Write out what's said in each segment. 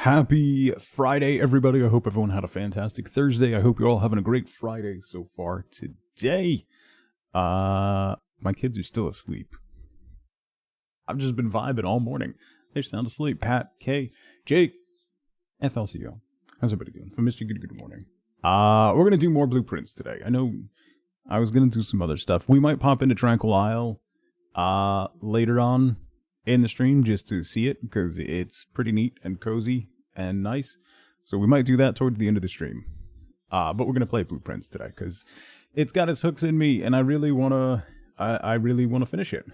Happy Friday, everybody. I hope everyone had a fantastic Thursday. I hope you're all having a great Friday so far today. My kids are still asleep. I've just been vibing all morning. They sound asleep. Pat, K, Jake, FLCO. How's everybody doing? From Mr. Good morning. We're going to do more blueprints today. I know I was going to do some other stuff. We might pop into Tranquil Isle later on in the stream just to see it, because it's pretty neat and cozy and nice. So we might do that toward the end of the stream. But we're going to play blueprints today because it's got its hooks in me and I really want to finish it.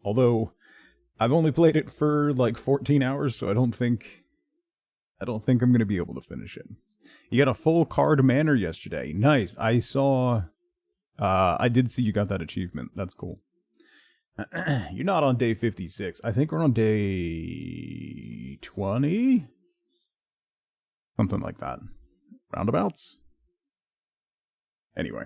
Although I've only played it for like 14 hours, so I don't think I'm going to be able to finish it. You got a full card manor yesterday. Nice. I saw I did see you got that achievement. That's cool. You're not on day 56. I think we're on day 20? Something like that. Roundabouts? Anyway,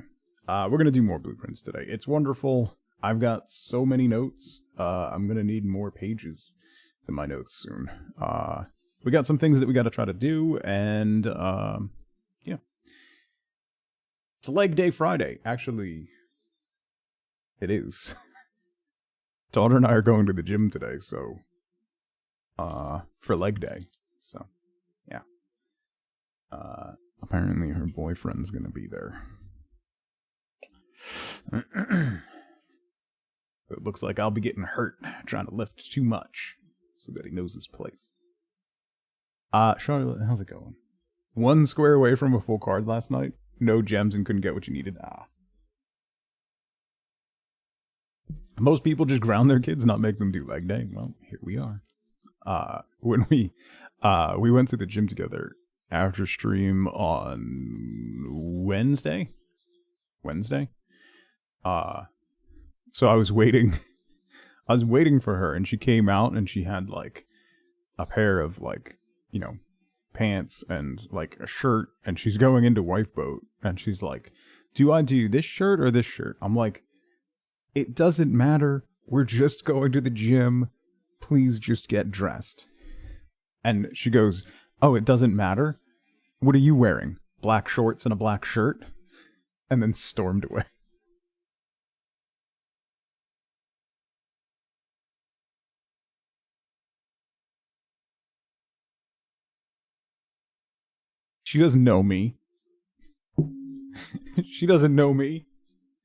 we're going to do more blueprints today. It's wonderful. I've got so many notes. I'm going to need more pages to my notes soon. We got some things that we got to try to do, and yeah. It's leg day Friday. Actually, it is. Daughter and I are going to the gym today, so for leg day. So yeah. Apparently her boyfriend's gonna be there. It looks like I'll be getting hurt trying to lift too much so that he knows his place. Charlotte, how's it going? 1 square away from a full card last night. No gems and couldn't get what you needed. Most people just ground their kids, not make them do leg day. Well, here we are. When we went to the gym together after stream on Wednesday. So I was waiting. I was waiting for her, and she came out, and she had like a pair of like, you know, pants and like a shirt, and she's going into wife boat, and she's like, "Do I do this shirt or this shirt?" I'm like, "It doesn't matter. We're just going to the gym. Please just get dressed." And she goes, "Oh, it doesn't matter? What are you wearing? Black shorts and a black shirt?" And then stormed away. She doesn't know me. She doesn't know me.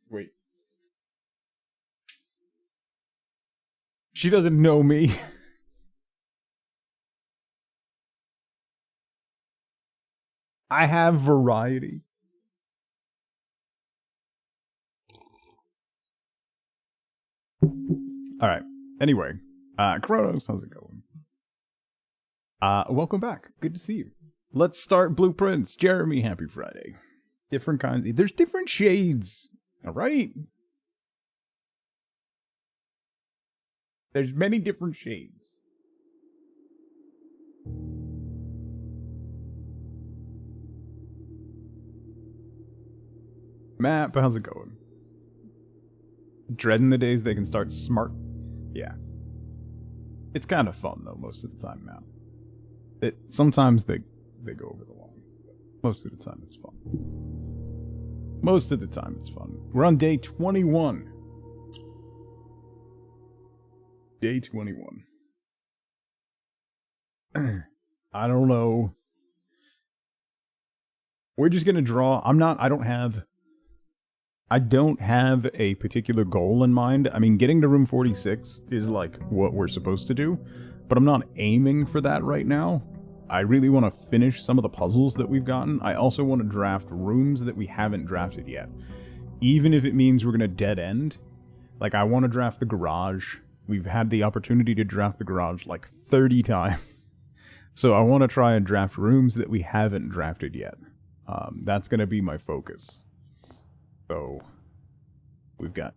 Wait. She doesn't know me. I have variety. Alright. Anyway. Kronos, how's it going? Welcome back. Good to see you. Let's start blueprints. Jeremy, happy Friday. Different kinds. There's different shades. Alright? There's many different shades. Map, how's it going? Dreading the days they can start smart. Yeah. It's kind of fun though, most of the time, Map. Sometimes they go over the line. Most of the time it's fun. Most of the time it's fun. We're on day 21. Day 21. I don't know. We're just gonna draw. I don't have a particular goal in mind. I mean, getting to room 46 is like what we're supposed to do, but I'm not aiming for that right now. I really want to finish some of the puzzles that we've gotten. I also want to draft rooms that we haven't drafted yet. Even if it means we're gonna dead end. Like, I want to draft the garage. We've had the opportunity to draft the garage like 30 times. So I want to try and draft rooms that we haven't drafted yet. That's going to be my focus. So, we've got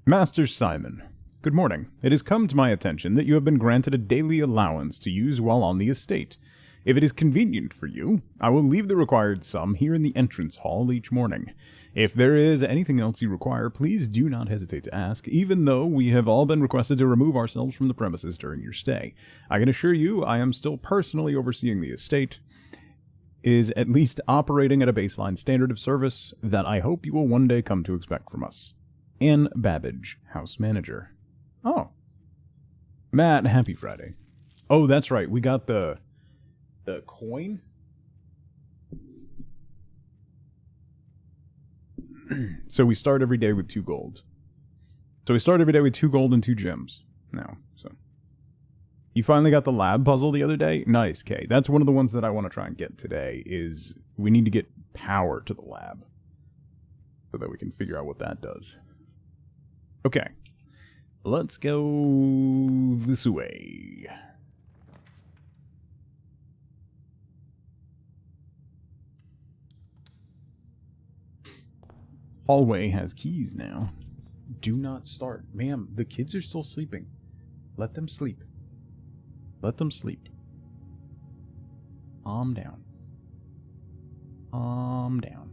Master Simon. Good morning. It has come to my attention that you have been granted a daily allowance to use while on the estate. If it is convenient for you, I will leave the required sum here in the entrance hall each morning. If there is anything else you require, please do not hesitate to ask, even though we have all been requested to remove ourselves from the premises during your stay. I can assure you I am still personally overseeing the estate, is at least operating at a baseline standard of service that I hope you will one day come to expect from us. Ann Babbage, house manager. Oh. Matt, happy Friday. Oh, that's right. We got the coin. So we start every day with 2 gold. So we start every day with 2 gold and 2 gems now. So you finally got the lab puzzle the other day? Nice, Kay. That's one of the ones that I want to try and get today, is we need to get power to the lab so that we can figure out what that does. Okay. Let's go this way. Hallway has keys now. Do not start. Ma'am, the kids are still sleeping. Let them sleep. Let them sleep. Calm down. Calm down.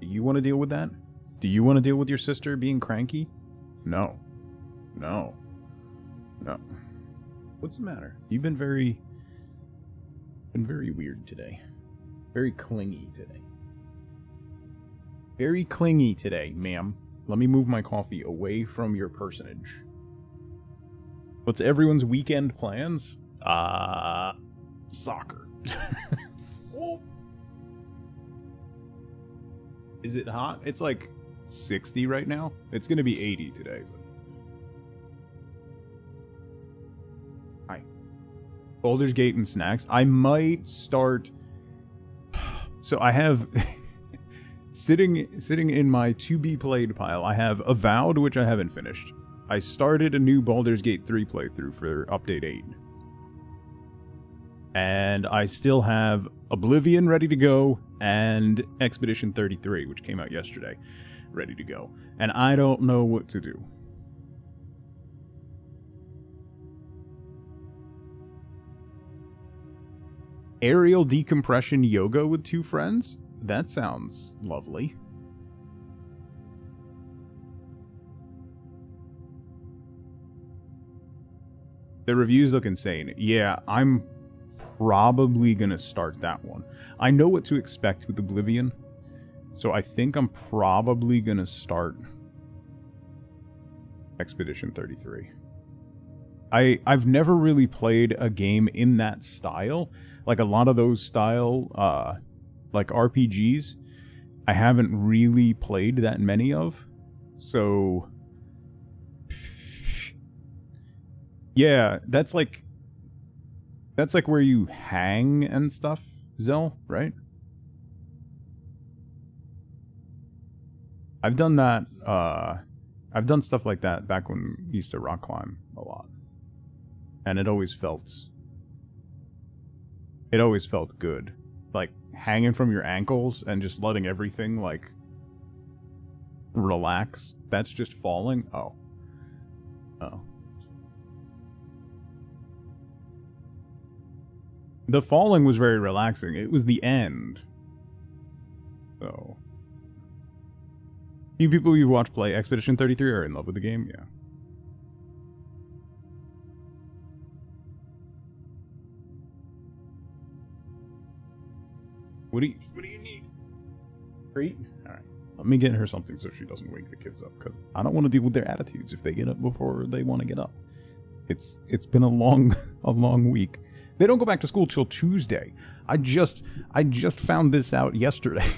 Do you want to deal with that? Do you want to deal with your sister being cranky? No. No. No. What's the matter? You've been very weird today. Very clingy today. Very clingy today, ma'am. Let me move my coffee away from your personage. What's everyone's weekend plans? Soccer. Oh. Is it hot? It's like 60 right now. It's gonna be 80 today. But... Hi. Baldur's Gate and snacks. I might start... So I have... sitting in my to-be-played pile, I have Avowed, which I haven't finished. I started a new Baldur's Gate 3 playthrough for Update 8. And I still have Oblivion ready to go, and Expedition 33, which came out yesterday, ready to go. And I don't know what to do. Aerial decompression yoga with 2 friends? That sounds lovely. The reviews look insane. Yeah, I'm probably gonna start that one. I know what to expect with Oblivion, so I think I'm probably gonna start Expedition 33. I've never really played a game in that style. Like a lot of those style, like RPGs, I haven't really played that many of. So, yeah, that's like where you hang and stuff, Zell, right? I've done that, I've done stuff like that back when we used to rock climb a lot. And it always felt good. Like, hanging from your ankles and just letting everything, like, relax. That's just falling? Oh. Oh. The falling was very relaxing. It was the end. So. Few people you've watched play Expedition 33 are in love with the game? Yeah. What do you need? Treat? Alright. Let me get her something so she doesn't wake the kids up, because I don't want to deal with their attitudes if they get up before they want to get up. It's been a long week. They don't go back to school till Tuesday. I just found this out yesterday.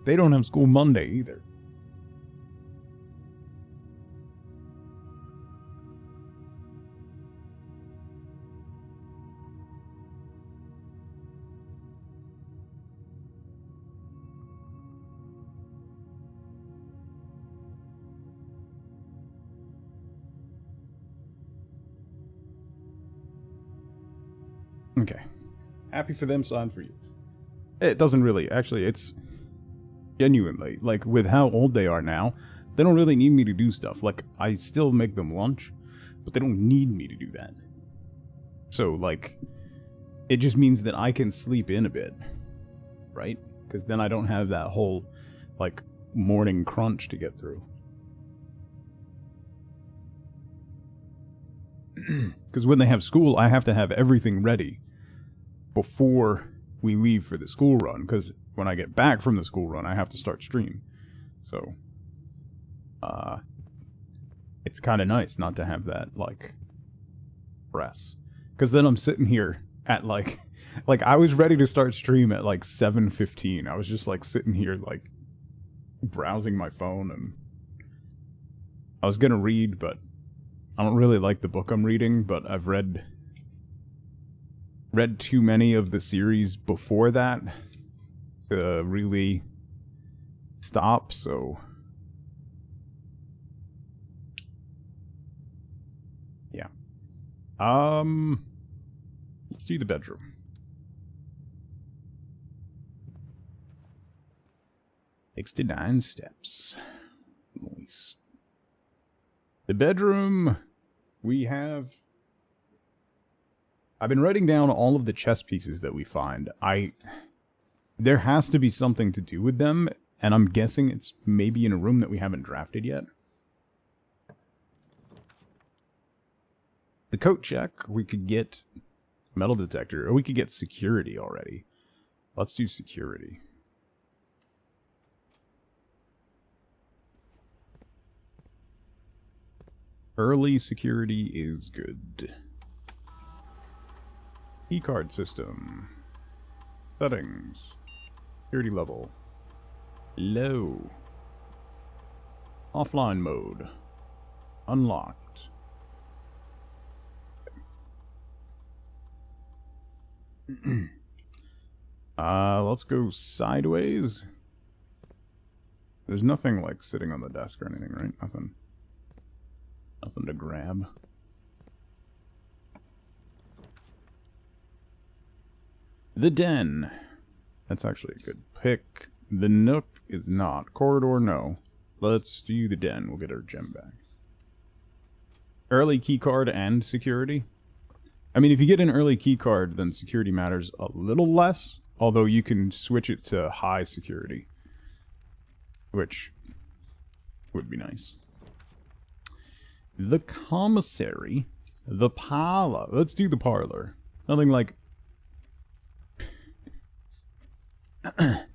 They don't have school Monday either. Okay. Happy for them, sad for you. It doesn't really. Actually, it's genuinely, like, with how old they are now, they don't really need me to do stuff. Like, I still make them lunch, but they don't need me to do that. So, like, it just means that I can sleep in a bit, right? Because then I don't have that whole, like, morning crunch to get through. Because when they have school, I have to have everything ready before we leave for the school run. Because when I get back from the school run, I have to start stream. So, it's kind of nice not to have that, like, press. Because then I'm sitting here at, like, I was ready to start stream at, like, 7:15. I was just, like, sitting here, like, browsing my phone, and I was gonna read, but I don't really like the book I'm reading, but I've read too many of the series before that to really stop, so yeah. Let's do the bedroom. "69 steps. Nice. The bedroom, we have... I've been writing down all of the chess pieces that we find. There has to be something to do with them, and I'm guessing it's maybe in a room that we haven't drafted yet. The coat check, we could get metal detector, or we could get security already. Let's do security. Early security is good. Keycard system. Settings. Security level. Low. Offline mode. Unlocked. Let's go sideways. There's nothing like sitting on the desk or anything, right? Nothing to grab. The den. That's actually a good pick. The nook is not. Corridor, no. Let's do the den. We'll get our gem back. Early keycard and security. I mean, if you get an early keycard, then security matters a little less. Although you can switch it to high security. Which would be nice. The commissary. The parlor. Let's do the parlor. Nothing like...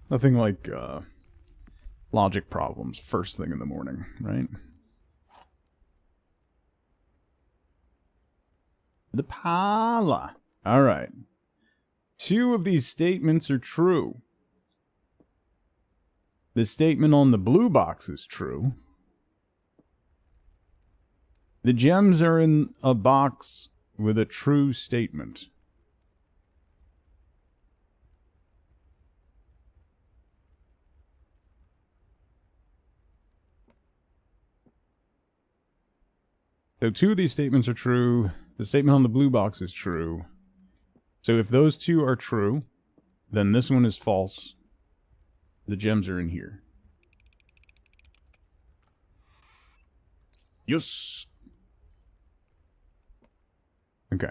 nothing like, logic problems first thing in the morning, right? The parlor. Alright. 2 of these statements are true. The statement on the blue box is true. The gems are in a box with a true statement. So 2 of these statements are true. The statement on the blue box is true. So if those 2 are true, then this one is false. The gems are in here. Yes! Okay.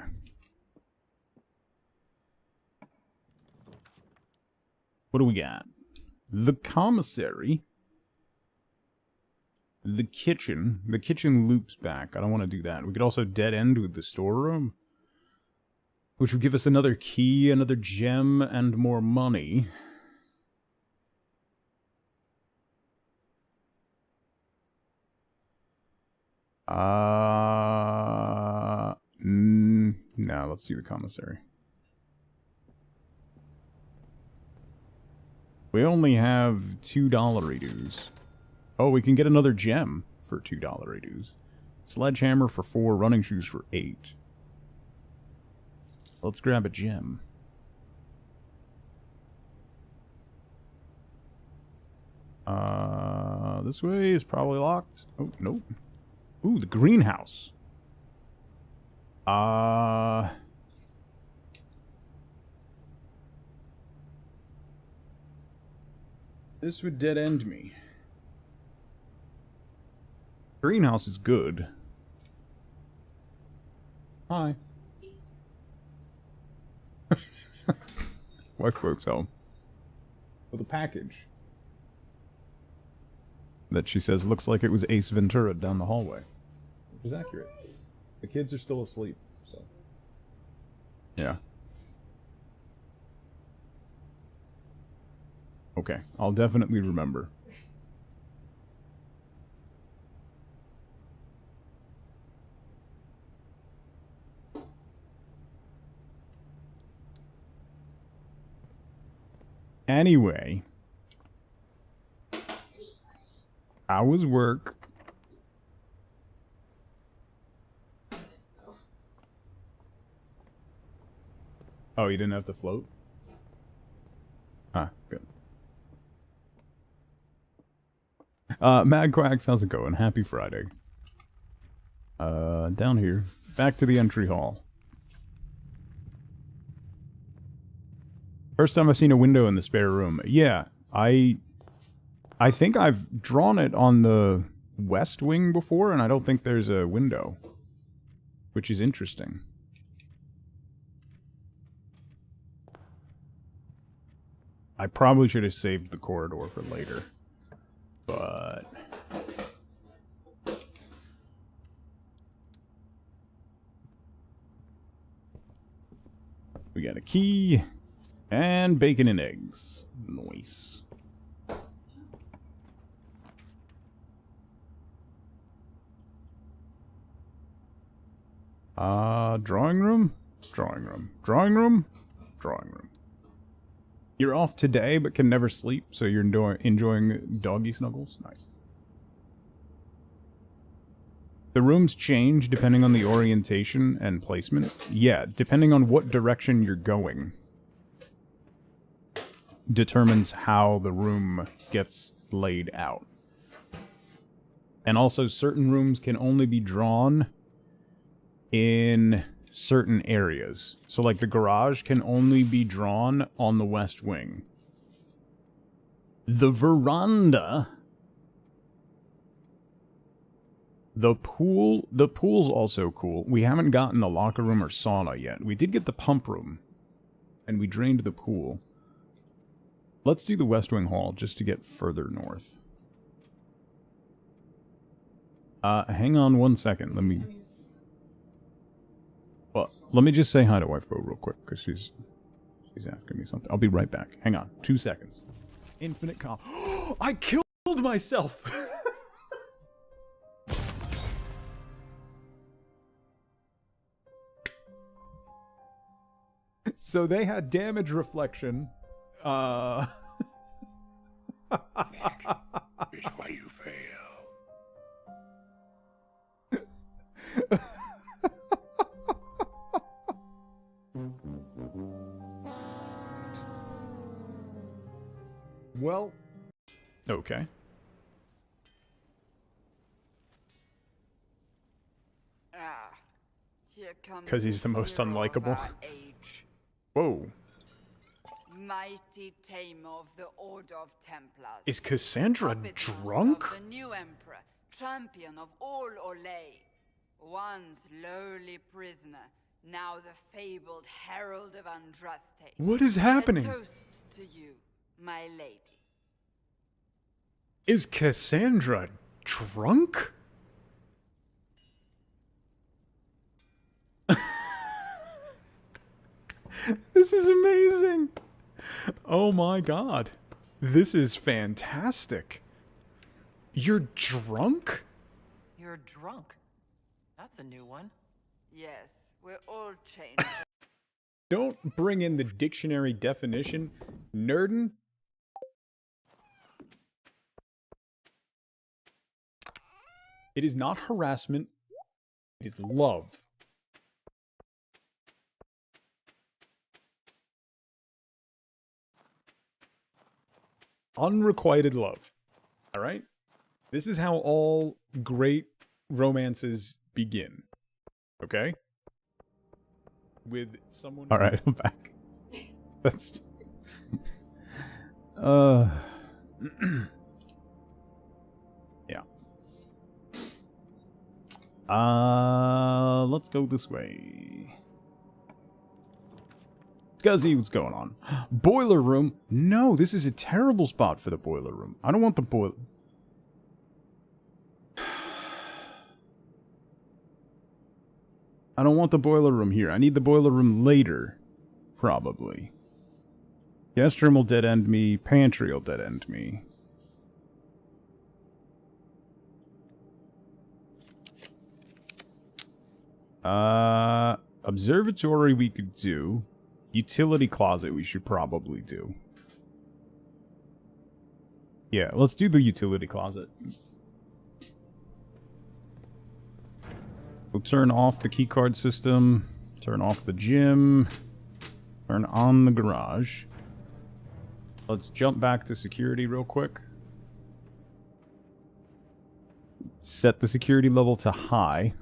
What do we got? The commissary. The kitchen. The kitchen loops back. I don't want to do that. We could also dead end with the storeroom, which would give us another key, another gem, and more money. No, let's do the commissary. We only have $2 redos. Oh, we can get another gem for $2 redos. Sledgehammer for 4, running shoes for 8. Let's grab a gem. This way is probably locked. Oh, nope. Ooh, the greenhouse. This would dead end me. Greenhouse is good. Hi. Wife folks home with a package that she says looks like it was Ace Ventura down the hallway, which is accurate. The kids are still asleep, so yeah. Okay, I'll definitely remember. Anyway, how was work? Oh, you didn't have to float? Ah, good. Mad Quacks, how's it going? Happy Friday. Down here. Back to the entry hall. First time I've seen a window in the spare room. Yeah, I think I've drawn it on the west wing before, and I don't think there's a window. Which is interesting. I probably should have saved the corridor for later. But... we got a key. And bacon and eggs. Nice. Drawing room? Drawing room. Drawing room? Drawing room. You're off today, but can never sleep, so you're enjoying doggy snuggles? Nice. The rooms change depending on the orientation and placement. Yeah, depending on what direction you're going. Determines how the room gets laid out. And also, certain rooms can only be drawn in certain areas. So, like, the garage can only be drawn on the west wing. The veranda... the pool's also cool. We haven't gotten the locker room or sauna yet. We did get the pump room. And we drained the pool. Let's do the West Wing Hall, just to get further north. Hang on one second, let me... well, let me just say hi to Wife Bo real quick, because she's asking me something. I'll be right back. Hang on, 2 seconds. Infinite comp. I killed myself! So they had damage reflection. It's why you fail. Well, okay. Because he's the most unlikable. Whoa. Mighty tamer of the Order of Templars. Is Cassandra drunk? The new emperor, champion of all Olay. Once lowly prisoner, now the fabled herald of Andraste. What is happening? A toast to you, my lady. Is Cassandra drunk? This is amazing. Oh my god. This is fantastic. You're drunk? You're drunk. That's a new one. Yes, we're all changed. Don't bring in the dictionary definition, nerdin. It is not harassment. It is love. Unrequited love. Alright? This is how all great romances begin. Okay? With someone... Alright, I'm back. That's... yeah. Let's go this way. Let's Scuzzy, what's going on? Boiler room? No, this is a terrible spot for the boiler room. I don't want the boiler... I don't want the boiler room here. I need the boiler room later. Probably. Guest room will dead-end me. Pantry will dead-end me. Observatory we could do. Utility closet we should probably do. Yeah, let's do the utility closet. We'll turn off the keycard system. Turn off the gym. Turn on the garage. Let's jump back to security real quick. Set the security level to high.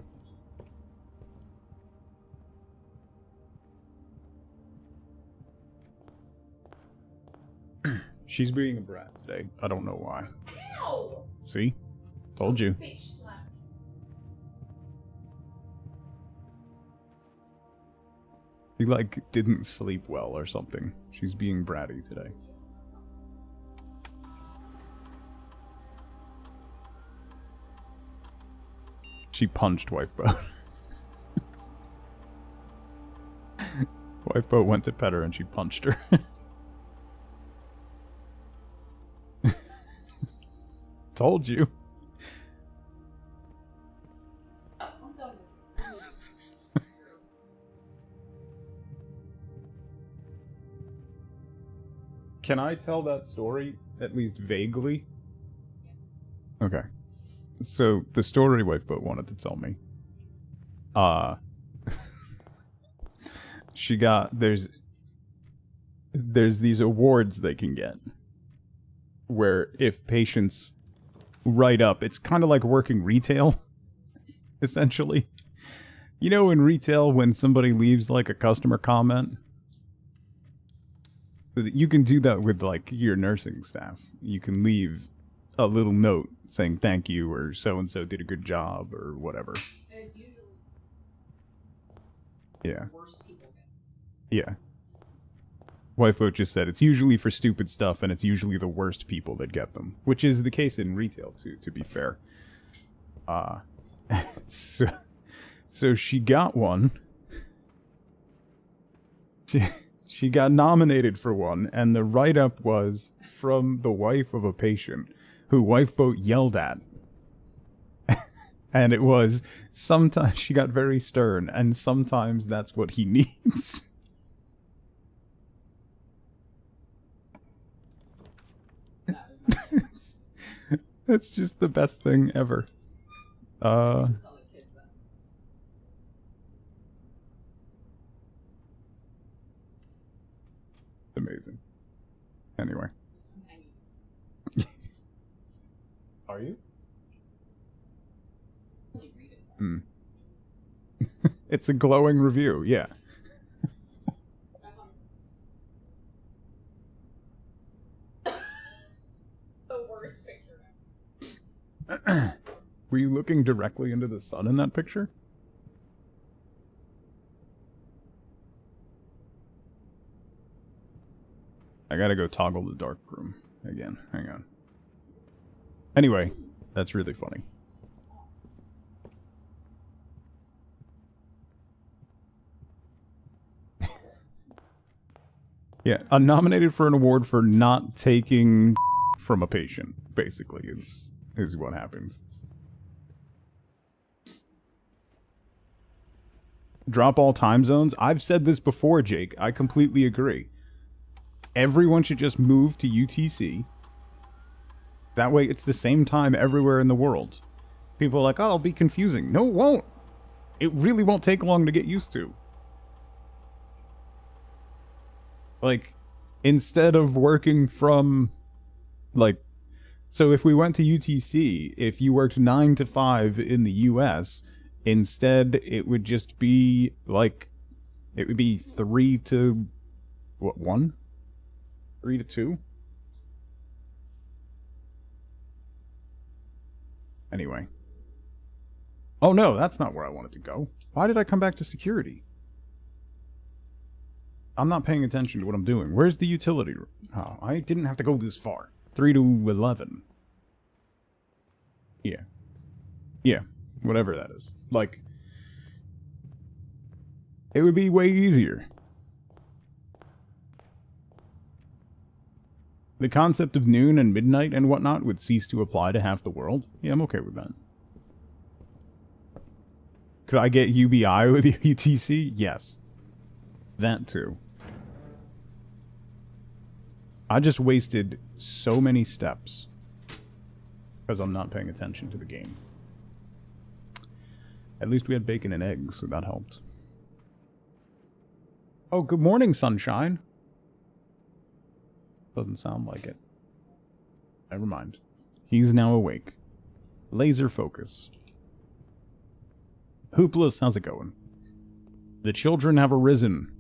She's being a brat today. I don't know why. Ow! See? Told you. Bitch slap. She, like, didn't sleep well or something. She's being bratty today. She punched Wifeboat. Wifeboat went to pet her and she punched her. Told you. Oh, I'm done. Can I tell that story, at least vaguely? Okay. So, the story Wifeboat wanted to tell me. She got, there's these awards they can get. Where if patients write up, it's kind of like working retail, essentially. You know, in retail, when somebody leaves, like, a customer comment? You can do that with, like, your nursing staff. You can leave a little note saying thank you, or so-and-so did a good job, or whatever. And it's usually Yeah. worse people. Yeah. Wifeboat just said it's usually for stupid stuff, and it's usually the worst people that get them. Which is the case in retail, too, to be fair. So she got one. She got nominated for one, and the write-up was from the wife of a patient who Wifeboat yelled at. And it was, sometimes she got very stern, and sometimes that's what he needs. It's just the best thing ever. Amazing. Anyway. Are you? Hmm. It's a glowing review, yeah. The worst picture ever. Were you looking directly into the sun in that picture? I gotta go toggle the dark room again. Hang on. Anyway, that's really funny. Yeah, nominated for an award for not taking from a patient, basically, is what happens. Drop all time zones? I've said this before, Jake. I completely agree. Everyone should just move to UTC. That way it's the same time everywhere in the world. People are like, oh, it'll be confusing. No, it won't. It really won't take long to get used to. Like, instead of working from, like, so if we went to UTC, if you worked 9 to 5 in the US, instead it would just be, like, it would be 3 to, what, 1? 3 to 2? Anyway. Oh no, that's not where I wanted to go. Why did I come back to security? I'm not paying attention to what I'm doing. Where's the utility room? Oh, I didn't have to go this far. 3 to 11. Yeah. Yeah. Whatever that is. Like, it would be way easier. The concept of noon and midnight and whatnot would cease to apply to half the world. Yeah, I'm okay with that. Could I get UBI with UTC? Yes. That too. I just wasted so many steps because I'm not paying attention to the game. At least we had bacon and eggs, so that helped. Oh, good morning, sunshine. Doesn't sound like it. Never mind. He's now awake. Laser focus. Hoopless, how's it going? The children have arisen.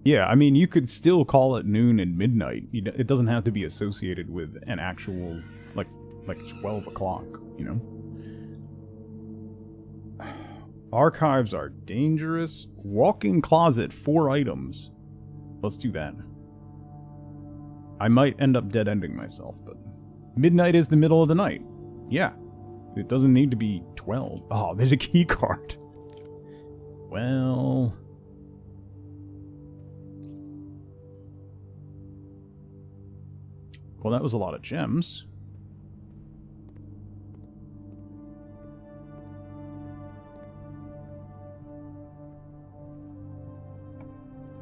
Yeah, I mean, you could still call it noon and midnight. It doesn't have to be associated with an actual, like 12 o'clock, you know? Archives are dangerous. Walk-in closet, 4 items. Let's do that. I might end up dead-ending myself, but... Midnight is the middle of the night. Yeah. It doesn't need to be 12. Oh, there's a key card. Well... Well, that was a lot of gems.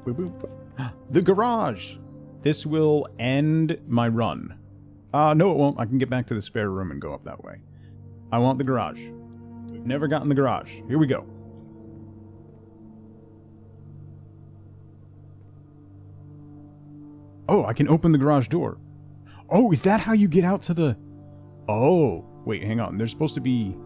Boop, boop. The garage! This will end my run. No it won't. I can get back to the spare room and go up that way. I want the garage. We've never gotten the garage. Here we go. Oh, I can open the garage door. Oh, is that how you get out to the... Oh, wait, hang on. There's supposed to be...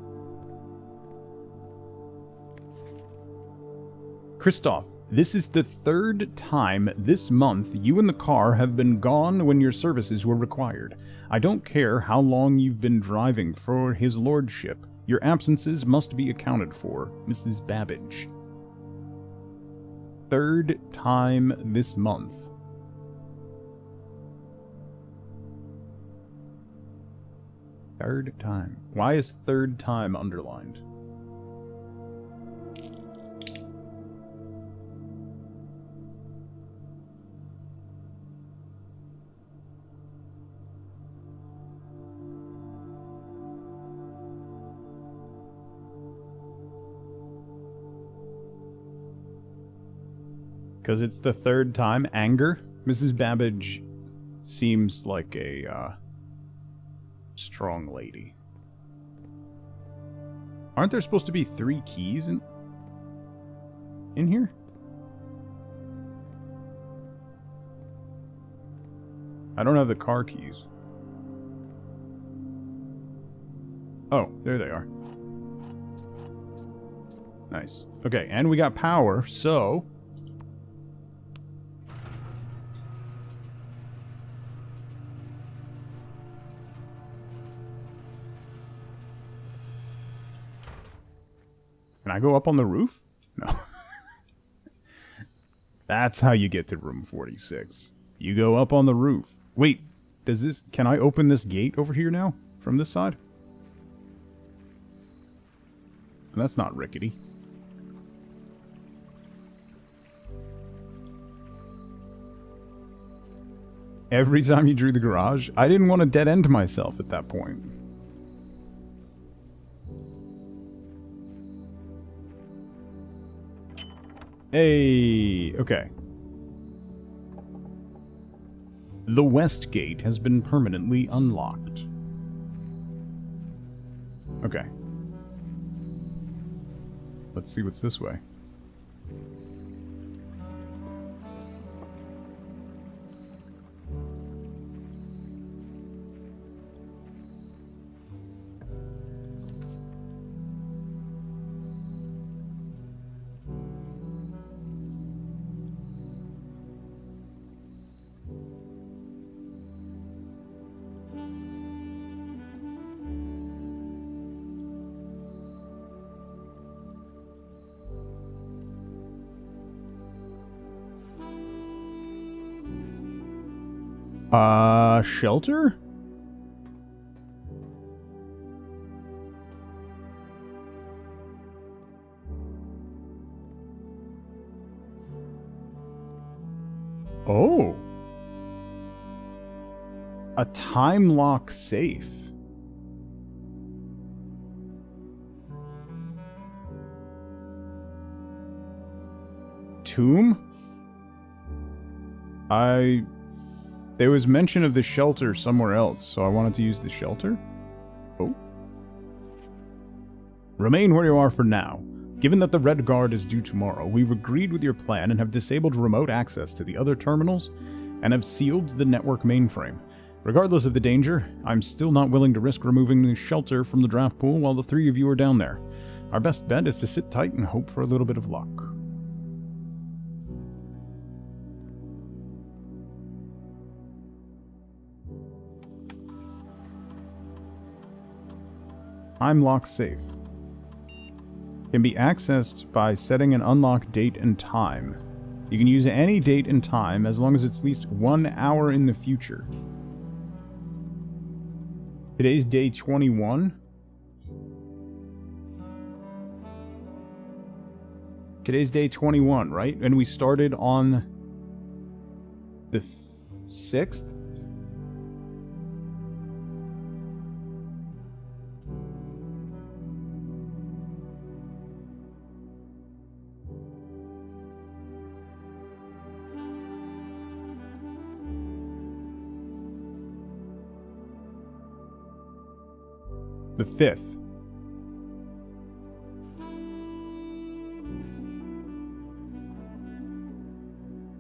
Christoph, this is the 3rd time this month you and the car have been gone when your services were required. I don't care how long you've been driving for his lordship. Your absences must be accounted for, Mrs. Babbage. 3rd time this month. Third time. Why is 3rd time underlined? Because it's the 3rd time. Anger? Mrs. Babbage seems like a, strong lady. Aren't there supposed to be 3 keys in here? I don't have the car keys. Oh, there they are. Nice. Okay, and we got power, so... Can I go up on the roof? No. That's how you get to room 46. You go up on the roof. Wait, does this... Can I open this gate over here now? From this side? That's not rickety. Every time you drew the garage? I didn't want to dead end myself at that point. Hey, okay. The west gate has been permanently unlocked. Okay. Let's see what's this way. Shelter? Oh. A time lock safe. Tomb? There was mention of the shelter somewhere else, so I wanted to use the shelter. Oh. Remain where you are for now. Given that the Red Guard is due tomorrow, we've agreed with your plan and have disabled remote access to the other terminals and have sealed the network mainframe. Regardless of the danger, I'm still not willing to risk removing the shelter from the draft pool while the three of you are down there. Our best bet is to sit tight and hope for a little bit of luck. Time lock safe. Can be accessed by setting an unlock date and time. You can use any date and time as long as it's at least 1 hour in the future. Today's day 21. Today's day 21, right? And we started on the 6th? The 5th.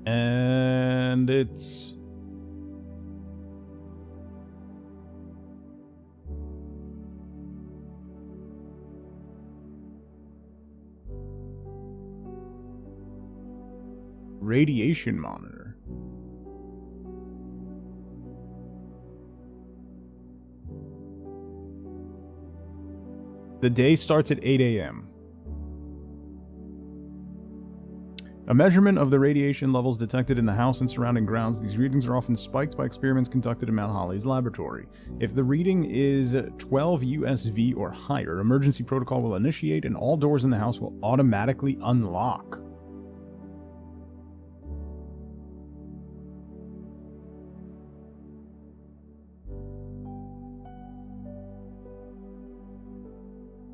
And it's... radiation monitor. The day starts at 8 a.m. A measurement of the radiation levels detected in the house and surrounding grounds. These readings are often spiked by experiments conducted in Mount Holly's laboratory. If the reading is 12 USV or higher, emergency protocol will initiate and all doors in the house will automatically unlock.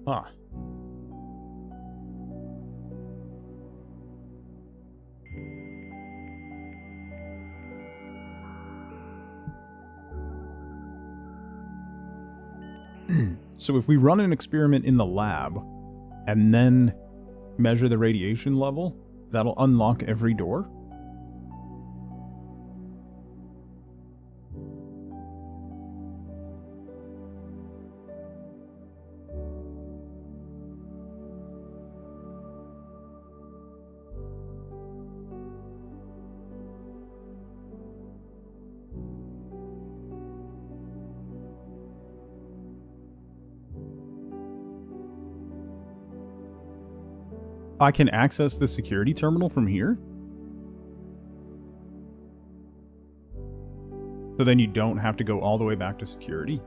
Huh. So if we run an experiment in the lab and then measure the radiation level, that'll unlock every door? I can access the security terminal from here? So then you don't have to go all the way back to security?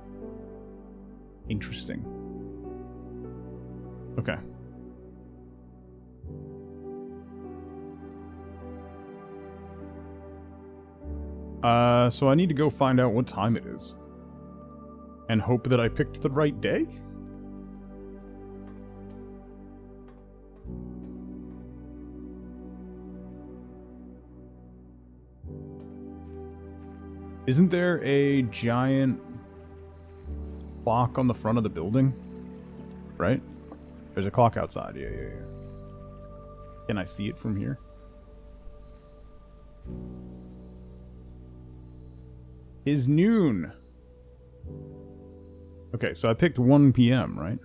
Interesting. Okay. So I need to go find out what time it is. And hope that I picked the right day? Isn't there a giant clock on the front of the building? Right? There's a clock outside. Yeah. Can I see it from here? Is noon. Okay, so I picked 1 p.m., right?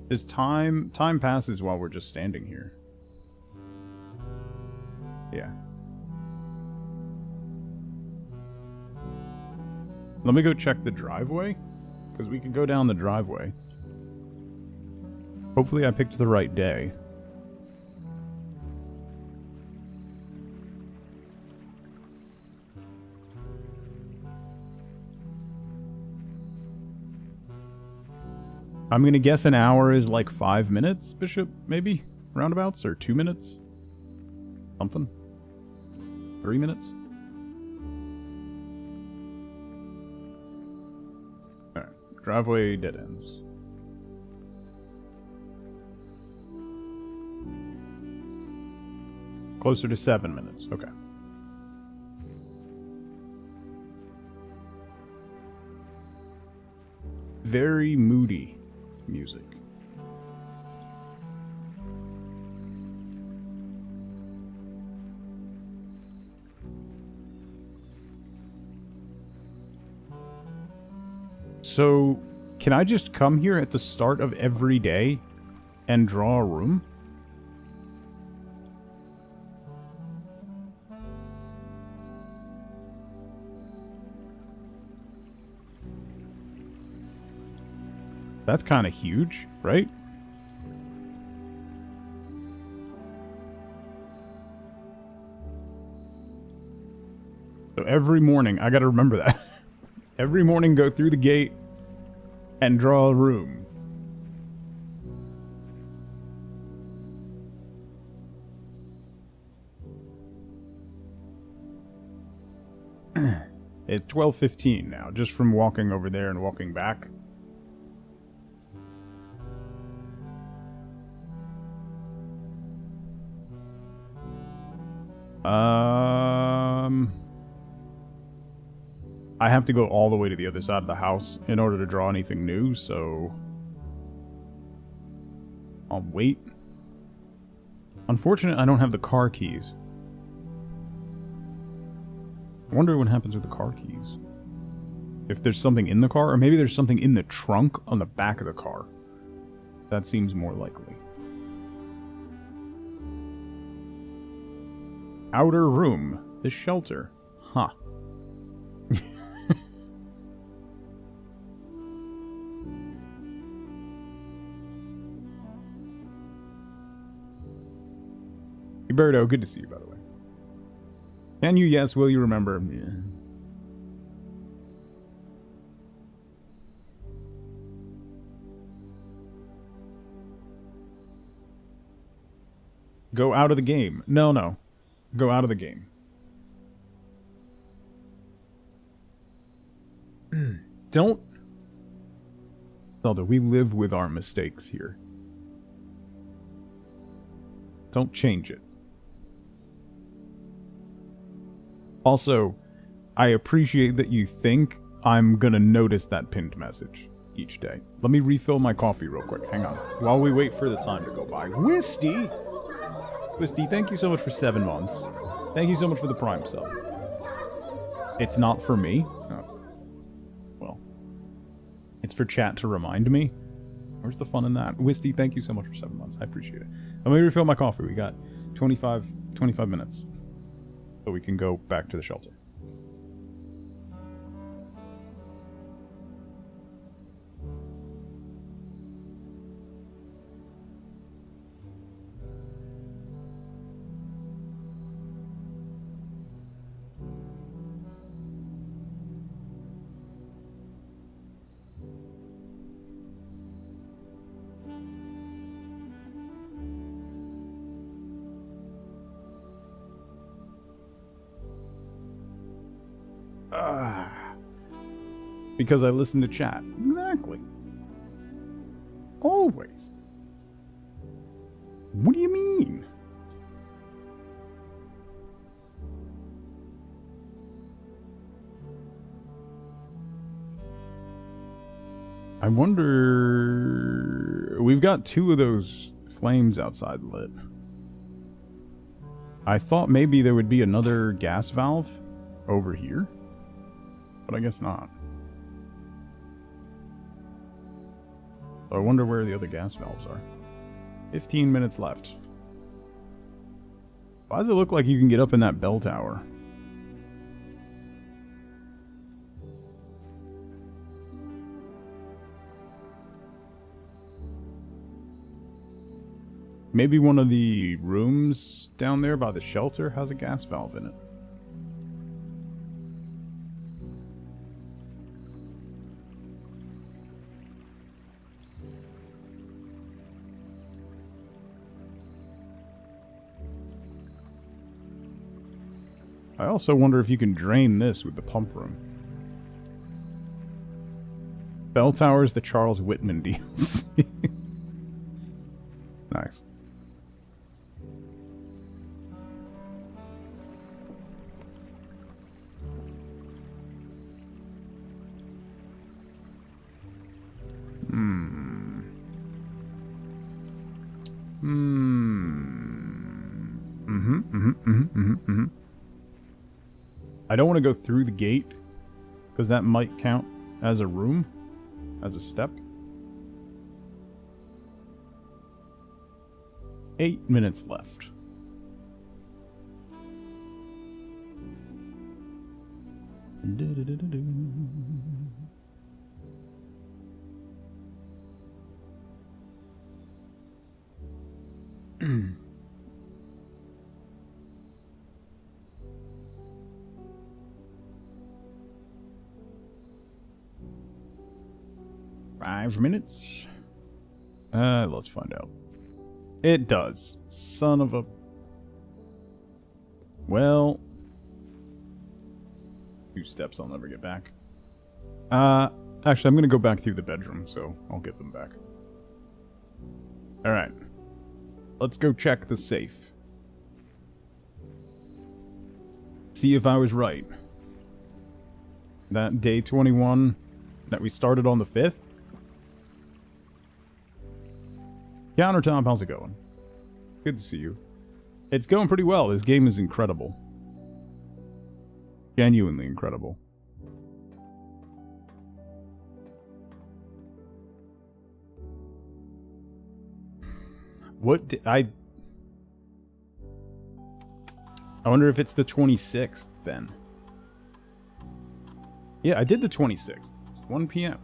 Does time passes while we're just standing here? Yeah. Let me go check the driveway, because we can go down the driveway. Hopefully I picked the right day. I'm gonna guess an hour is like 5 minutes, Bishop, maybe? Roundabouts? Or 2 minutes? Something? 3 minutes? Alright. Driveway dead ends. Closer to 7 minutes. Okay. Very moody music. So, can I just come here at the start of every day and draw a room? That's kind of huge, right? So every morning, I gotta remember that. Every morning, go through the gate and draw a room. It's 12:15 now, just from walking over there and walking back. I have to go all the way to the other side of the house in order to draw anything new, so I'll wait. Unfortunately, I don't have the car keys. I wonder what happens with the car keys. If there's something in the car, or maybe there's something in the trunk on the back of the car. That seems more likely. Outer room. The shelter. Huh. Huberto, good to see you, by the way. Can you? Yes. Will you remember? Yeah. Go out of the game. No, no. Go out of the game. Don't... Zelda, we live with our mistakes here. Don't change it. Also, I appreciate that you think I'm gonna notice that pinned message each day. Let me refill my coffee real quick. Hang on. While we wait for the time to go by. Wisty! Wisty, thank you so much for 7 months. Thank you so much for the Prime sub. It's not for me? Oh. Well. It's for chat to remind me? Where's the fun in that? Wisty, thank you so much for 7 months. I appreciate it. Let me refill my coffee. We got 25 minutes. So we can go back to the shelter. Because I listen to chat. Exactly. Always. What do you mean? I wonder... We've got 2 of those flames outside lit. I thought maybe there would be another gas valve over here. But I guess not. So I wonder where the other gas valves are. 15 minutes left. Why does it look like you can get up in that bell tower? Maybe one of the rooms down there by the shelter has a gas valve in it. I also wonder if you can drain this with the pump room. Bell Tower's the Charles Whitman deals. Nice. I don't want to go through the gate, because that might count as a room, as a step. 8 minutes left. Five minutes. Let's find out. It does. Son of a... Well... 2 steps I'll never get back. Actually, I'm gonna go back through the bedroom, so I'll get them back. Alright. Let's go check the safe. See if I was right. That day 21 that we started on the 5th? Countertop, how's it going? Good to see you. It's going pretty well. This game is incredible. Genuinely incredible. What did I wonder if it's the 26th then. Yeah, I did the 26th. 1 p.m.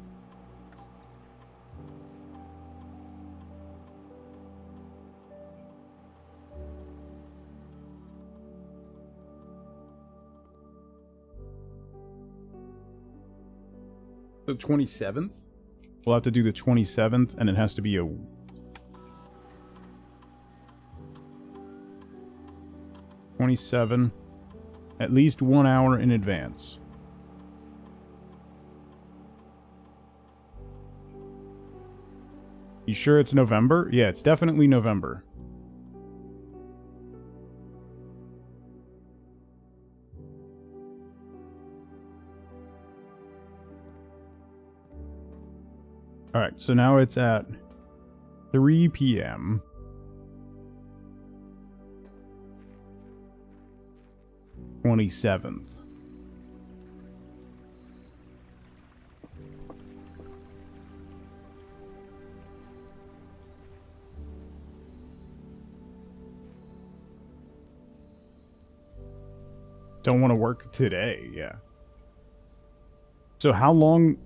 The 27th? We'll have to do the 27th, and it has to be a... 27. At least 1 hour in advance. You sure it's November? Yeah, it's definitely November. Alright, so now it's at 3 p.m. (27th). Don't want to work today, yeah. So how long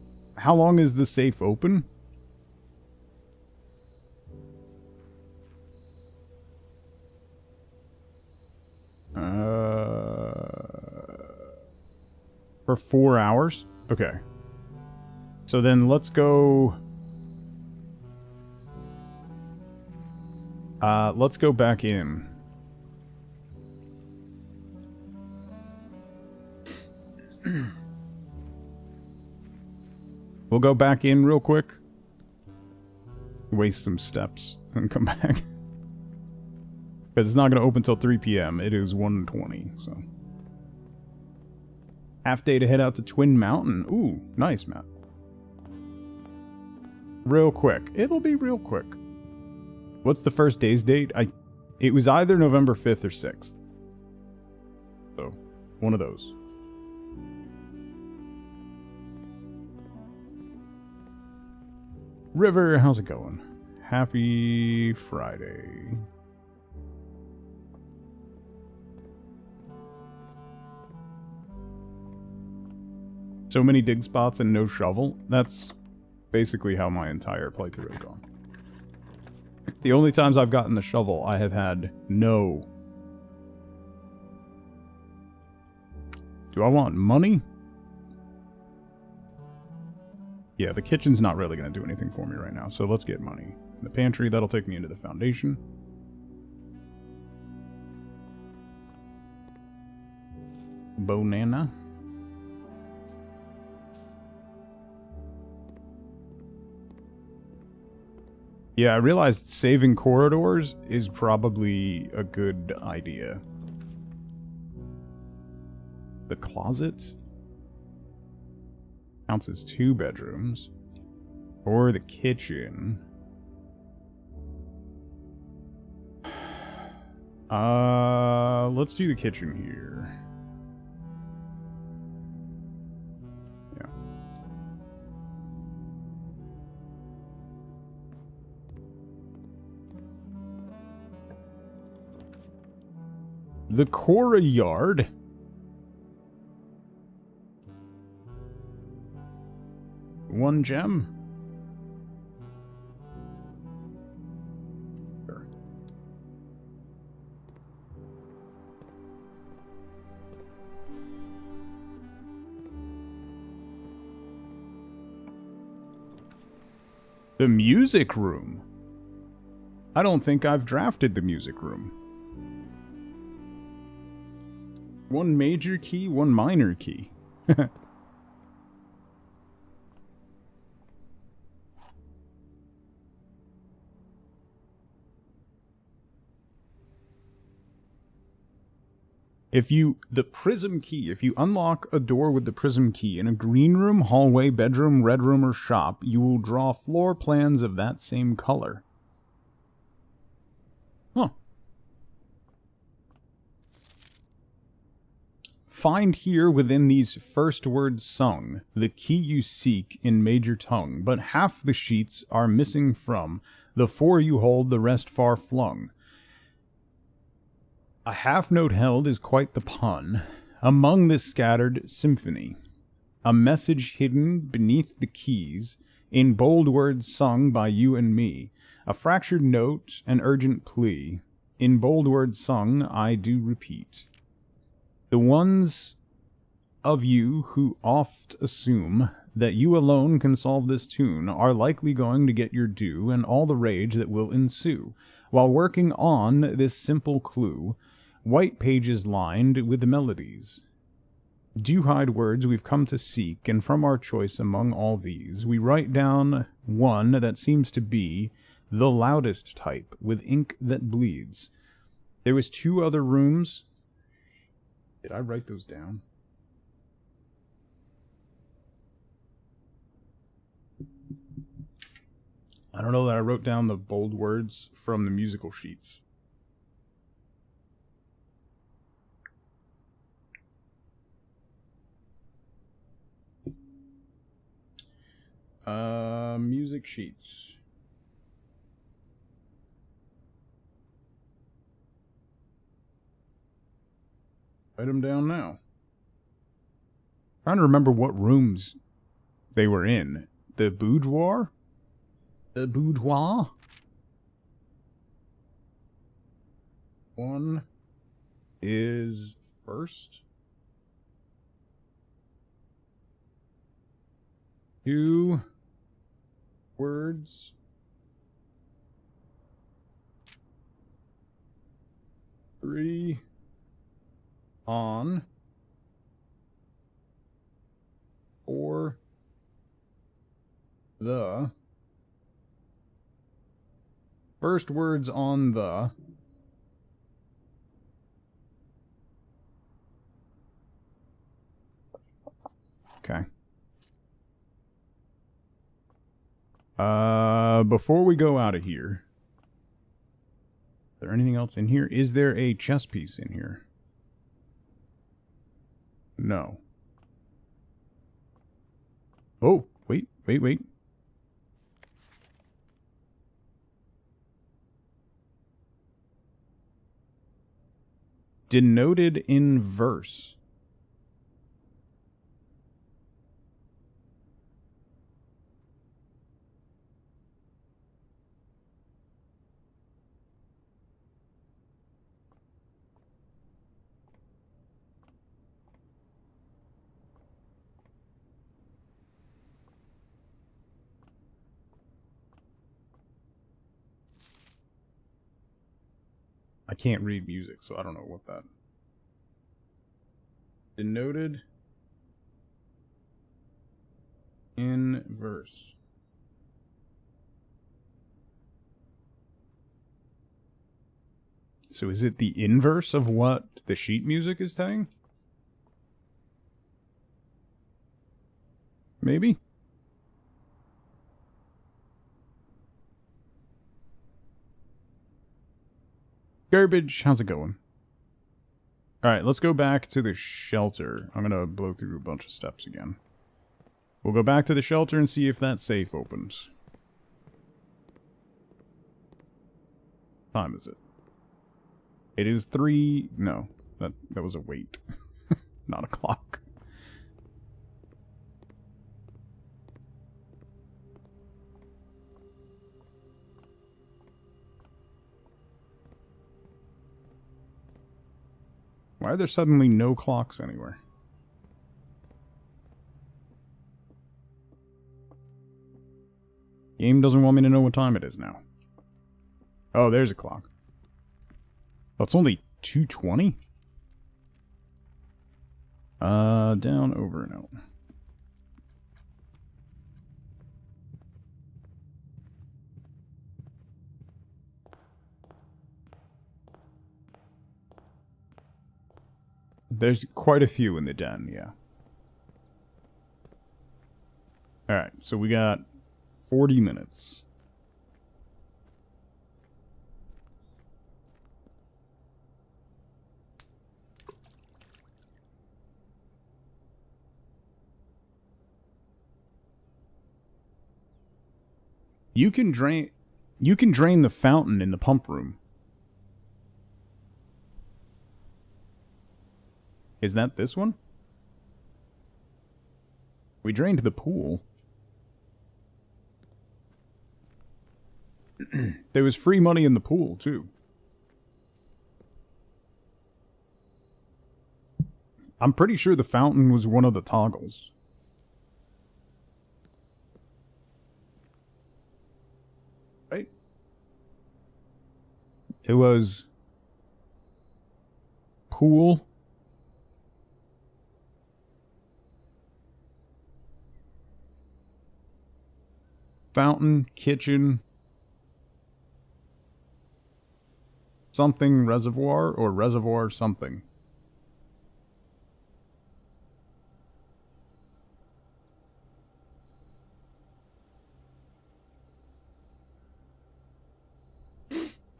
is the safe open? For 4 hours? Okay. So then let's go... let's go back in. We'll go back in real quick. Waste some steps and come back. Because it's not going to open till 3 p.m. It is 1:20, so... Half day to head out to Twin Mountain. Ooh, nice map. Real quick. It'll be real quick. What's the first day's date? It was either November 5th or 6th. So, one of those. River, how's it going? Happy Friday. So many dig spots and no shovel. That's basically how my entire playthrough has gone. The only times I've gotten the shovel, I have had no... Do I want money? Yeah, the kitchen's not really going to do anything for me right now, so let's get money. The pantry, that'll take me into the foundation. Bonana. Yeah, I realized saving corridors is probably a good idea. The closet counts as 2 bedrooms. Or the kitchen. Let's do the kitchen here. Yeah. The Cora yard. One gem. Sure. The music room. I don't think I've drafted the music room. 1 major key, 1 minor key. The prism key, if you unlock a door with the prism key in a green room, hallway, bedroom, red room, or shop, you will draw floor plans of that same color. Huh. Find here within these first words sung the key you seek in major tongue, but half the sheets are missing from the 4 you hold, the rest far flung. A half note held is quite the pun among this scattered symphony. A message hidden beneath the keys, in bold words sung by you and me. A fractured note, an urgent plea, in bold words sung, I do repeat. The ones of you who oft assume that you alone can solve this tune are likely going to get your due and all the rage that will ensue. While working on this simple clue, white pages lined with melodies do hide words we've come to seek, and from our choice among all these, we write down one that seems to be the loudest type, with ink that bleeds. There was 2 other rooms. Did I write those down? I don't know that I wrote down the bold words from the musical sheets. Music sheets. Write them down now. Trying to remember what rooms they were in. The boudoir? The boudoir? 1 is first. 2 words. 3 on. 4 the. First words on the. Okay. Before we go out of here, is there anything else in here? Is there a chess piece in here? No. Oh, wait. Denoted in verse. I can't read music, so I don't know what that Denoted in verse. So is it the inverse of what the sheet music is saying? Maybe? Garbage, how's it going? Alright, let's go back to the shelter. I'm gonna blow through a bunch of steps again. We'll go back to the shelter and see if that safe opens. What time is it? It is 3... No, that was a wait. Not a clock. Why are there suddenly no clocks anywhere? Game doesn't want me to know what time it is now. Oh, there's a clock. Oh, it's only 2:20? Down, over, and out. There's quite a few in the den, yeah. Alright, so we got 40 minutes. You can drain the fountain in the pump room. Is that this one? We drained the pool. There was free money in the pool, too. I'm pretty sure the fountain was one of the toggles. Right? It was... pool... fountain, kitchen, something reservoir, or reservoir something.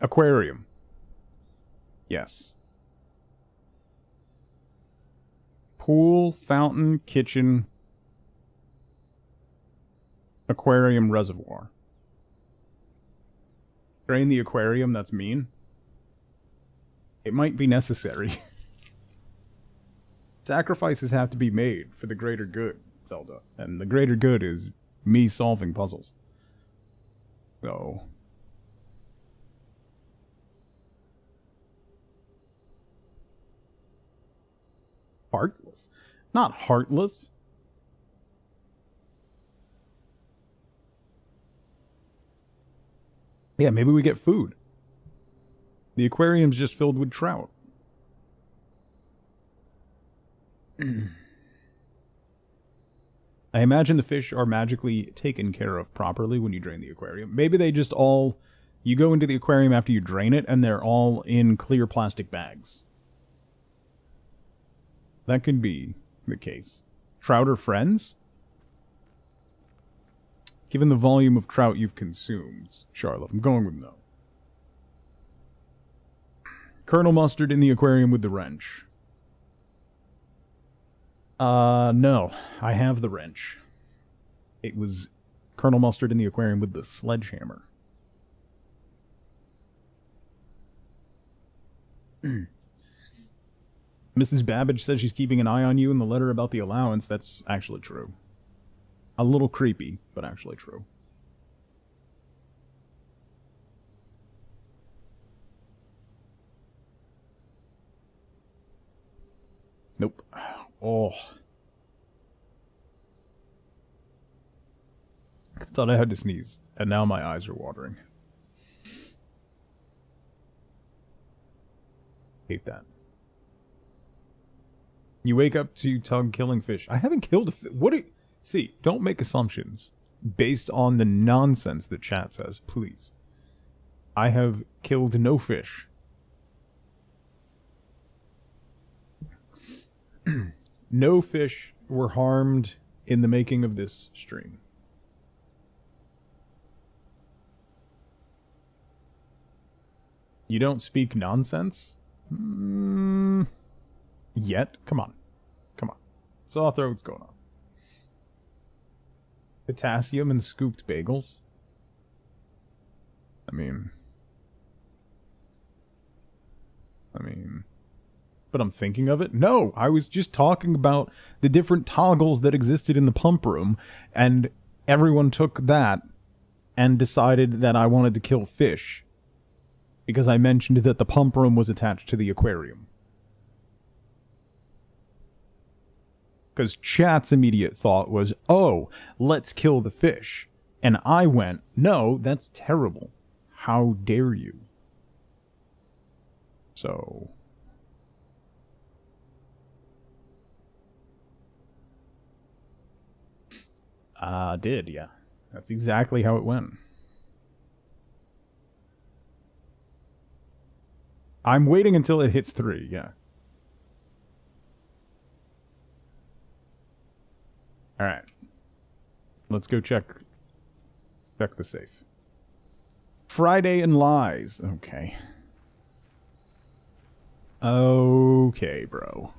Aquarium. Yes. Pool, fountain, kitchen, aquarium, reservoir. Drain the aquarium, that's mean. It might be necessary. Sacrifices have to be made for the greater good, Zelda. And the greater good is me solving puzzles. So... heartless. Not heartless. Yeah, maybe we get food. The aquarium's just filled with trout. I imagine the fish are magically taken care of properly when you drain the aquarium. Maybe they just all... you go into the aquarium after you drain it, and they're all in clear plastic bags. That could be the case. Trout are friends? Given the volume of trout you've consumed, Charlotte, I'm going with no. Colonel Mustard in the aquarium with the wrench. No. I have the wrench. It was Colonel Mustard in the aquarium with the sledgehammer. Mrs. Babbage says she's keeping an eye on you in the letter about the allowance. That's actually true. A little creepy, but actually true. Nope. Oh. I thought I had to sneeze, and now my eyes are watering. Hate that. You wake up to Tug killing fish. I haven't killed a fish. What? See, don't make assumptions based on the nonsense that chat says, please. I have killed no fish. No fish were harmed in the making of this stream. You don't speak nonsense? Yet? Come on. Come on. Saw throw what's going on. Potassium and scooped bagels? I mean... But I'm thinking of it? No! I was just talking about the different toggles that existed in the pump room, and everyone took that and decided that I wanted to kill fish. Because I mentioned that the pump room was attached to the aquarium. Because chat's immediate thought was, oh, let's kill the fish. And I went, no, that's terrible. How dare you? So... did, yeah. That's exactly how it went. I'm waiting until it hits 3, yeah. Alright. Let's go check the safe. Friday and lies. Okay. Okay, bro.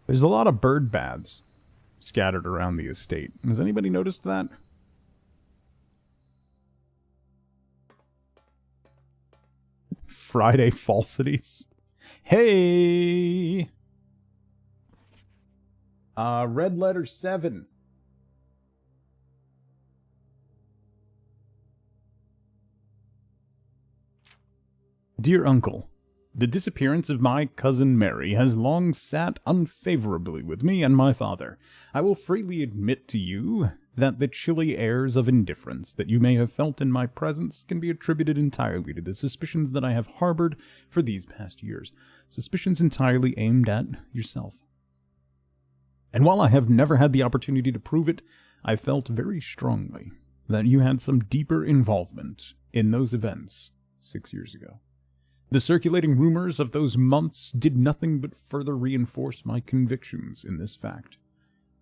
There's a lot of bird baths scattered around the estate. Has anybody noticed that? Friday falsities. Hey! Red letter 7. Dear Uncle, the disappearance of my cousin Mary has long sat unfavorably with me and my father. I will freely admit to you that the chilly airs of indifference that you may have felt in my presence can be attributed entirely to the suspicions that I have harbored for these past years. Suspicions entirely aimed at yourself. And while I have never had the opportunity to prove it, I felt very strongly that you had some deeper involvement in those events 6 years ago. The circulating rumors of those months did nothing but further reinforce my convictions in this fact.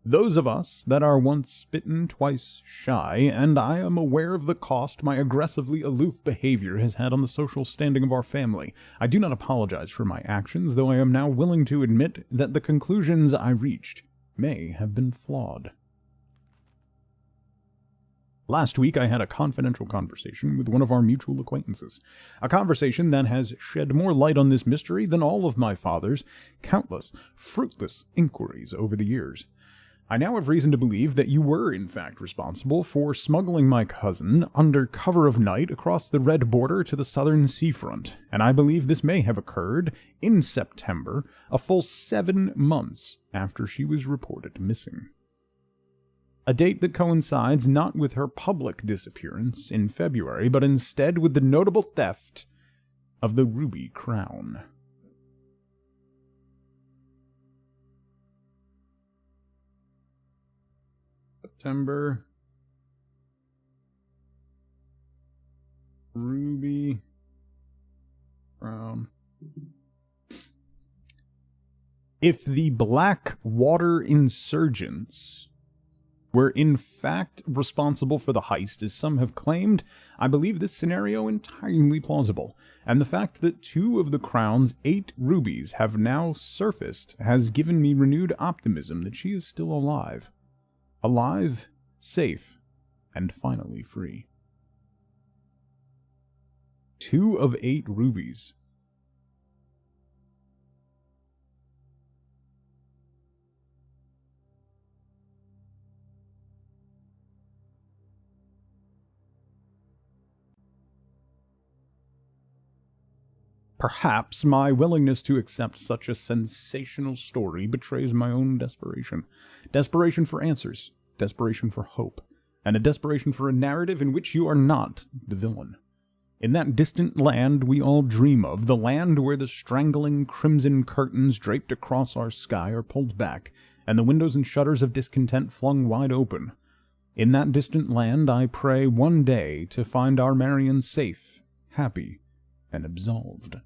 Those of us that are once bitten, twice shy, and I am aware of the cost my aggressively aloof behavior has had on the social standing of our family. I do not apologize for my actions, though I am now willing to admit that the conclusions I reached may have been flawed. Last week, I had a confidential conversation with one of our mutual acquaintances. A conversation that has shed more light on this mystery than all of my father's countless, fruitless inquiries over the years. I now have reason to believe that you were, in fact, responsible for smuggling my cousin under cover of night across the red border to the southern seafront, and I believe this may have occurred in September, a full 7 months after she was reported missing. A date that coincides not with her public disappearance in February, but instead with the notable theft of the ruby crown. September. Ruby crown. If the Blackwater insurgents were in fact responsible for the heist, as some have claimed, I believe this scenario entirely plausible, and the fact that 2 of the crown's 8 rubies have now surfaced has given me renewed optimism that she is still alive. Alive, safe, and finally free. 2 of 8 rubies. Perhaps my willingness to accept such a sensational story betrays my own desperation. Desperation for answers. Desperation for hope. and a desperation for a narrative in which you are not the villain. In that distant land we all dream of, the land where the strangling crimson curtains draped across our sky are pulled back, and the windows and shutters of discontent flung wide open. In that distant land I pray one day to find our Marion safe, happy, and absolved.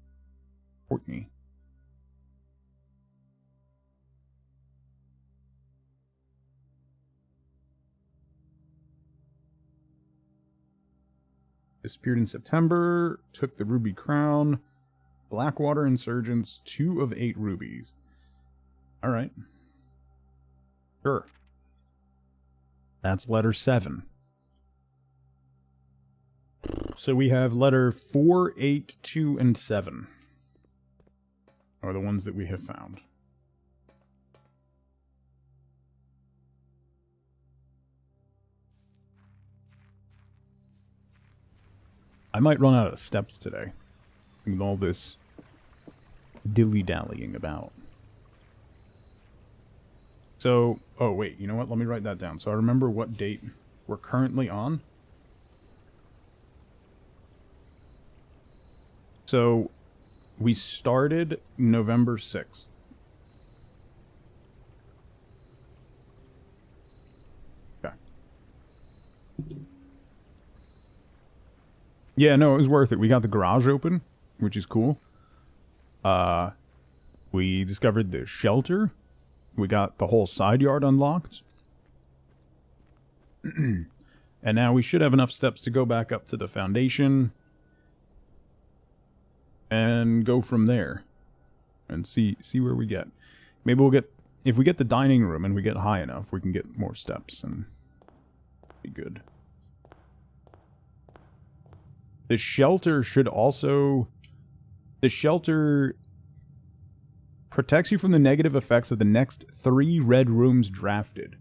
Courtney. Disappeared in September, took the Ruby Crown, Blackwater Insurgents, 2 of 8 rubies. Alright. Sure. That's letter 7. So we have letter 4, 8, 2, and 7. Are the ones that we have found. I might run out of steps today with all this dilly-dallying about. So, oh wait, you know what? Let me write that down so I remember what date we're currently on. So, we started November 6th. Okay. Yeah, no, it was worth it. We got the garage open, which is cool. We discovered the shelter. We got the whole side yard unlocked. And now we should have enough steps to go back up to the foundation. And go from there. And see where we get. Maybe we'll get... If we get the dining room and we get high enough, we can get more steps and be good. The shelter should also... The shelter protects you from the negative effects of the next 3 red rooms drafted.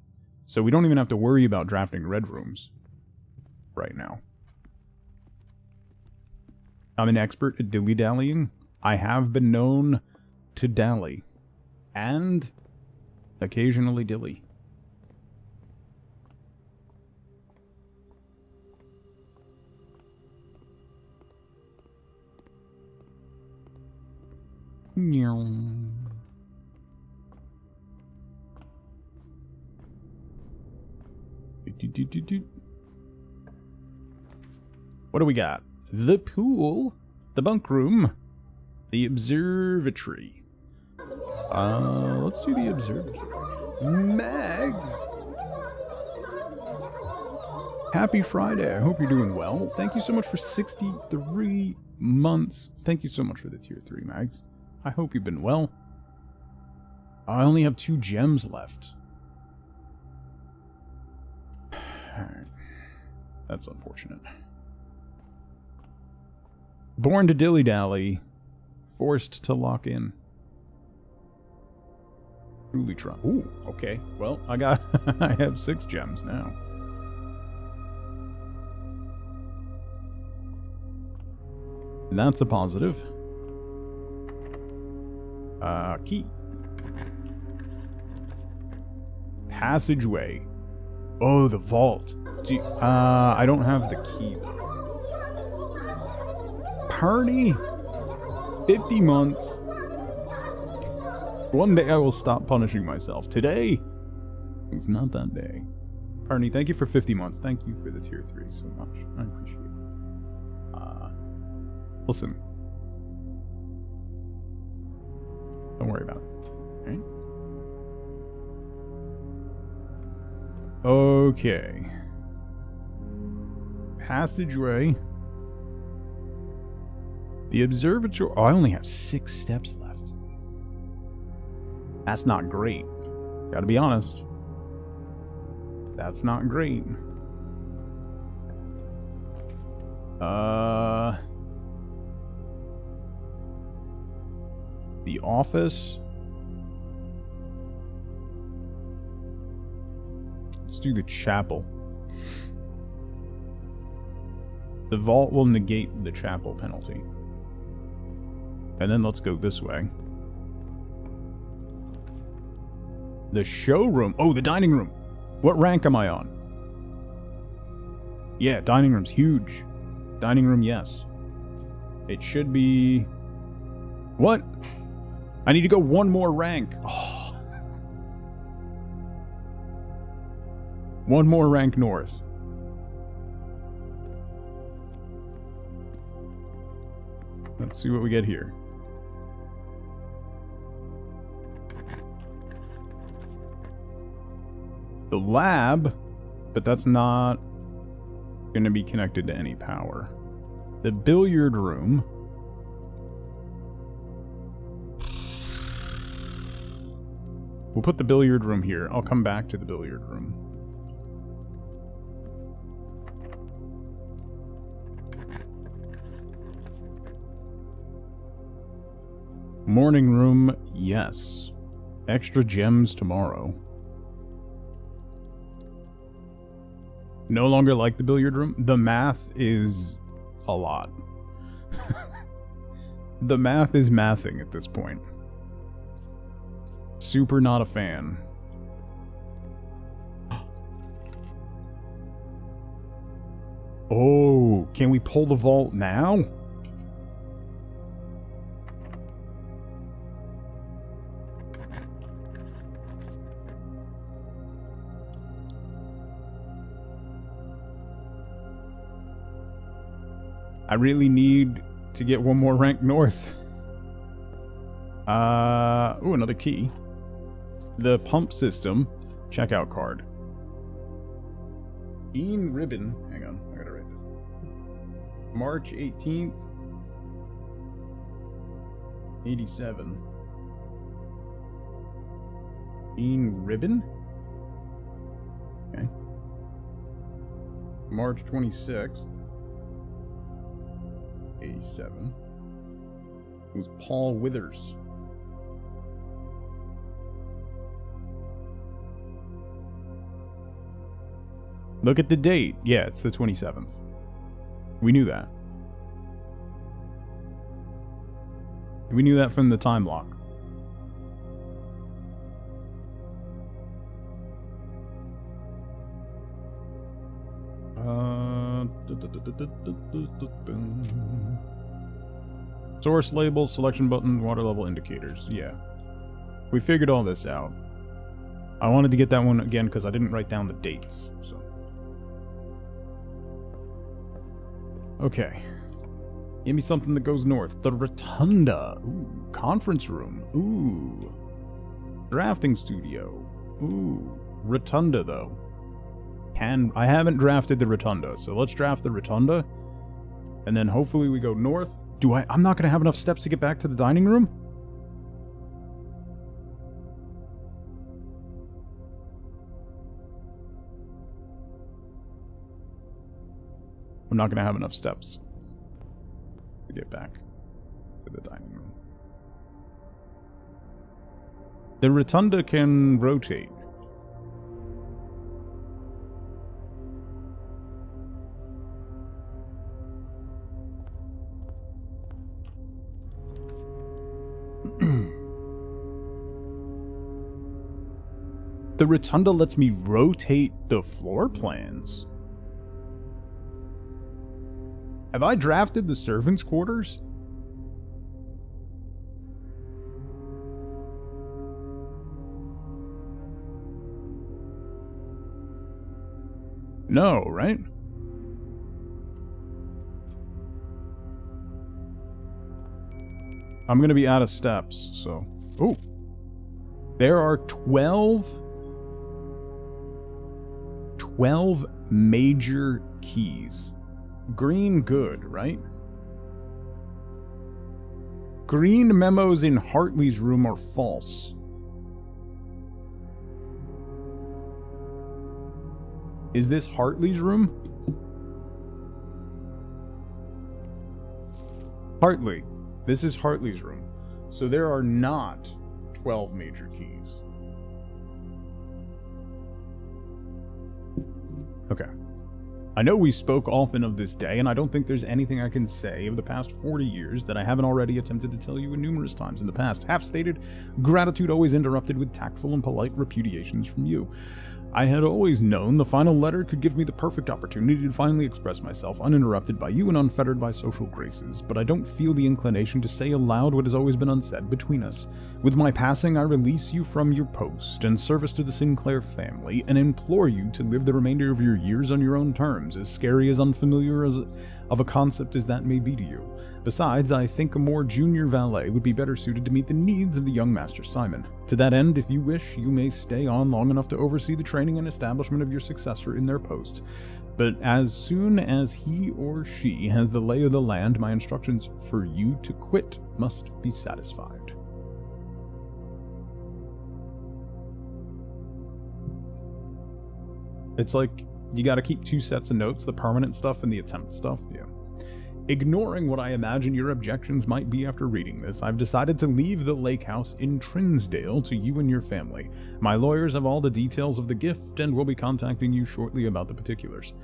So we don't even have to worry about drafting red rooms right now. I'm an expert at dilly-dallying. I have been known to dally. And occasionally dilly. What do we got? The pool, the bunk room, the observatory. Let's do the observatory. Mags! Happy Friday. I hope you're doing well. Thank you so much for 63 months. Thank you so much for the tier 3, Mags. I hope you've been well. I only have 2 gems left. Alright. That's unfortunate. Born to dilly-dally. Forced to lock in. Truly try. Ooh, okay. Well, I have 6 gems now. That's a positive. Key. Passageway. Oh, the vault. I don't have the key, though. Party? 50 months. One day I will stop punishing myself. Today is not that day. Parney, thank you for 50 months. Thank you for the tier 3 so much. I appreciate it. Listen. Don't worry about it. Alright? Okay. Passageway. The observatory... Oh, I only have 6 steps left. That's not great. Gotta be honest. That's not great. The office. Let's do the chapel. The vault will negate the chapel penalty. And then let's go this way. The showroom. Oh, the dining room. What rank am I on? Yeah, dining room's huge. Dining room, yes. It should be... What? I need to go one more rank. Oh. One more rank north. Let's see what we get here. The lab, but that's not going to be connected to any power. The billiard room. We'll put the billiard room here. I'll come back to the billiard room. Morning room, yes. Extra gems tomorrow. No longer like the billiard room. The math is a lot. The math is mathing at this point. Super not a fan. Oh, can we pull the vault now? I really need to get one more rank north. Ooh, another key. The pump system. Checkout card. Bean ribbon. Hang on, I gotta write this down. March 18th. 87. Bean ribbon? Okay. March 26th. 87. It was Paul Withers. Look at the date. Yeah, it's the 27th. We knew that. We knew that from the time lock. Source labels, selection button, water level indicators. Yeah. We figured all this out. I wanted to get that one again because I didn't write down the dates. So. Okay. Give me something that goes north. The Rotunda. Ooh. Conference room. Ooh. Drafting studio. Ooh. Rotunda, though. I haven't drafted the Rotunda, so let's draft the Rotunda. And then hopefully we go north. I'm not going to have enough steps to get back to the dining room? I'm not going to have enough steps to get back to the dining room. The Rotunda can rotate. The Rotunda lets me rotate the floor plans. Have I drafted the servants' quarters? No, right? I'm gonna be out of steps, so... Ooh. There are 12 major keys. Green good, right? Green memos in Hartley's room are false. Is this Hartley's room? Hartley. This is Hartley's room. So there are not 12 major keys. Okay. I know we spoke often of this day, and I don't think there's anything I can say of the past 40 years that I haven't already attempted to tell you numerous times in the past. Half-stated, gratitude always interrupted with tactful and polite repudiations from you. I had always known the final letter could give me the perfect opportunity to finally express myself uninterrupted by you and unfettered by social graces, but I don't feel the inclination to say aloud what has always been unsaid between us. With my passing, I release you from your post and service to the Sinclair family, and implore you to live the remainder of your years on your own terms, as scary as unfamiliar of a concept as that may be to you. Besides, I think a more junior valet would be better suited to meet the needs of the young Master Simon. To that end, if you wish, you may stay on long enough to oversee the training and establishment of your successor in their post. But as soon as he or she has the lay of the land, my instructions for you to quit must be satisfied. It's like, you gotta keep two sets of notes, the permanent stuff and the attempt stuff, yeah. Ignoring what I imagine your objections might be after reading this, I've decided to leave the lake house in Trinsdale to you and your family. My lawyers have all the details of the gift and will be contacting you shortly about the particulars.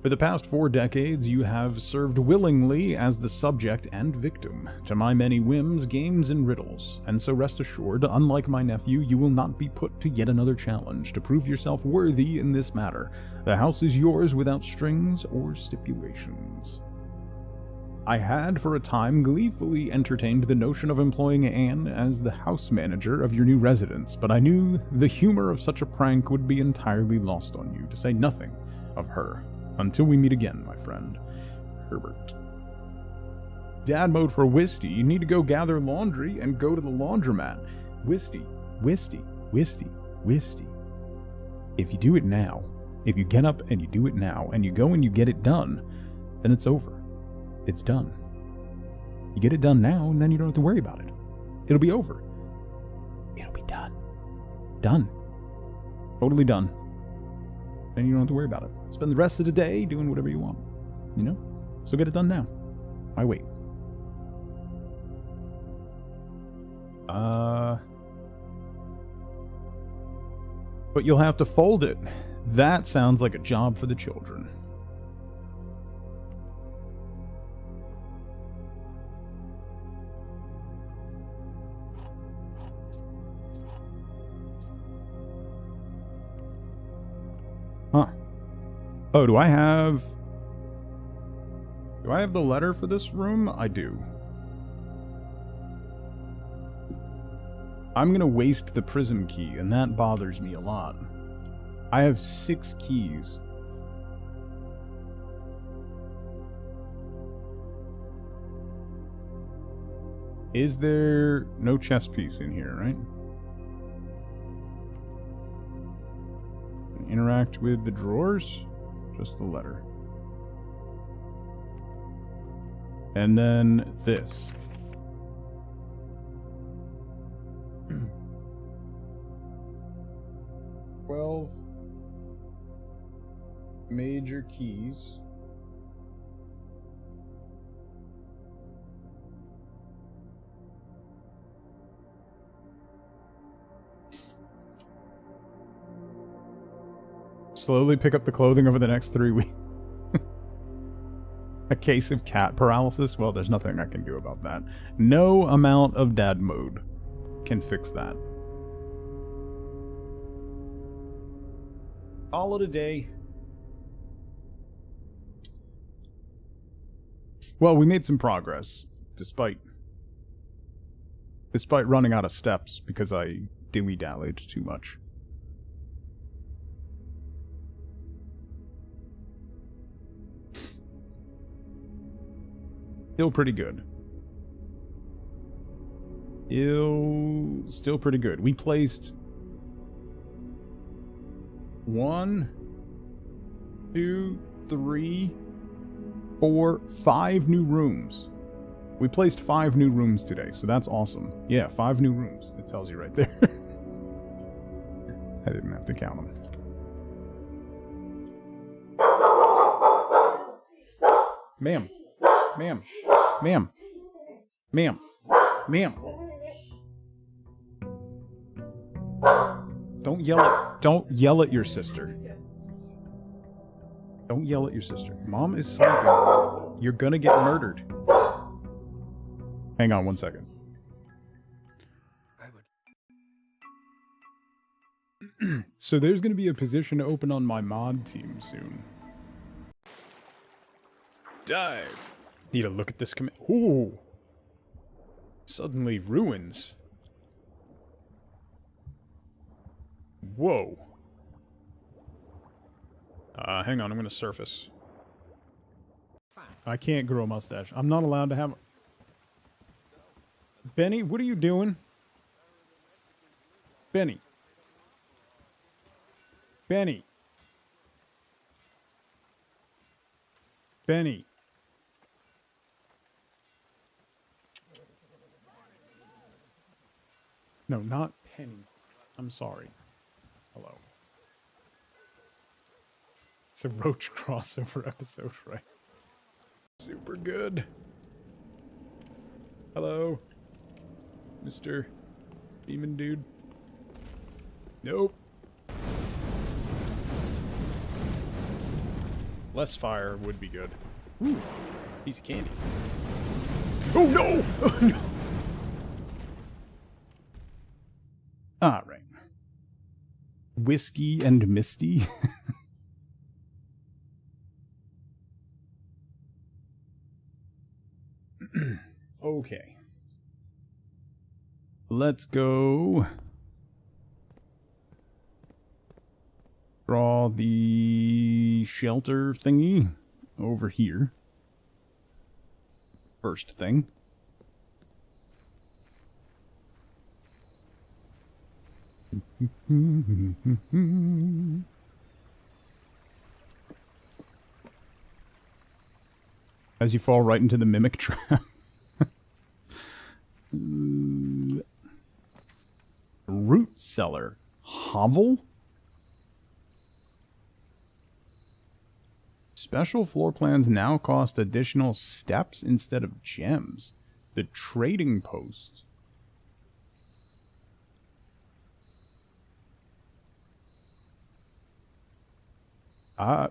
For the past 4 decades, you have served willingly as the subject and victim to my many whims, games, and riddles, and so rest assured, unlike my nephew, you will not be put to yet another challenge to prove yourself worthy in this matter. The house is yours without strings or stipulations. I had, for a time, gleefully entertained the notion of employing Anne as the house manager of your new residence, but I knew the humor of such a prank would be entirely lost on you, to say nothing of her. Until we meet again, my friend, Herbert. Dad mode for Wisty. You need to go gather laundry and go to the laundromat. Wisty, Wisty, Wisty, Wisty. If you do it now, if you get up and you do it now, and you go and you get it done, then it's over. It's done. You get it done now, and then you don't have to worry about it. It'll be over. It'll be done. Done. Totally done. And you don't have to worry about it. Spend the rest of the day doing whatever you want. You know? So get it done now. Why wait? But you'll have to fold it. That sounds like a job for the children. Huh. Oh, do I have the letter for this room? I do. I'm gonna waste the prism key, and that bothers me a lot. I have 6 keys. Is there no chess piece in here, right? Interact with the drawers? Just the letter. And then this. Twelve major keys. Slowly pick up the clothing over the next 3 weeks. A case of cat paralysis? Well, there's nothing I can do about that. No amount of dad mode can fix that. Call it a day. Well, we made some progress, despite running out of steps because I dilly-dallied too much. Still pretty good. Still pretty good. We placed 1, 2, 3, 4, 5 new rooms. We placed 5 new rooms today, so that's awesome. Yeah, 5 new rooms. It tells you right there. I didn't have to count them. Ma'am. Ma'am. Ma'am. Ma'am. Ma'am. Don't yell at your sister. Don't yell at your sister. Mom is sleeping. You're gonna get murdered. Hang on 1 second. So there's going to be a position open on my mod team soon. Dive. Need to look at this command. Ooh. Suddenly ruins. Whoa. Hang on, I'm going to surface. I can't grow a mustache. I'm not allowed to have... Benny, what are you doing? Benny. Benny. Benny. No, not Penny. I'm sorry. Hello. It's a Roach crossover episode, right? Super good. Hello. Mr. Demon Dude. Nope. Less fire would be good. Ooh, piece of candy. Oh no! Oh no! All right. Whiskey and Misty. Okay. Let's go draw the shelter thingy over here. First thing. As you fall right into the mimic trap. Root cellar. Hovel? Special floor plans now cost additional steps instead of gems. The trading post. I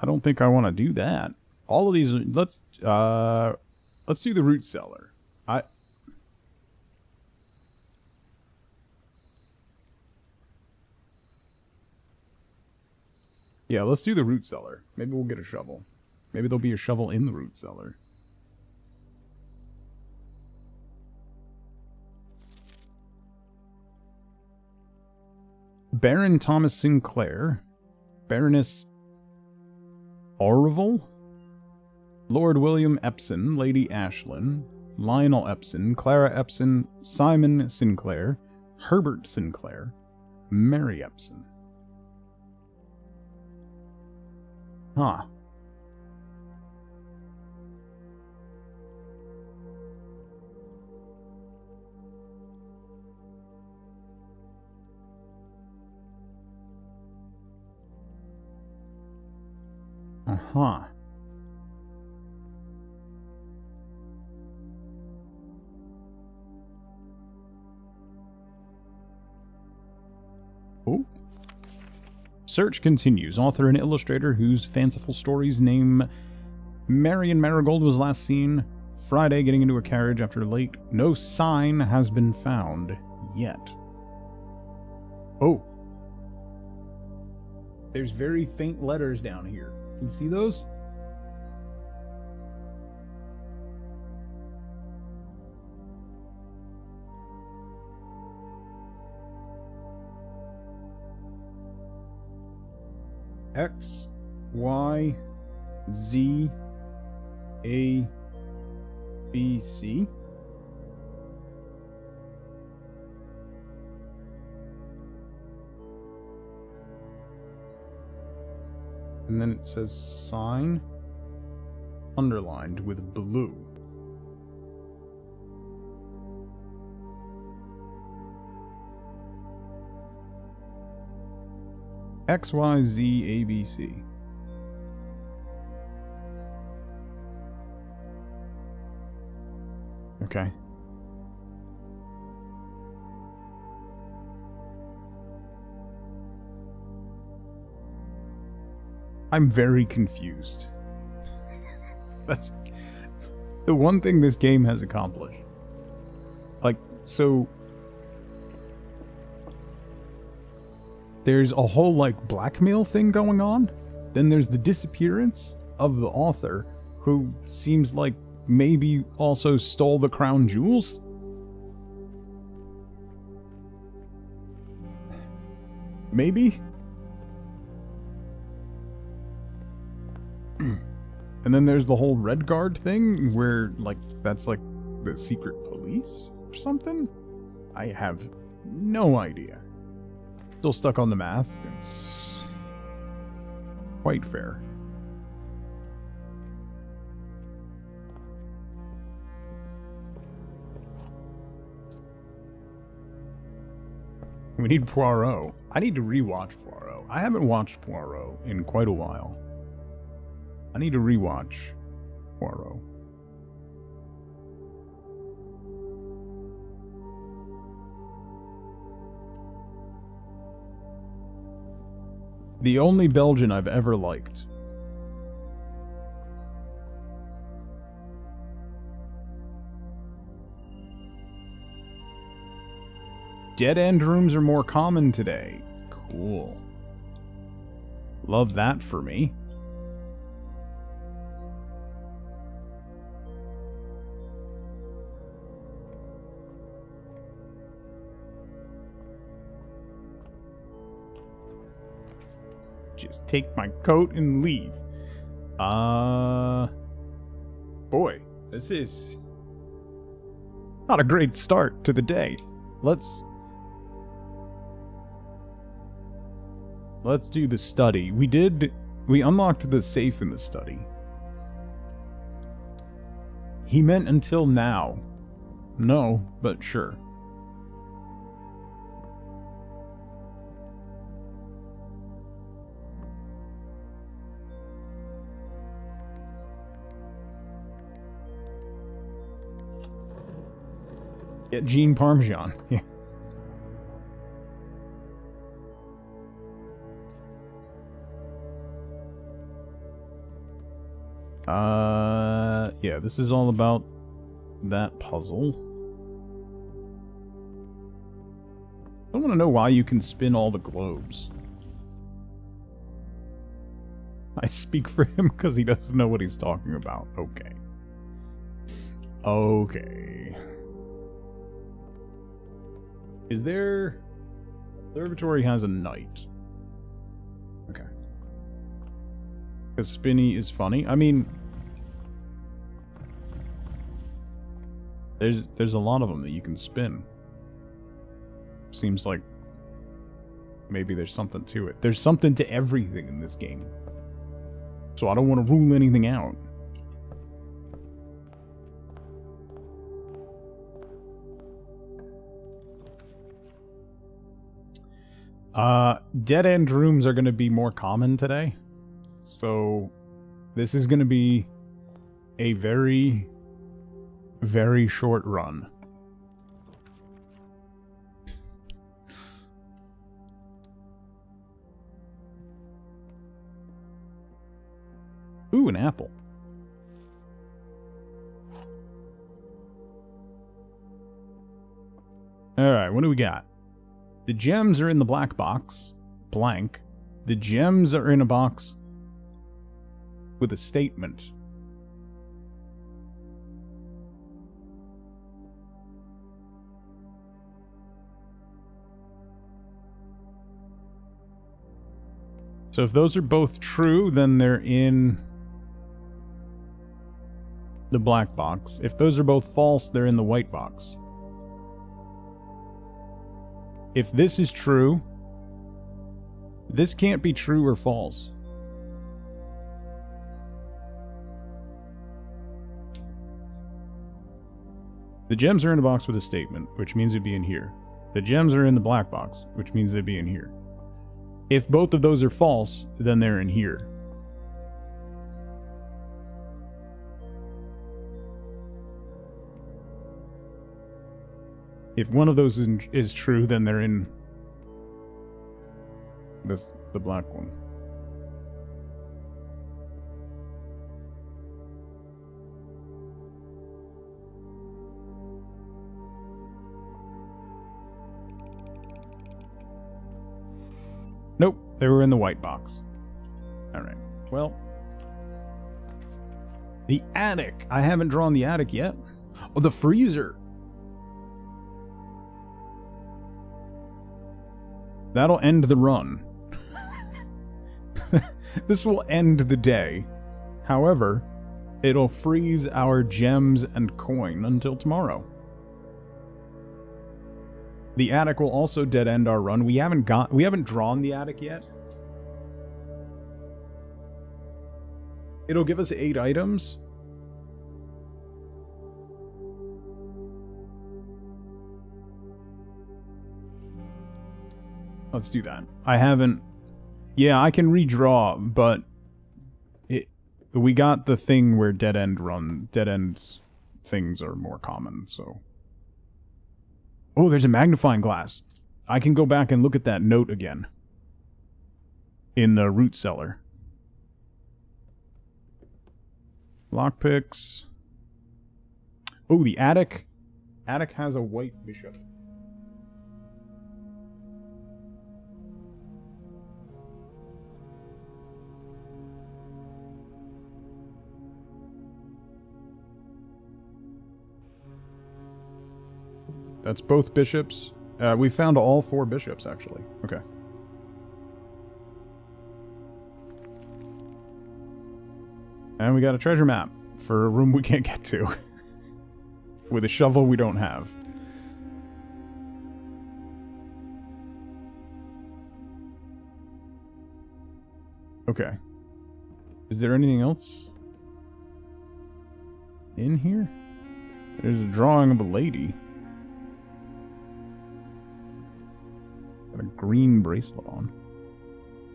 don't think I want to do that. All of these, let's do the root cellar. Yeah, let's do the root cellar. Maybe we'll get a shovel. Maybe there'll be a shovel in the root cellar. Baron Thomas Sinclair, Baroness Orville, Lord William Epson, Lady Ashlyn, Lionel Epson, Clara Epson, Simon Sinclair, Herbert Sinclair, Mary Epson. Huh. Uh-huh. Oh. Search continues. Author and illustrator whose fanciful stories name Marion Marigold was last seen Friday getting into a carriage after late. No sign has been found yet. Oh. There's very faint letters down here. Can you see those? X, Y, Z, A, B, C. And then it says sign underlined with blue. X, Y, Z, A, B, C. Okay. I'm very confused. That's the one thing this game has accomplished. Like, So there's a whole like blackmail thing going on. Then there's the disappearance of the author, who seems like maybe also stole the crown jewels. Maybe. And then there's the whole Red Guard thing, where, like, that's like the secret police or something? I have no idea. Still stuck on the math. It's quite fair. We need Poirot. I need to rewatch Poirot. I haven't watched Poirot in quite a while. I need to rewatch Poirot. The only Belgian I've ever liked. Dead end rooms are more common today. Cool. Love that for me. Just take my coat and leave. Boy, this is not a great start to the day. Let's do the study. We unlocked the safe in the study. He meant until now. No, but sure. Get Gene Parmesan. Yeah. Yeah, this is all about that puzzle. I want to know why you can spin all the globes. I speak for him because he doesn't know what he's talking about. Okay. Okay. Is there... Observatory has a knight. Okay. Because spinny is funny. I mean... There's a lot of them that you can spin. Seems like... maybe there's something to it. There's something to everything in this game. So I don't want to rule anything out. Dead-end rooms are going to be more common today. So, this is going to be a very, very short run. Ooh, an apple. Alright, what do we got? The gems are in the black box. Blank. The gems are in a box with a statement. So if those are both true, then they're in the black box. If those are both false, they're in the white box. If this is true, this can't be true or false. The gems are in the box with a statement, which means it'd be in here. The gems are in the black box, which means they'd be in here. If both of those are false, then they're in here. If one of those is true, then they're in the black one. Nope, they were in the white box. Alright, well. The attic. I haven't drawn the attic yet. Oh, the freezer. That'll end the run. This will end the day. However, it'll freeze our gems and coin until tomorrow. The attic will also dead end our run. We haven't drawn the attic yet. It'll give us 8 items. Let's do that. I haven't... Yeah, I can redraw, but... We got the thing where dead end things are more common, so... Oh, there's a magnifying glass. I can go back and look at that note again. In the root cellar. Lockpicks. Oh, the attic. Attic has a white bishop. That's both bishops. We found all 4 bishops, actually. Okay. And we got a treasure map for a room we can't get to. With a shovel we don't have. Okay. Is there anything else in here? There's a drawing of a lady. Got a green bracelet on.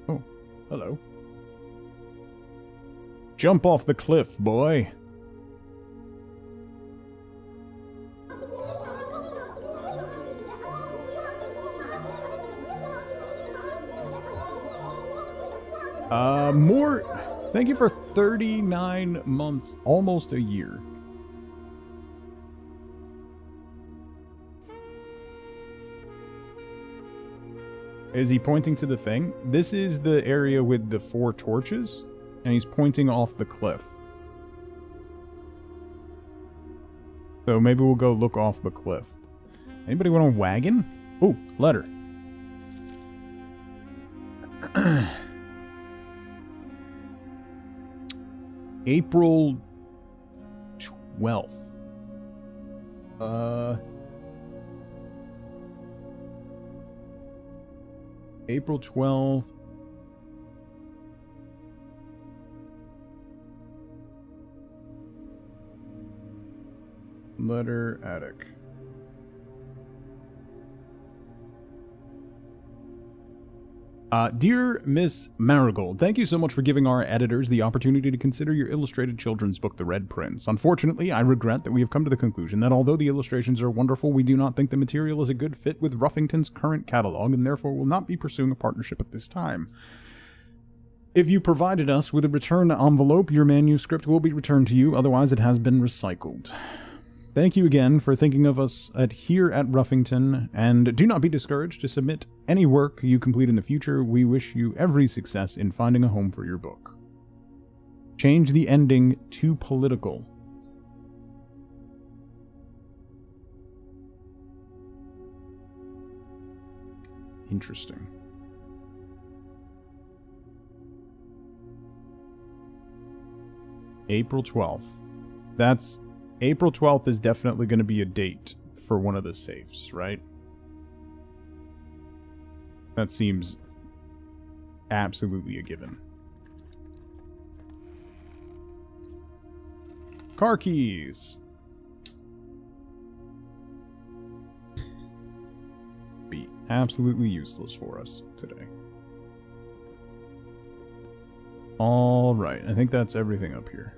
Oh, hello. Jump off the cliff, boy. More. Thank you for 39 months, almost a year. Is he pointing to the thing? This is the area with the 4 torches, and he's pointing off the cliff. So maybe we'll go look off the cliff. Anybody want a wagon? Oh, letter. April 12th. April 12th. Letter attic. Dear Miss Marigold, thank you so much for giving our editors the opportunity to consider your illustrated children's book, The Red Prince. Unfortunately, I regret that we have come to the conclusion that although the illustrations are wonderful, we do not think the material is a good fit with Ruffington's current catalog, and therefore will not be pursuing a partnership at this time. If you provided us with a return envelope, your manuscript will be returned to you, otherwise it has been recycled. Thank you again for thinking of us here at Ruffington, and do not be discouraged to submit any work you complete in the future. We wish you every success in finding a home for your book. Change the ending to political. Interesting. April 12th. That's... April 12th is definitely going to be a date for one of the safes, right? That seems absolutely a given. Car keys. Be absolutely useless for us today. All right, I think that's everything up here.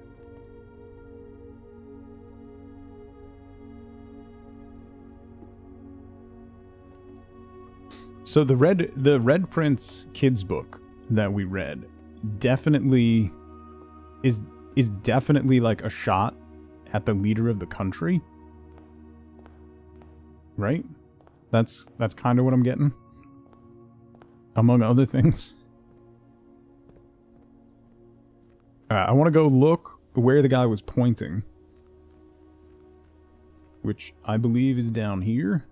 So the Red Prince kids book that we read definitely is definitely like a shot at the leader of the country. Right? That's kind of what I'm getting. among other things. Alright, I want to go look where the guy was pointing. Which I believe is down here.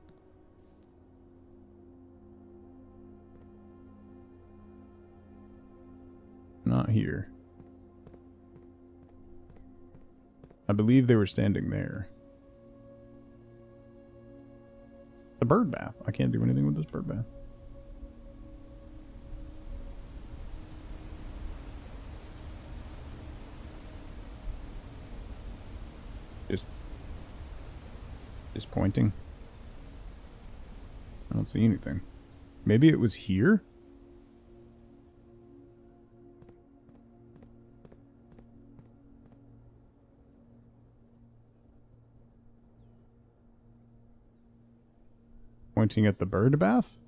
Not here. I believe they were standing there. The bird bath. I can't do anything with this bird bath. Just pointing. I don't see anything. Maybe it was here? Pointing at the bird bath?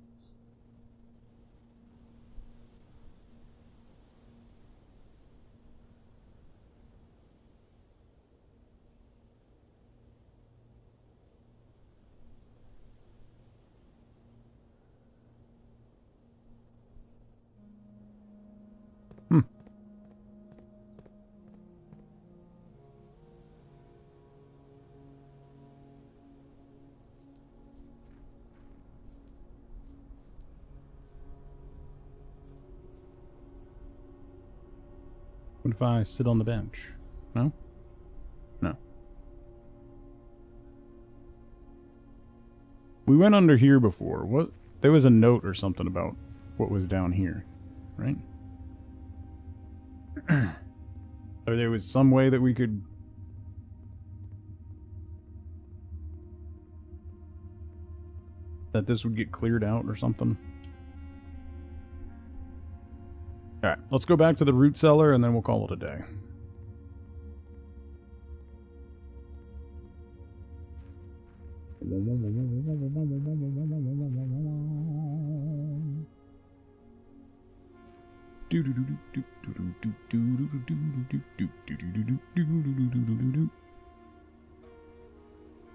What if I sit on the bench? No? No. We went under here before. What? There was a note or something about what was down here, right? Or there was some way that we could... that this would get cleared out or something. Alright, let's go back to the root cellar and then we'll call it a day.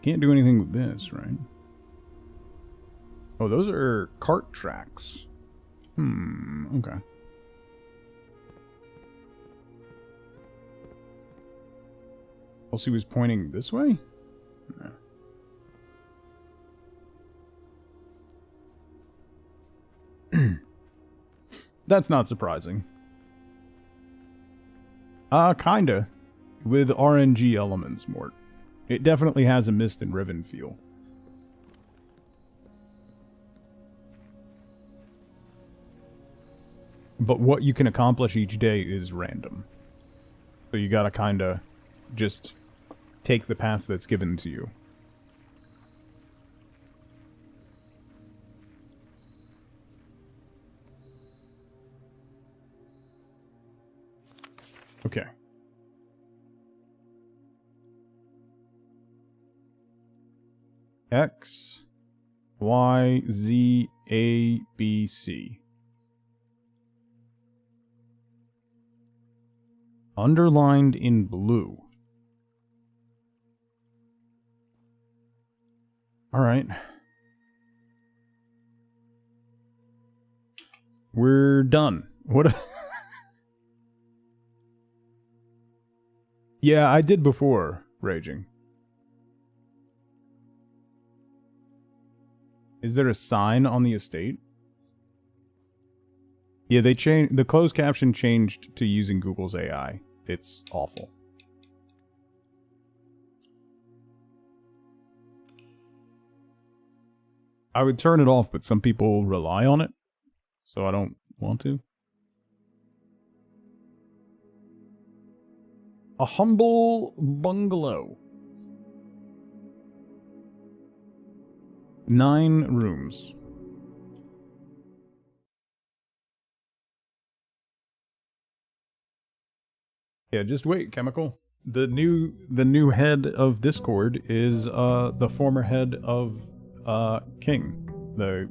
Can't do anything with this, right? Oh, those are cart tracks. Okay. Also, he was pointing this way? No. That's not surprising. Kinda. With RNG elements, Mort. It definitely has a Mist and Riven feel. But what you can accomplish each day is random. So you gotta kinda just take the path that's given to you. Okay. X, Y, Z, A, B, C. Underlined in blue. Alright. We're done. What? Yeah, I did before Raging. Is there a sign on the estate? Yeah, they changed. The closed caption changed to using Google's AI. It's awful. I would turn it off, but some people rely on it, so I don't want to. A humble bungalow. 9 rooms. Yeah, just wait, Chemical. The new head of Discord is the former head of King, the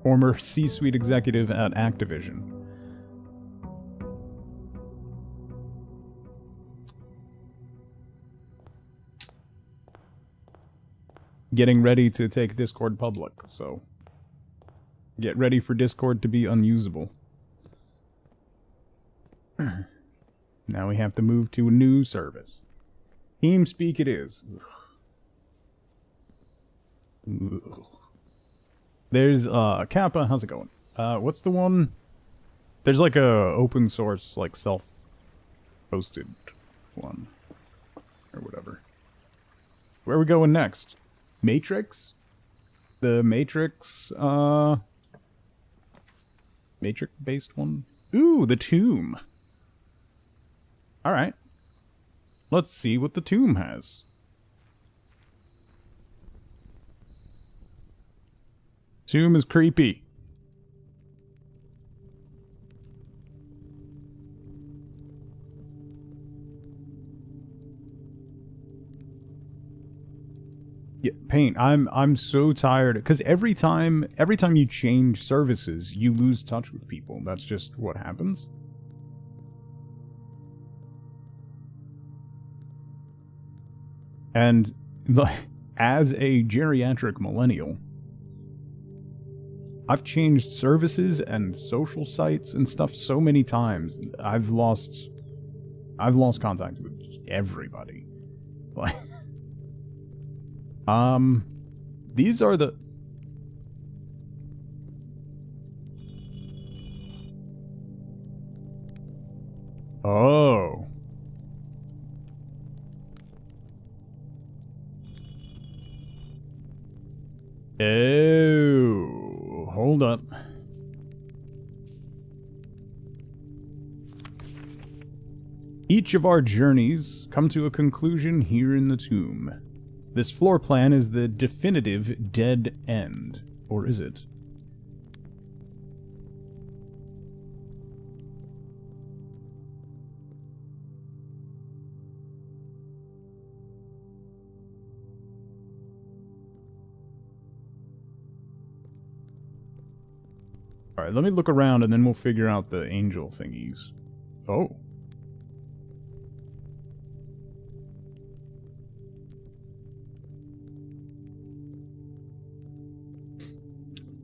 former C-suite executive at Activision. Getting ready to take Discord public, so Get ready for Discord to be unusable. Now we have to move to a new service. TeamSpeak it is. Ugh. There's Kappa, how's it going? What's the one? There's like a open source, like self-hosted one. Or whatever. Where are we going next? Matrix? The Matrix, Matrix-based one? Ooh, the Tomb. Alright. Let's see what the Tomb has. Tomb is creepy. Yeah, Paint. I'm so tired because every time you change services, you lose touch with people. That's just what happens. And as a geriatric millennial, I've changed services and social sites and stuff so many times. I've lost contact with everybody. Like, these are the... Oh. Oh, hold up. Each of our journeys come to a conclusion here in the tomb. This floor plan is the definitive dead end. Or is it? Alright, let me look around and then we'll figure out the angel thingies. Oh.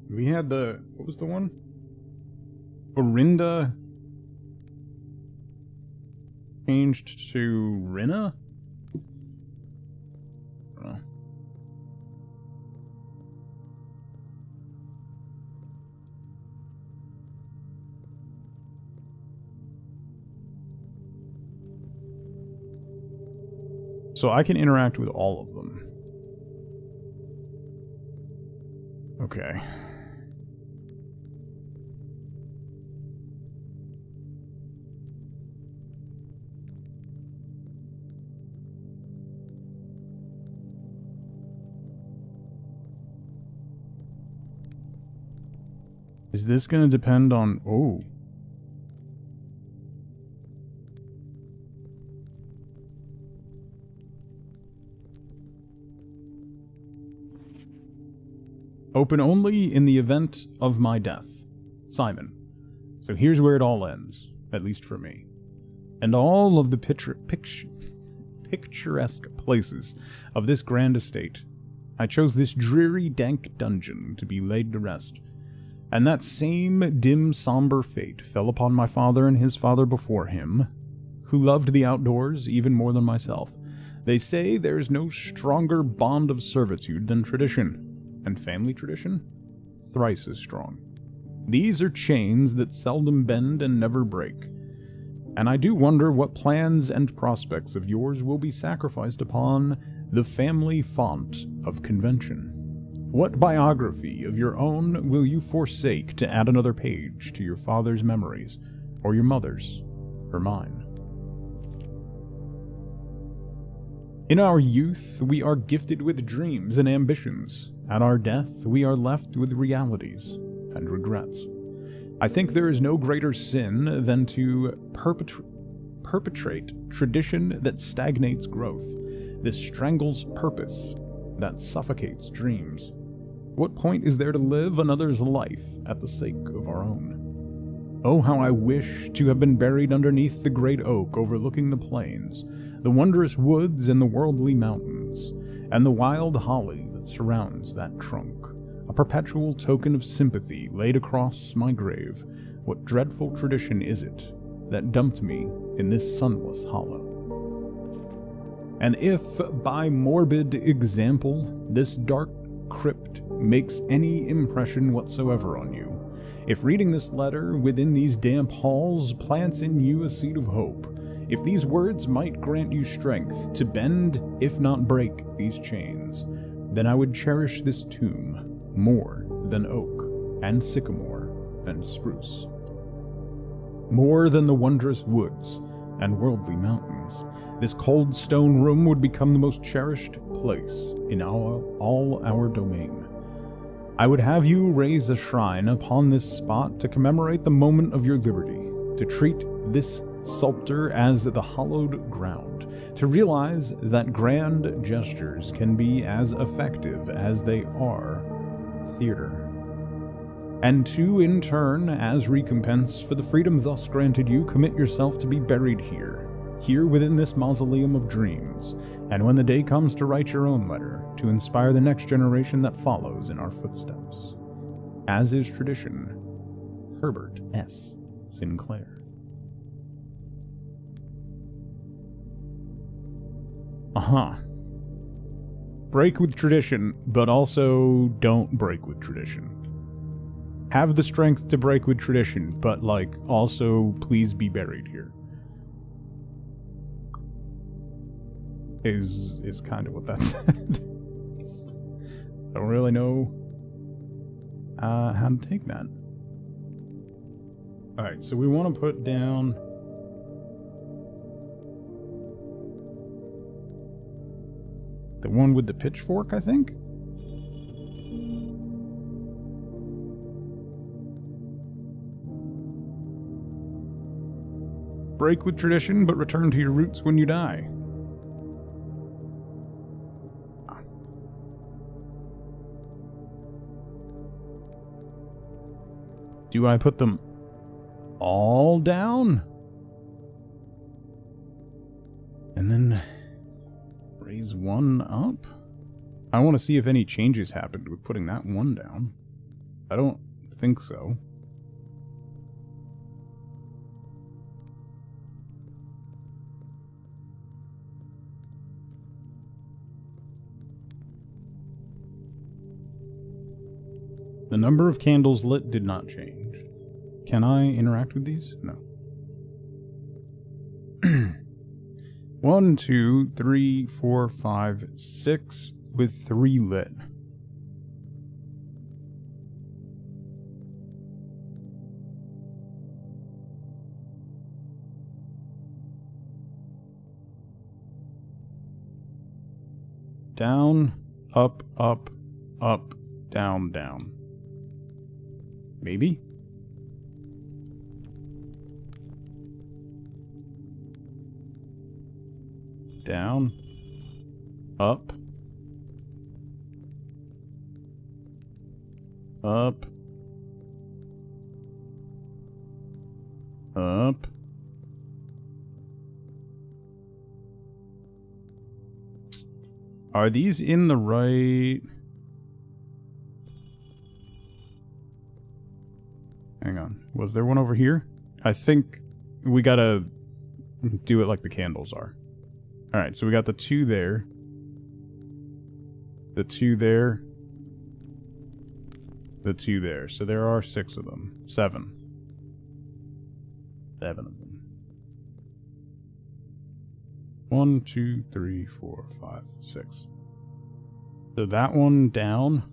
We had the... what was the one? Orinda changed to Rinna? Oh. So I can interact with all of them. Okay. Is this going to depend on... oh. Open only in the event of my death. Simon. So here's where it all ends, at least for me. And all of the picturesque places of this grand estate. I chose this dreary, dank dungeon to be laid to rest. And that same dim, somber fate fell upon my father and his father before him, who loved the outdoors even more than myself. They say there is no stronger bond of servitude than tradition, and family tradition, thrice as strong. These are chains that seldom bend and never break, and I do wonder what plans and prospects of yours will be sacrificed upon the family font of convention. What biography of your own will you forsake to add another page to your father's memories, or your mother's, or mine? In our youth, we are gifted with dreams and ambitions. At our death, we are left with realities and regrets. I think there is no greater sin than to perpetrate tradition that stagnates growth. This strangles purpose, that suffocates dreams. What point is there to live another's life at the sake of our own? Oh, how I wish to have been buried underneath the great oak overlooking the plains, the wondrous woods and the worldly mountains, and the wild holly that surrounds that trunk. a perpetual token of sympathy laid across my grave. What dreadful tradition is it that dumped me in this sunless hollow? And if, by morbid example, this dark crypt makes any impression whatsoever on you, if reading this letter within these damp halls plants in you a seed of hope, if these words might grant you strength to bend, if not break, these chains, then I would cherish this tomb more than oak and sycamore and spruce, more than the wondrous woods and worldly mountains. This cold stone room would become the most cherished place in all our domain. I would have you raise a shrine upon this spot to commemorate the moment of your liberty, to treat this psalter as the hallowed ground, to realize that grand gestures can be as effective as they are theater, and to, in turn, as recompense for the freedom thus granted you, commit yourself to be buried here within this mausoleum of dreams, and when the day comes to write your own letter, to inspire the next generation that follows in our footsteps. As is tradition, Herbert S. Sinclair. Break with tradition, but also don't break with tradition. Have the strength to break with tradition, but, also please be buried here. Is kind of what that said. I don't really know how to take that. Alright, so we want to put down the one with the pitchfork, I think? Break with tradition, but return to your roots when you die. Do I put them all down? And then raise one up? I want to see if any changes happened with putting that one down. I don't think so. The number of candles lit did not change. Can I interact with these? No. 1, 2, 3, 4, 5, 6 with 3 lit. Down, up, up, up, down, down. Maybe? Down, up, up, up. Are these in the right? Hang on. Was there one over here? I think we gotta do it like the candles are. Alright, so we got the 2 there. The 2 there. The 2 there. So there are 6 of them. 7. 7 of them. 1, 2, 3, 4, 5, 6. So that one down.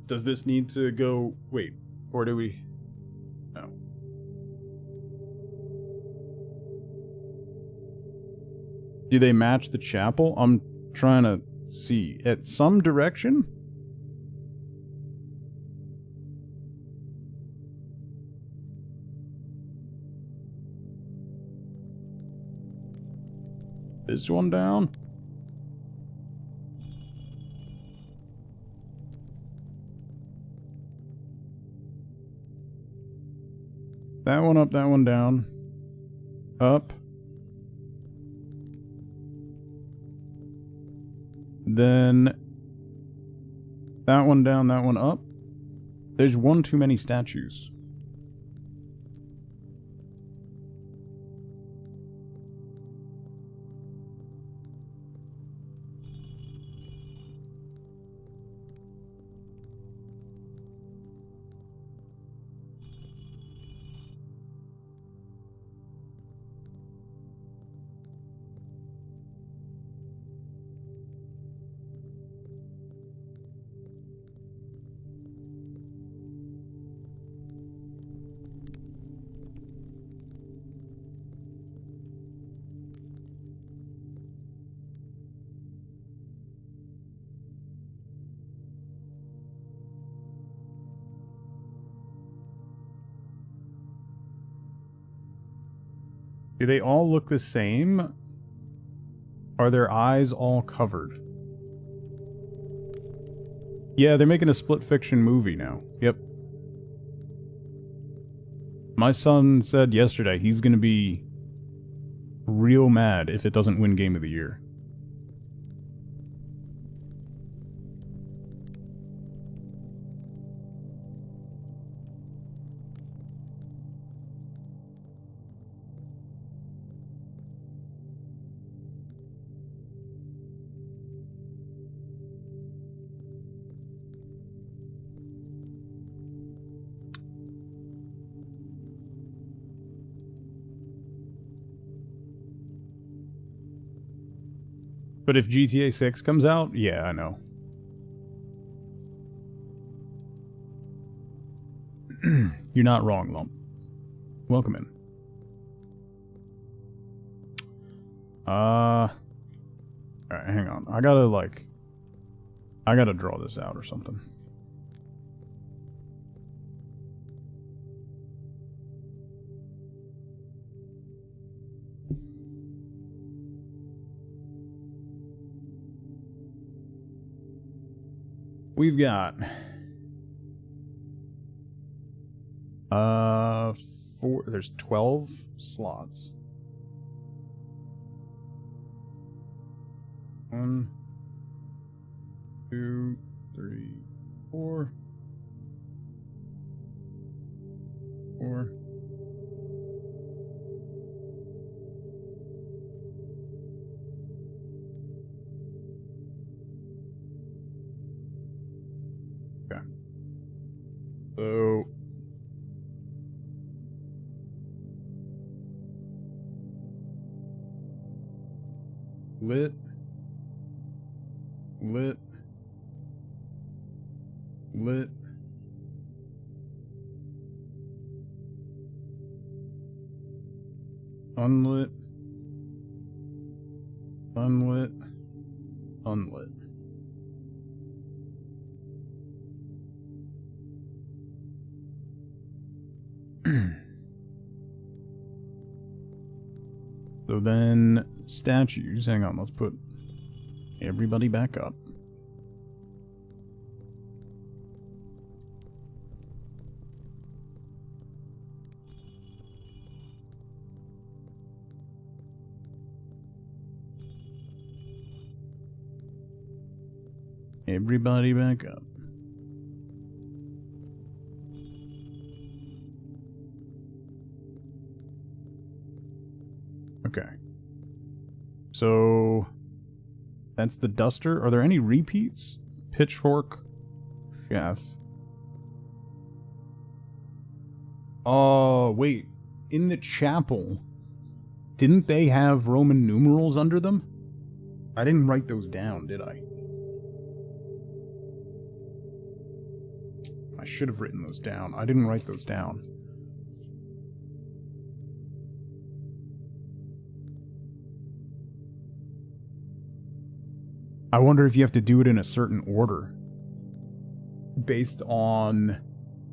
Does this need to go... Wait, or do we... No. Do they match the chapel? I'm trying to see. At some direction? This one down? That one up, that one down. Up. Then That one down, that one up. There's one too many statues. Do they all look the same? Are their eyes all covered? Yeah, they're making a split fiction movie now. Yep. My son said yesterday he's gonna be real mad if it doesn't win Game of the Year. But if GTA 6 comes out, yeah, I know. You're not wrong, Lump. Welcome in. Alright, hang on. I gotta draw this out or something. We've got there's 12 slots. 1, 2, 3, 4. 4. Okay. So lit, unlit, unlit. So then statues, hang on, let's put everybody back up. Everybody back up. Okay. So that's the duster. Are there any repeats? Pitchfork, chef. Oh, wait. In the chapel, didn't they have Roman numerals under them? I didn't write those down, did I? I should have written those down. I didn't write those down. I wonder if you have to do it in a certain order based on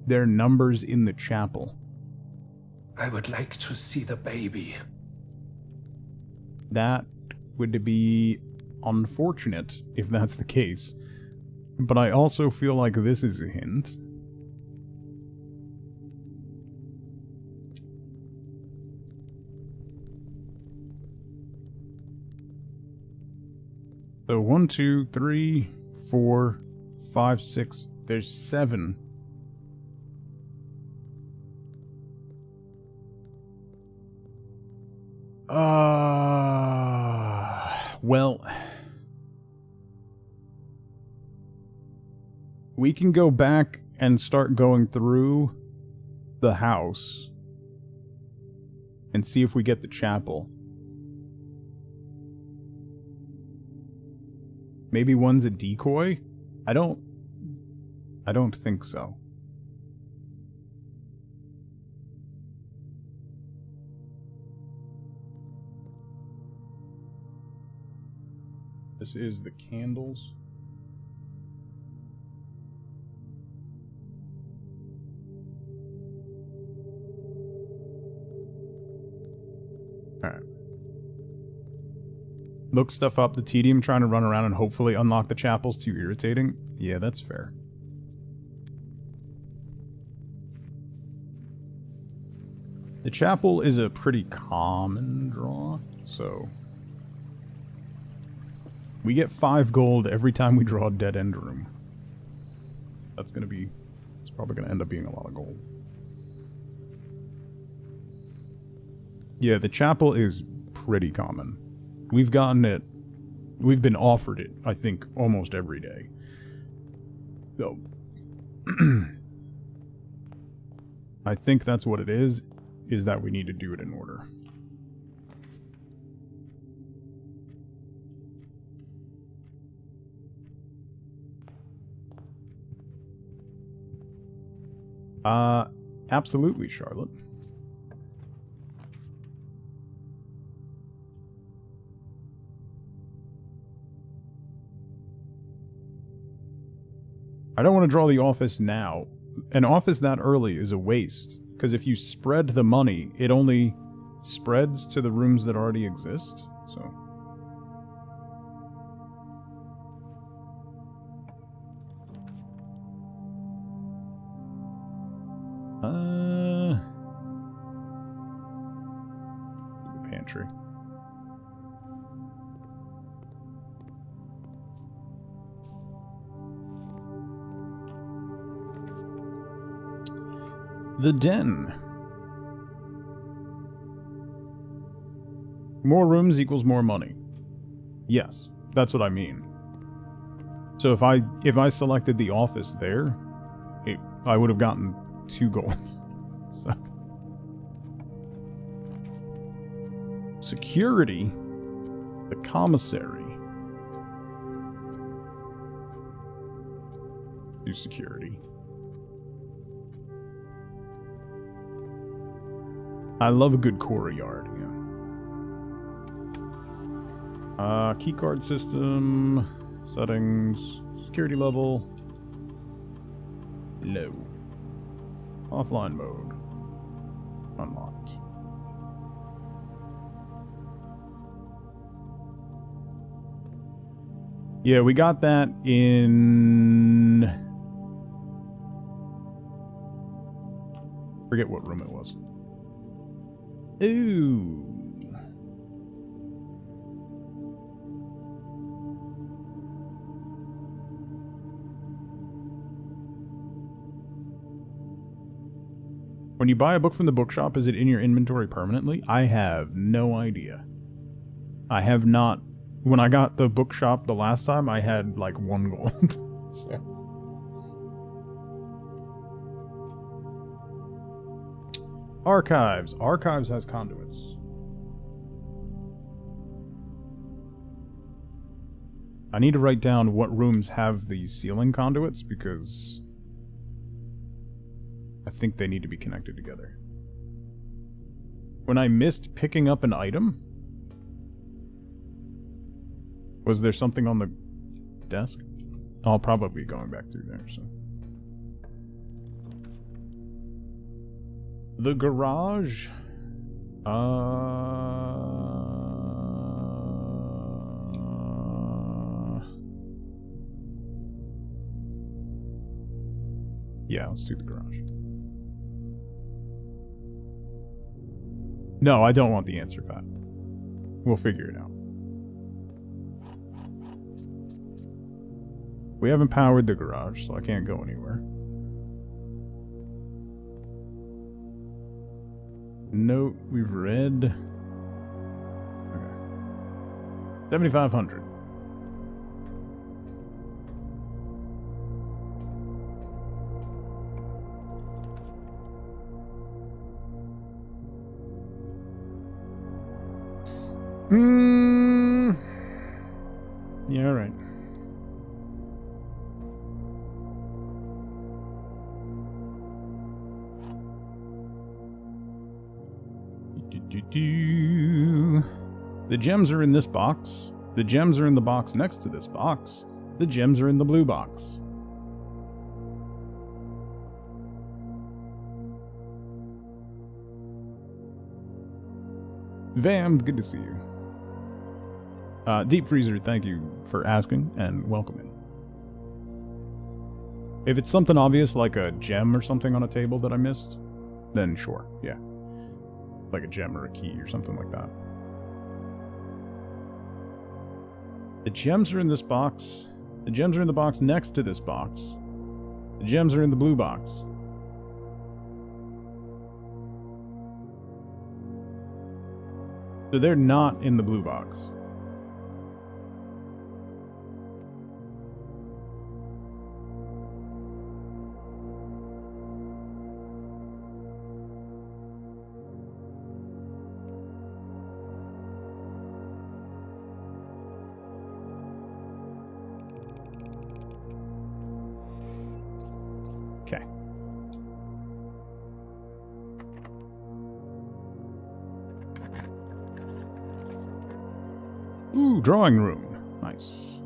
their numbers in the chapel. I would like to see the baby. That would be unfortunate if that's the case. But I also feel like this is a hint. So 1, 2, 3, 4, 5, 6. There's 7. Well, we can go back and start going through the house and see if we get the chapel. Maybe one's a decoy? I don't think so. This is the candles. Alright. Look stuff up. The tedium trying to run around and hopefully unlock the chapel's too irritating. Yeah, that's fair. The chapel is a pretty common draw, so... we get 5 gold every time we draw a dead end room. That's gonna be... it's probably gonna end up being a lot of gold. Yeah, the chapel is pretty common. We've gotten it... we've been offered it, I think, almost every day. So... I think that's what it is that we need to do it in order. Absolutely, Charlotte. I don't want to draw the office now. An office that early is a waste, because if you spread the money, it only spreads to the rooms that already exist, so... Pantry. The den. More rooms equals more money. Yes, that's what I mean. So if I selected the office there, I would have gotten 2 gold. So security, the commissary. Do security. I love a good courtyard, yeah. Keycard system, settings, security level, low. Offline mode, unlocked. Yeah, we got that in... forget what room it was. Ooh. When you buy a book from the bookshop, is it in your inventory permanently? I have no idea. I have not... when I got the bookshop the last time, I had like 1 gold. So. Archives. Archives has conduits. I need to write down what rooms have the ceiling conduits, because I think they need to be connected together. When I missed picking up an item, was there something on the desk? I'll probably be going back through there, so. The garage. Yeah, let's do the garage. No, I don't want the answer, Pat. We'll figure it out. We haven't powered the garage, so I can't go anywhere. Note we've read. Okay. 7,500. Yeah, all right. The gems are in this box. The gems are in the box next to this box. The gems are in the blue box. Vam, good to see you. Deep Freezer, thank you for asking and welcoming. If it's something obvious like a gem or something on a table that I missed, then sure, yeah. Like a gem or a key or something like that. The gems are in this box. The gems are in the box next to this box. The gems are in the blue box. So they're not in the blue box. Okay. Ooh, drawing room. Nice.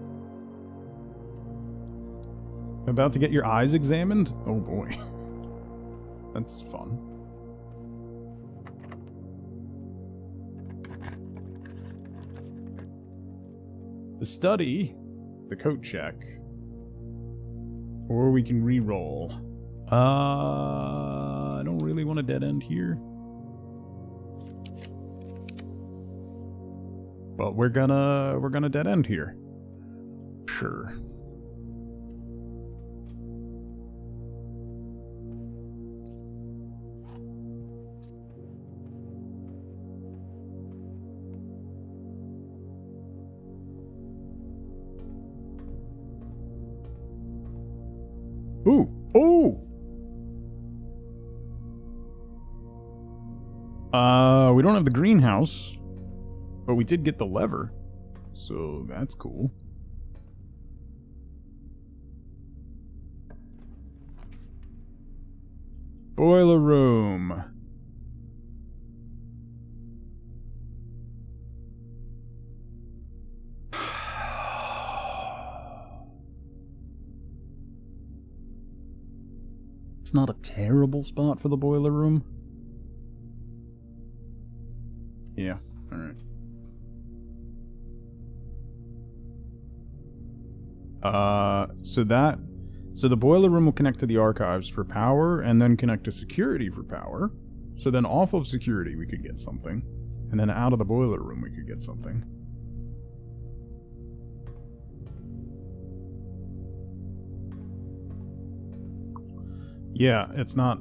About to get your eyes examined? Oh boy. That's fun. The study, the coat check, or we can re-roll. I don't really want a dead end here. But we're gonna dead end here. Sure. Ooh! Oh! We don't have the greenhouse, but we did get the lever, so that's cool. Boiler room. It's not a terrible spot for the boiler room. Yeah, alright. So the boiler room will connect to the archives for power, and then connect to security for power. So then off of security we could get something, and then out of the boiler room we could get something. Yeah, it's not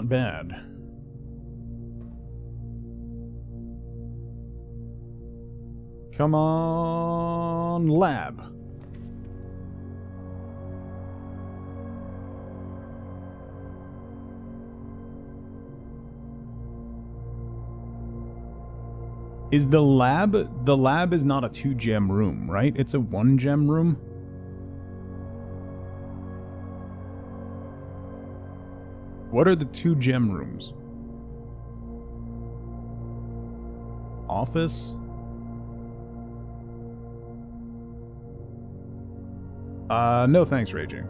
bad. Come on, lab. Is the lab is not a 2-gem room, right? It's a 1-gem room. What are the 2-gem rooms? Office? No thanks, Raging.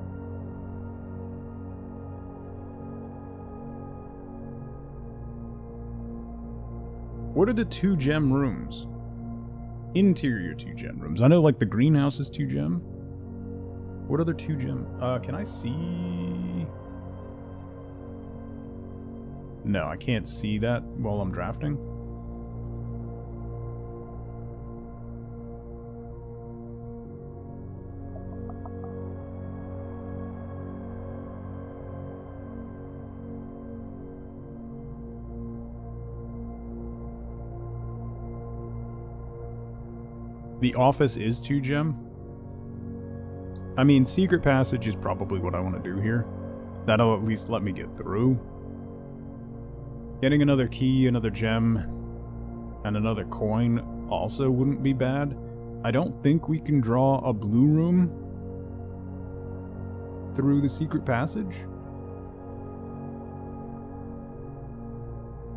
What are the 2-gem rooms? Interior 2-gem rooms. I know, like, the greenhouse is 2-gem. What other 2-gem? Can I see? No, I can't see that while I'm drafting. The office is 2 gem. I mean, secret passage is probably what I want to do here. That'll at least let me get through. Getting another key, another gem, and another coin also wouldn't be bad. I don't think we can draw a blue room through the secret passage.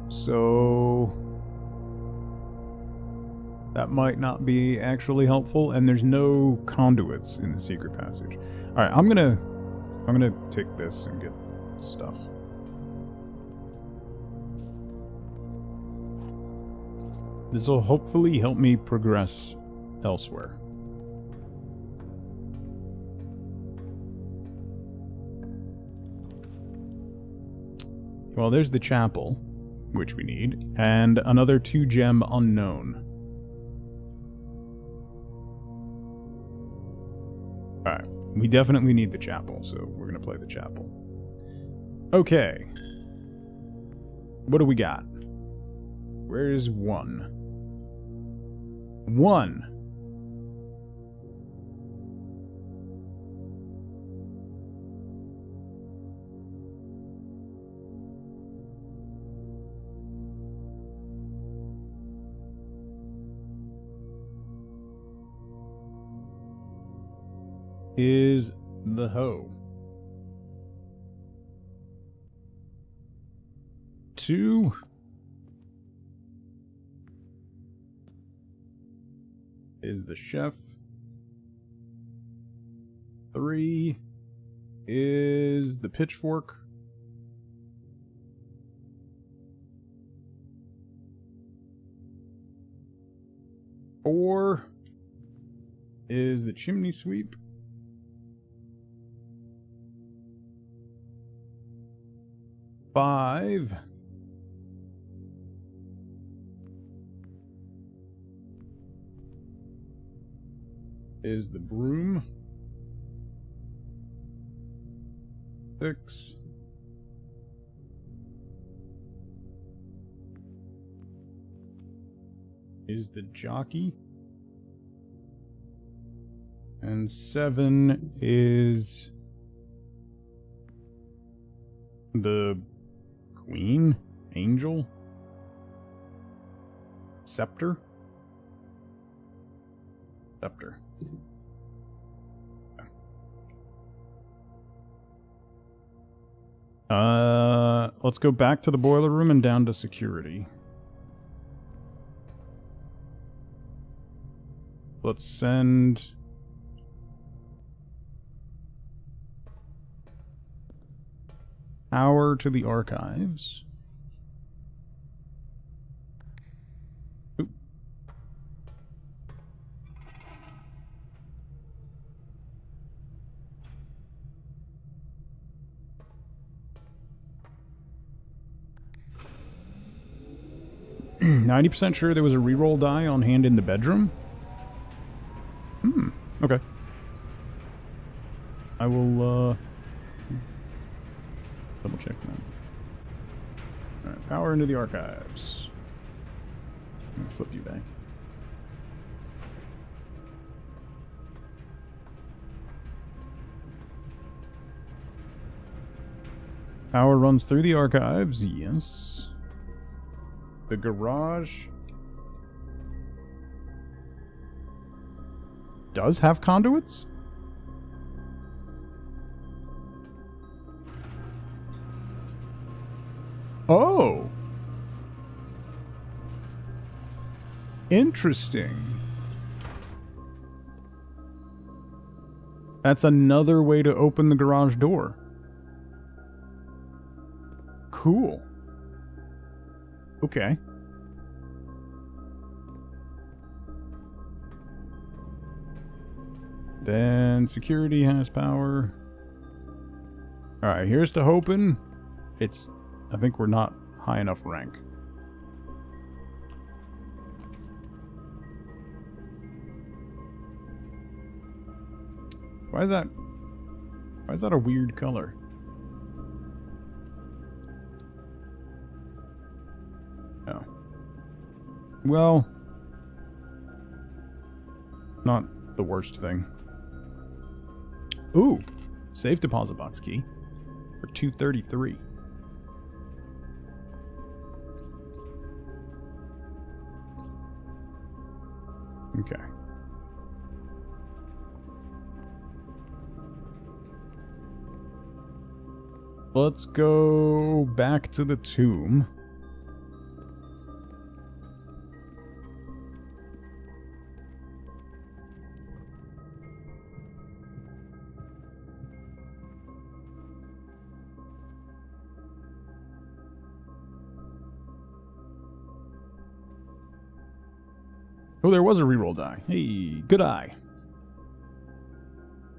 So that might not be actually helpful, and there's no conduits in the secret passage. All right, I'm gonna take this and get stuff. This will hopefully help me progress elsewhere. Well, there's the chapel, which we need, and another 2 gem unknown. Alright, we definitely need the chapel, so we're gonna play the chapel. Okay. What do we got? Where's 1? 1! Is the hoe. 2 is the chef. 3 is the pitchfork. 4 is the chimney sweep. 5 is the broom. 6 is the jockey. And 7 is the queen, angel, scepter. Let's go back to the boiler room and down to security. Let's send power to the archives. Oop. %90 sure there was a reroll die on hand in the bedroom? Okay. I will, double check that. Alright, power into the archives. I'm gonna flip you back. Power runs through the archives, yes. The garage does have conduits? Oh! Interesting. That's another way to open the garage door. Cool. Okay. Then security has power. Alright, here's to hoping. I think we're not high enough rank. Why is that a weird color? Oh. Well, Not the worst thing. Ooh, safe deposit box key for 233. Okay. Let's go back to the tomb. Oh, there was a reroll die. Hey, good eye.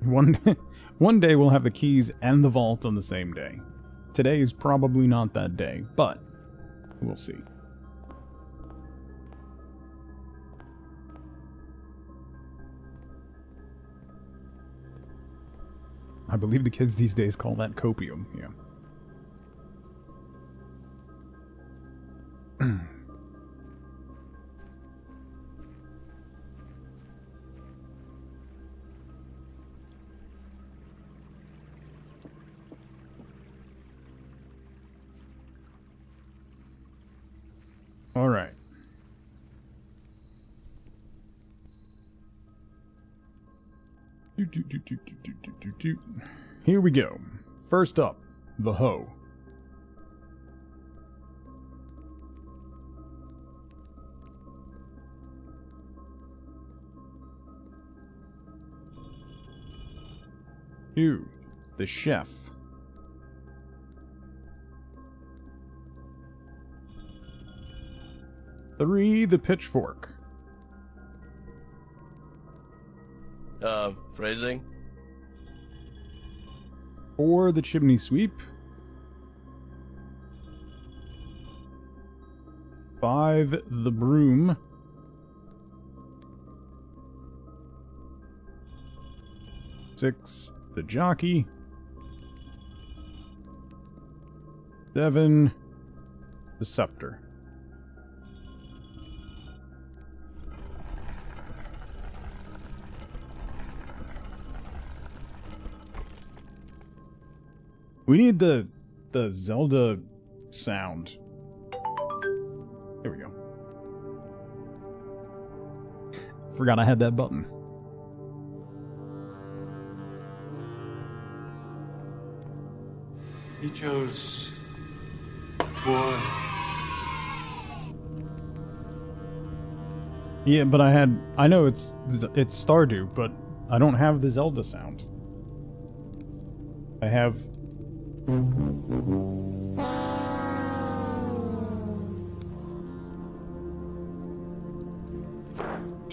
One day we'll have the keys and the vault on the same day. Today is probably not that day, but we'll see. I believe the kids these days call that copium, yeah. All right. Here we go. First up, the hoe. Two, the chef. 3, the pitchfork. Phrasing? 4, the chimney sweep. 5, the broom. 6, the jockey. 7, the scepter. We need the Zelda sound. There we go. Forgot I had that button. He chose war. Yeah, but I know it's Stardew, but I don't have the Zelda sound. I have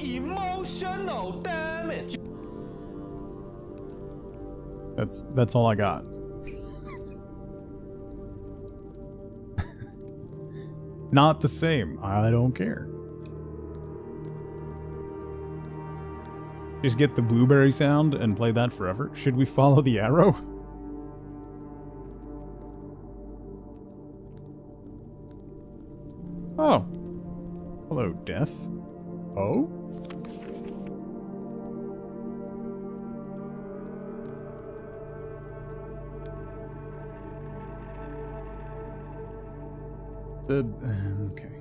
Emotional damage. that's all I got. Not the same. I don't care. Just get the blueberry sound and play that forever. Should we follow the arrow? Oh. Hello, death. Oh? Okay.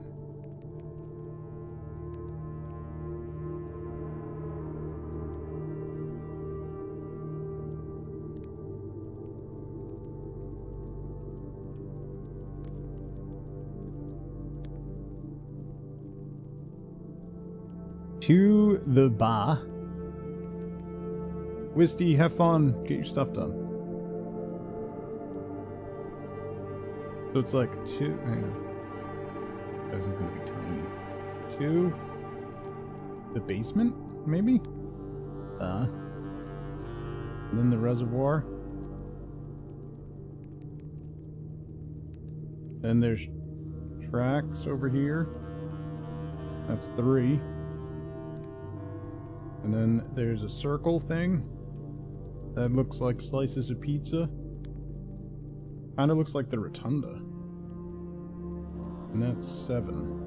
To the bar. Wisty, have fun. Get your stuff done. So it's like 2. Hang on. This is gonna be tiny. 2. The basement, maybe? And then the reservoir. Then there's tracks over here. That's 3. And then there's a circle thing that looks like slices of pizza. Kind of looks like the rotunda. And that's 7.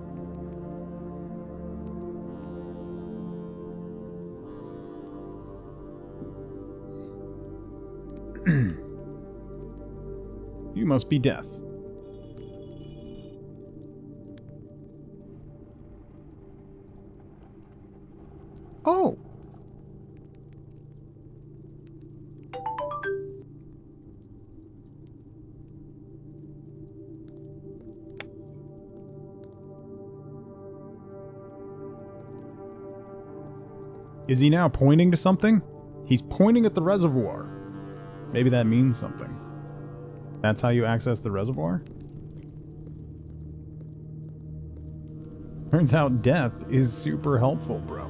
You must be death. Oh! Is he now pointing to something? He's pointing at the reservoir. Maybe that means something. That's how you access the reservoir? Turns out death is super helpful, bro.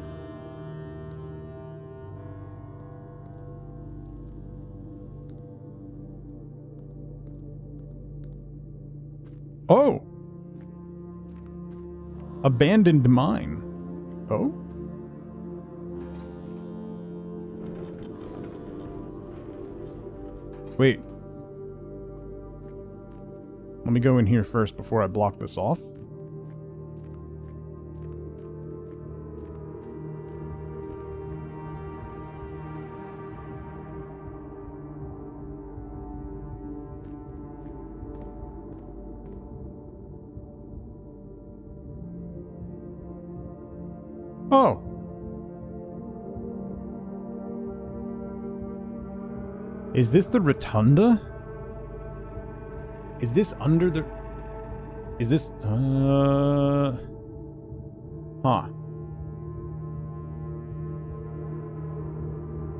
Oh! Abandoned mine. Oh? Wait. Let me go in here first before I block this off. Oh. Is this the rotunda? Is this under the... Is this... Huh.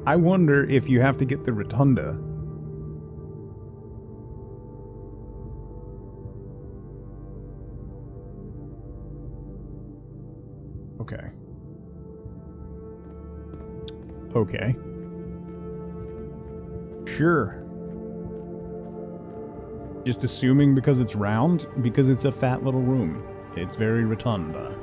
I wonder if you have to get the rotunda. Okay. Okay. Sure. Just assuming because it's round? Because it's a fat little room. It's very rotunda.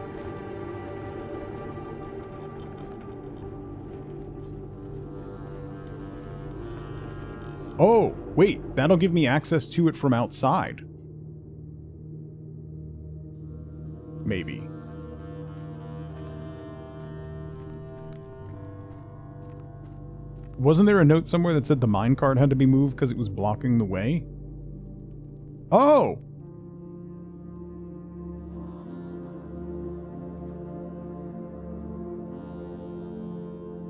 Oh, wait, that'll give me access to it from outside. Maybe. Wasn't there a note somewhere that said the minecart had to be moved because it was blocking the way? Oh!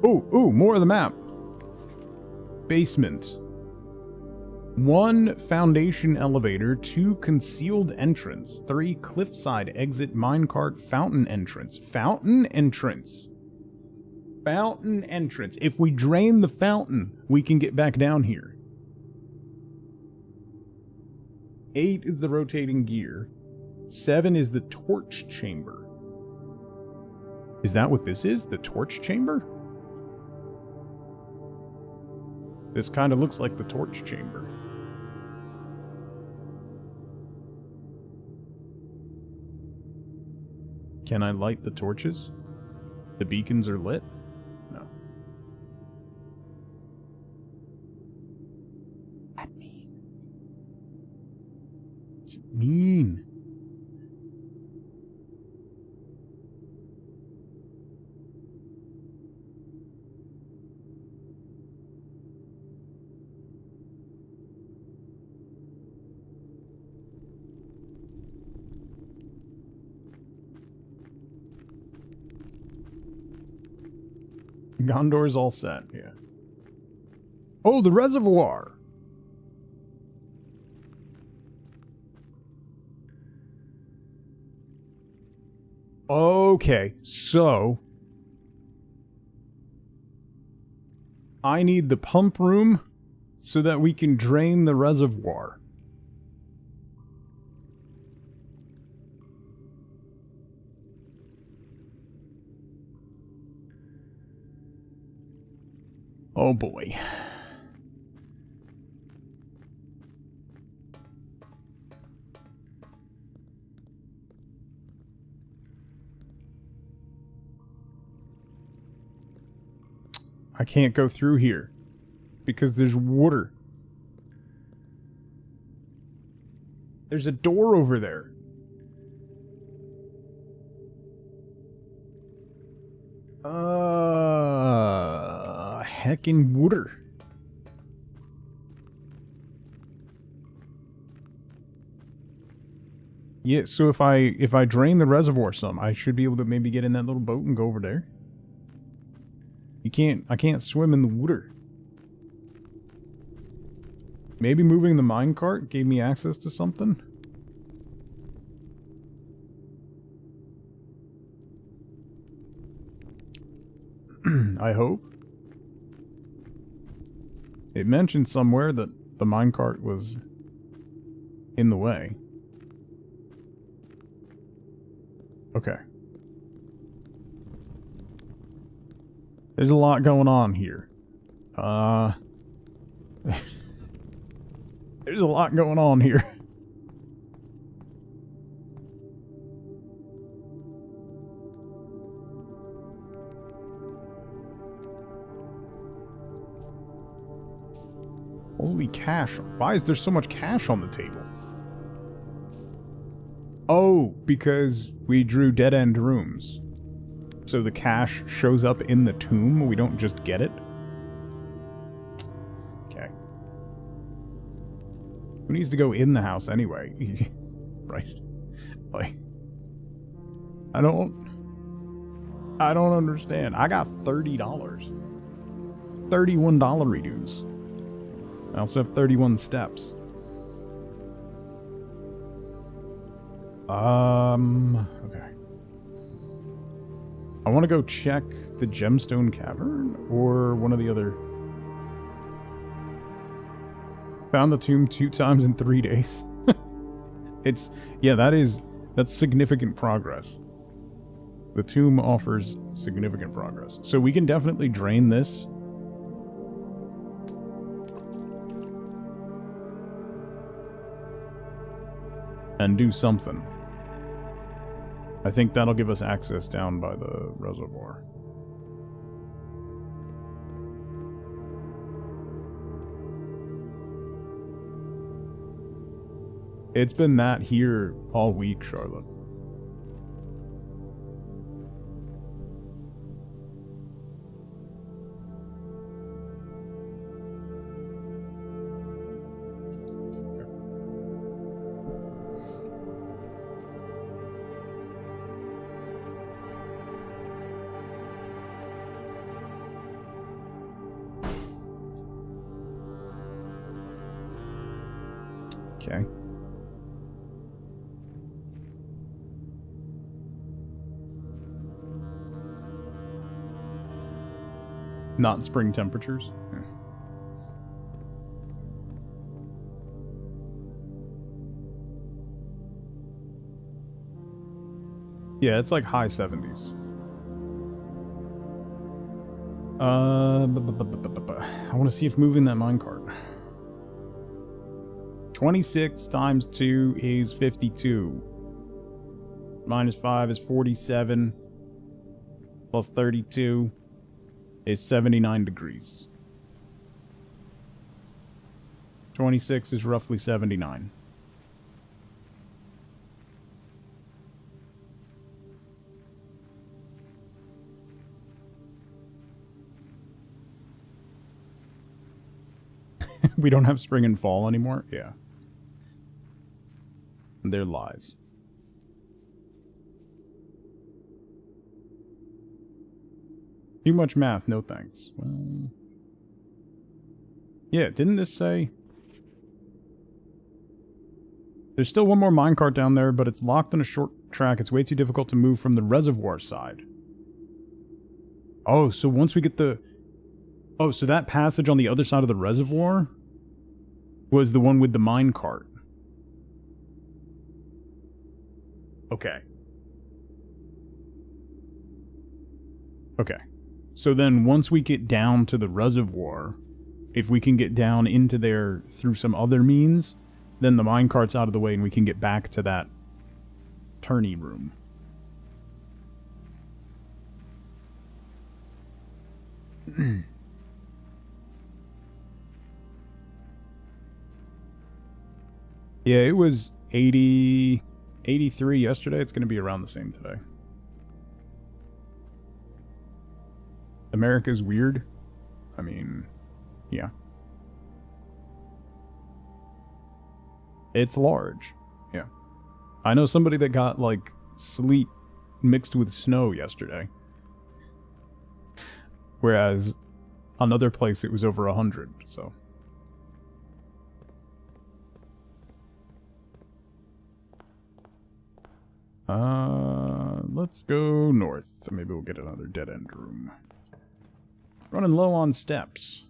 Ooh, more of the map. Basement. 1 foundation elevator, 2 concealed entrance, 3 cliffside exit, minecart, fountain entrance. Fountain entrance. Fountain entrance. If we drain the fountain, we can get back down here. 8 is the rotating gear. 7 is the torch chamber. Is that what this is? The torch chamber? This kind of looks like the torch chamber. Can I light the torches? The beacons are lit? No. That mean? What's it mean? Gondor's all set, yeah. Oh, the reservoir! Okay, so... I need the pump room so that we can drain the reservoir. Oh boy. I can't go through here because there's water. There's a door over there. Heckin' water. Yeah, so if I drain the reservoir some, I should be able to maybe get in that little boat and go over there. I can't swim in the water. Maybe moving the minecart gave me access to something? I hope. It mentioned somewhere that the minecart was in the way. Okay. There's a lot going on here. There's a lot going on here. Holy cash. Why is there so much cash on the table? Oh, because we drew dead-end rooms. So the cash shows up in the tomb, we don't just get it? Okay. Who needs to go in the house anyway? Right? Like, I don't understand. I got $30. $31 reduce. I also have 31 steps. Okay. I want to go check the Gemstone Cavern or one of the other. Found the tomb 2 times in 3 days. Yeah, that's significant progress. The tomb offers significant progress. So we can definitely drain this. And do something. I think that'll give us access down by the reservoir. It's been that here all week, Charlotte. Okay. Not spring temperatures? Yeah, it's like high 70s. I want to see if moving that minecart. 26 times 2 is 52. Minus 5 is 47. Plus 32 is 79 degrees. 26 is roughly 79. We don't have spring and fall anymore? Yeah. They're lies. Too much math, no thanks. Well, yeah, didn't this say... There's still one more minecart down there, but it's locked on a short track. It's way too difficult to move from the reservoir side. Oh, so once we get the... Oh, so that passage on the other side of the reservoir was the one with the minecart. Okay. Okay. So then once we get down to the reservoir, if we can get down into there through some other means, then the minecart's out of the way and we can get back to that tourney room. Yeah, it was 80... 83 yesterday. It's going to be around the same today. America's weird. I mean, yeah. It's large. Yeah. I know somebody that got, like, sleet mixed with snow yesterday. Whereas, another place it was over 100, so... let's go north. Maybe we'll get another dead-end room. Running low on steps.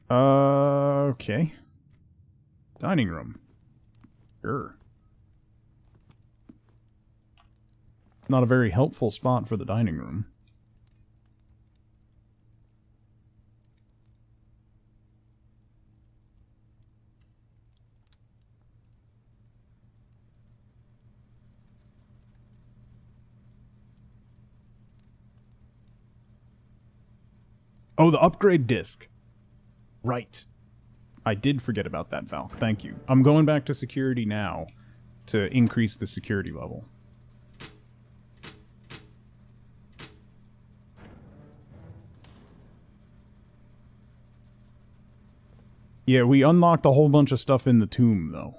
Okay. Dining room. Sure. Not a very helpful spot for the dining room. Oh, the upgrade disc. Right. I did forget about that, Val. Thank you. I'm going back to security now to increase the security level. Yeah, we unlocked a whole bunch of stuff in the tomb, though.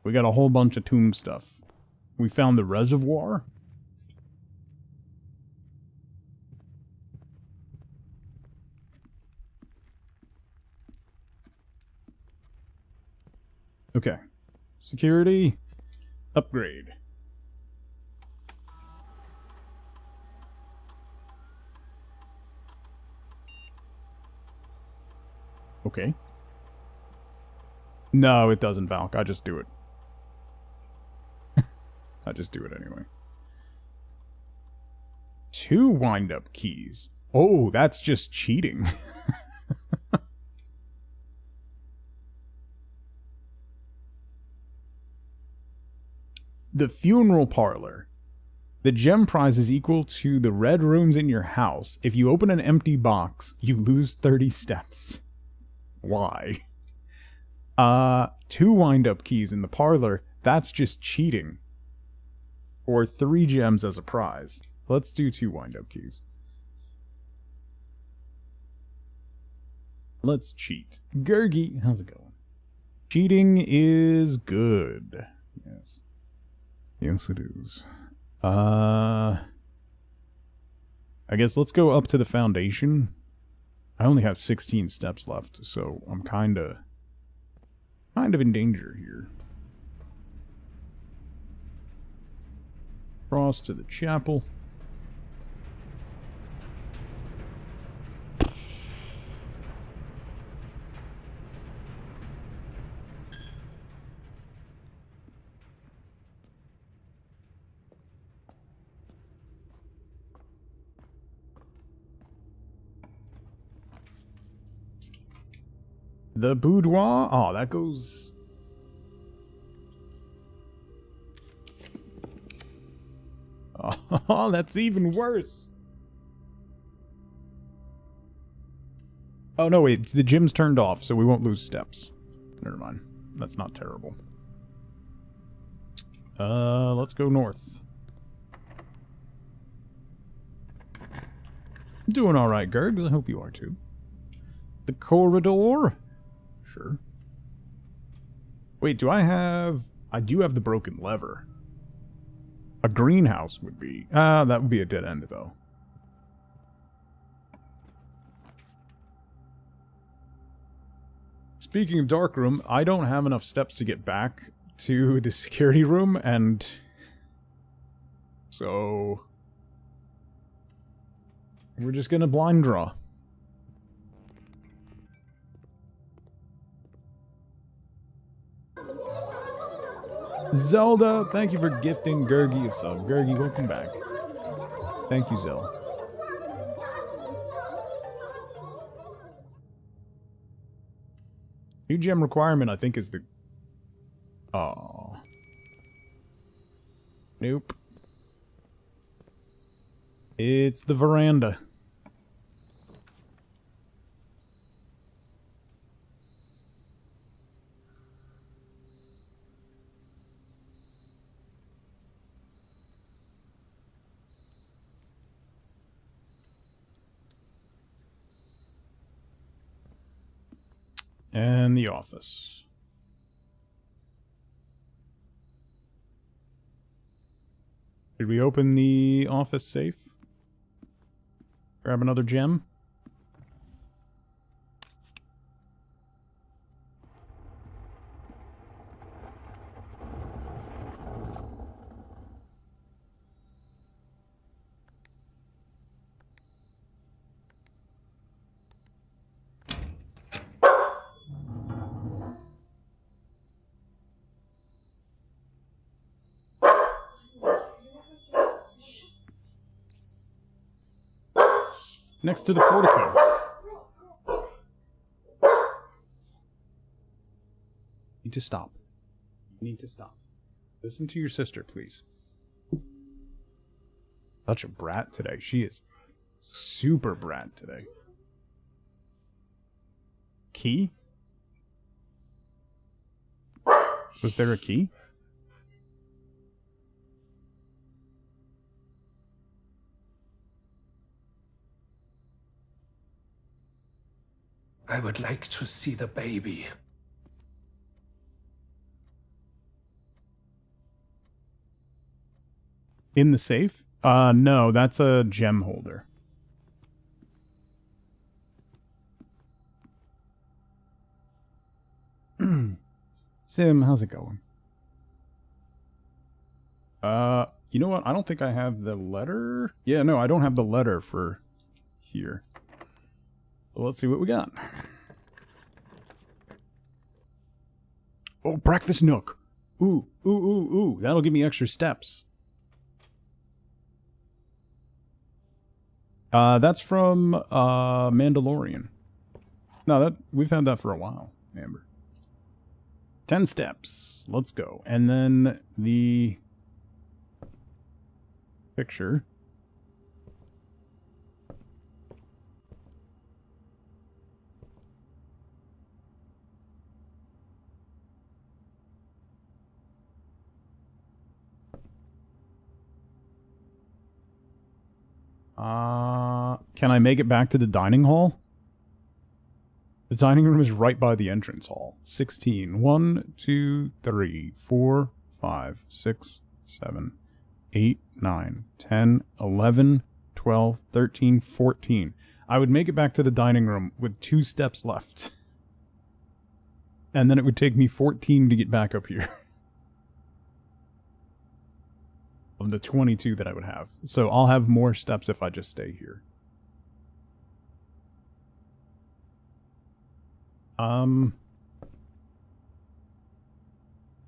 We got a whole bunch of tomb stuff. We found the reservoir. Okay. Security. Upgrade. Okay. No, it doesn't, Valk. I just do it. I just do it anyway. 2 wind-up keys. Oh, that's just cheating. The funeral parlor. The gem prize is equal to the red rooms in your house. If you open an empty box, you lose 30 steps. Why? 2 wind-up keys in the parlor. That's just cheating. Or 3 gems as a prize. Let's do 2 wind-up keys. Let's cheat. Gurgi, how's it going? Cheating is good. Yes. Yes, it is. I guess let's go up to the foundation. I only have 16 steps left, so I'm kind of in danger here. Cross to the chapel. The boudoir? Oh, that goes... Oh, that's even worse. Oh, no, wait. The gym's turned off, so we won't lose steps. Never mind. That's not terrible. Let's go north. Doing alright, Gergs. I hope you are too. The corridor? Sure. Wait, do I have... I do have the broken lever. A greenhouse would be... that would be a dead end, though. Speaking of dark room, I don't have enough steps to get back to the security room, and... so... we're just gonna blind draw. Zelda, thank you for gifting Gurgi a sub. Gurgi, welcome back. Thank you, Zell. New gem requirement, I think, is the... oh. Nope. It's the veranda. And the office. Did we open the office safe? Grab another gem? Next to the portico. You need to stop. You need to stop. Listen to your sister, please. Such a brat today. She is super brat today. Key? Was there a key? I would like to see the baby. In the safe? No, that's a gem holder. Sim, how's it going? You know what? I don't think I have the letter. Yeah, no, I don't have the letter for here. Well, let's see what we got. Oh, breakfast nook. Ooh, ooh, ooh, ooh. That'll give me extra steps. That's from Mandalorian. No, we've had that for a while, Amber. 10 steps. Let's go. And then the picture. Can I make it back to the dining hall? The dining room is right by the entrance hall. 16. 1, 2, 3, 4, 5, 6, 7, 8, 9, 10, 11, 12, 13, 14. I would make it back to the dining room with 2 steps left. And then it would take me 14 to get back up here. Of the 22 that I would have. So I'll have more steps if I just stay here.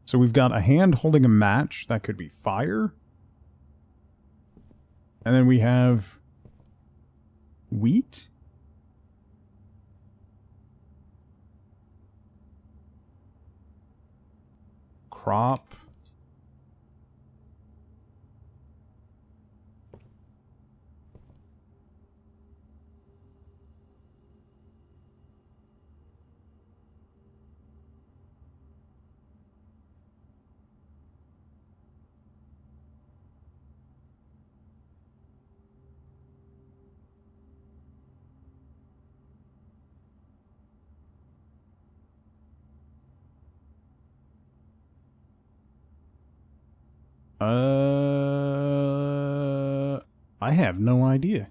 So we've got a hand holding a match. That could be fire. And then we have wheat. Crop. I have no idea.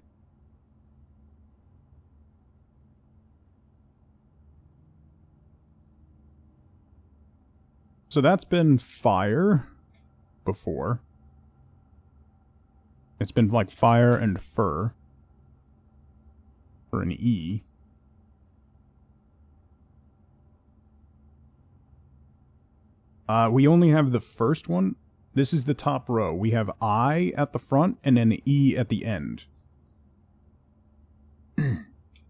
So that's been fire before. It's been like fire and fur. For an E. We only have the first one. This is the top row. We have I at the front and then E at the end.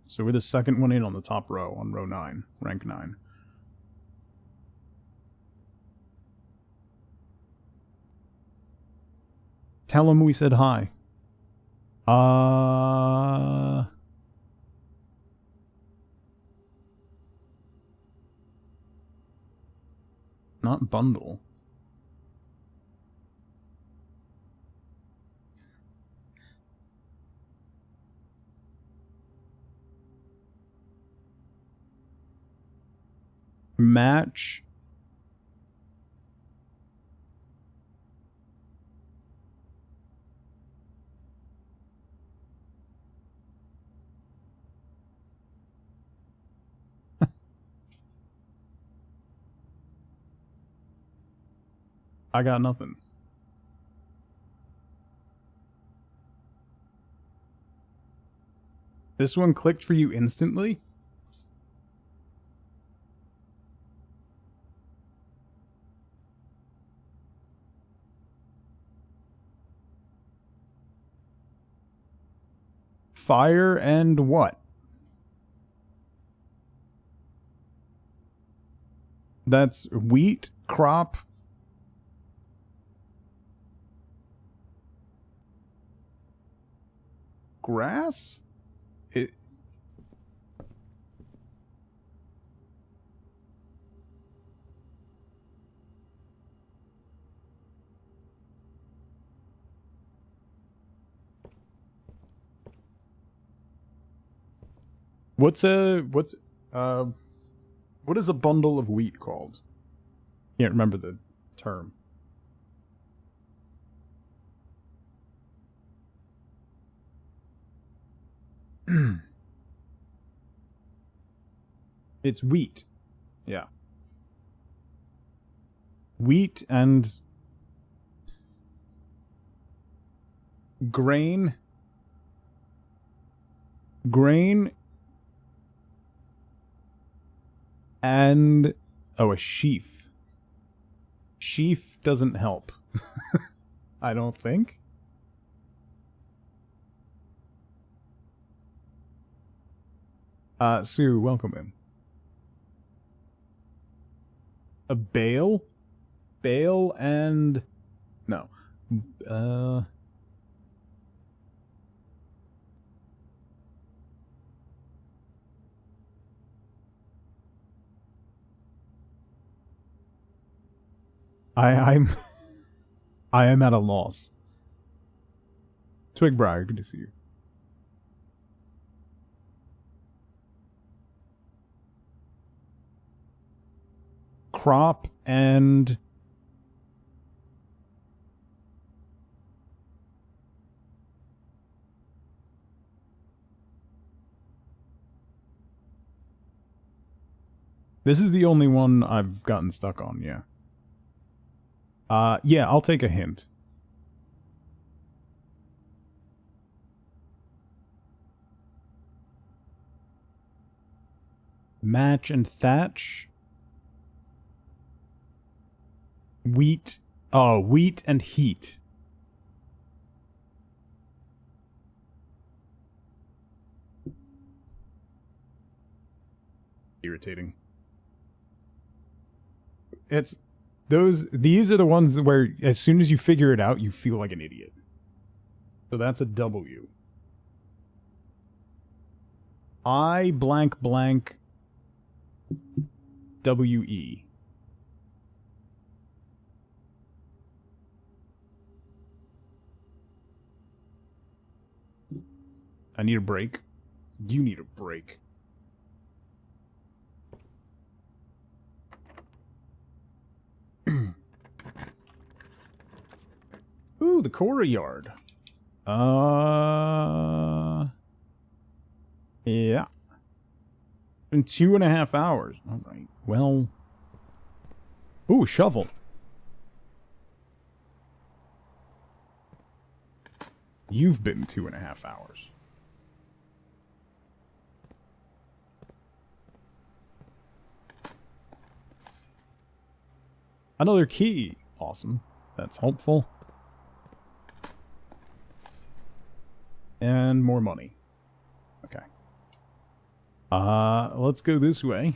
So we're the second one in on the top row on row 9, rank 9. Tell him we said hi. Not bundle. match. I got nothing. This one clicked for you instantly? Fire and what? That's wheat, crop. Grass? It... what is a bundle of wheat called? Can't remember the term. It's wheat. Yeah. Wheat and grain. Grain and a sheaf. Sheaf doesn't help. I don't think. Sue, welcome in. A bale? Bale and... no. I am at a loss. Twigbriar, good to see you. Crop and this is the only one I've gotten stuck on, yeah. Yeah, I'll take a hint. Match and thatch. Wheat. Oh, wheat and heat. Irritating. It's these are the ones where as soon as you figure it out, you feel like an idiot. So that's a W. I blank blank W-E. I need a break. You need a break. Ooh, the Cora yard. Yeah. In 2.5 hours. All right. Well. Ooh, shovel. You've been 2.5 hours. Another key. Awesome. That's helpful. And more money. Okay. Let's go this way.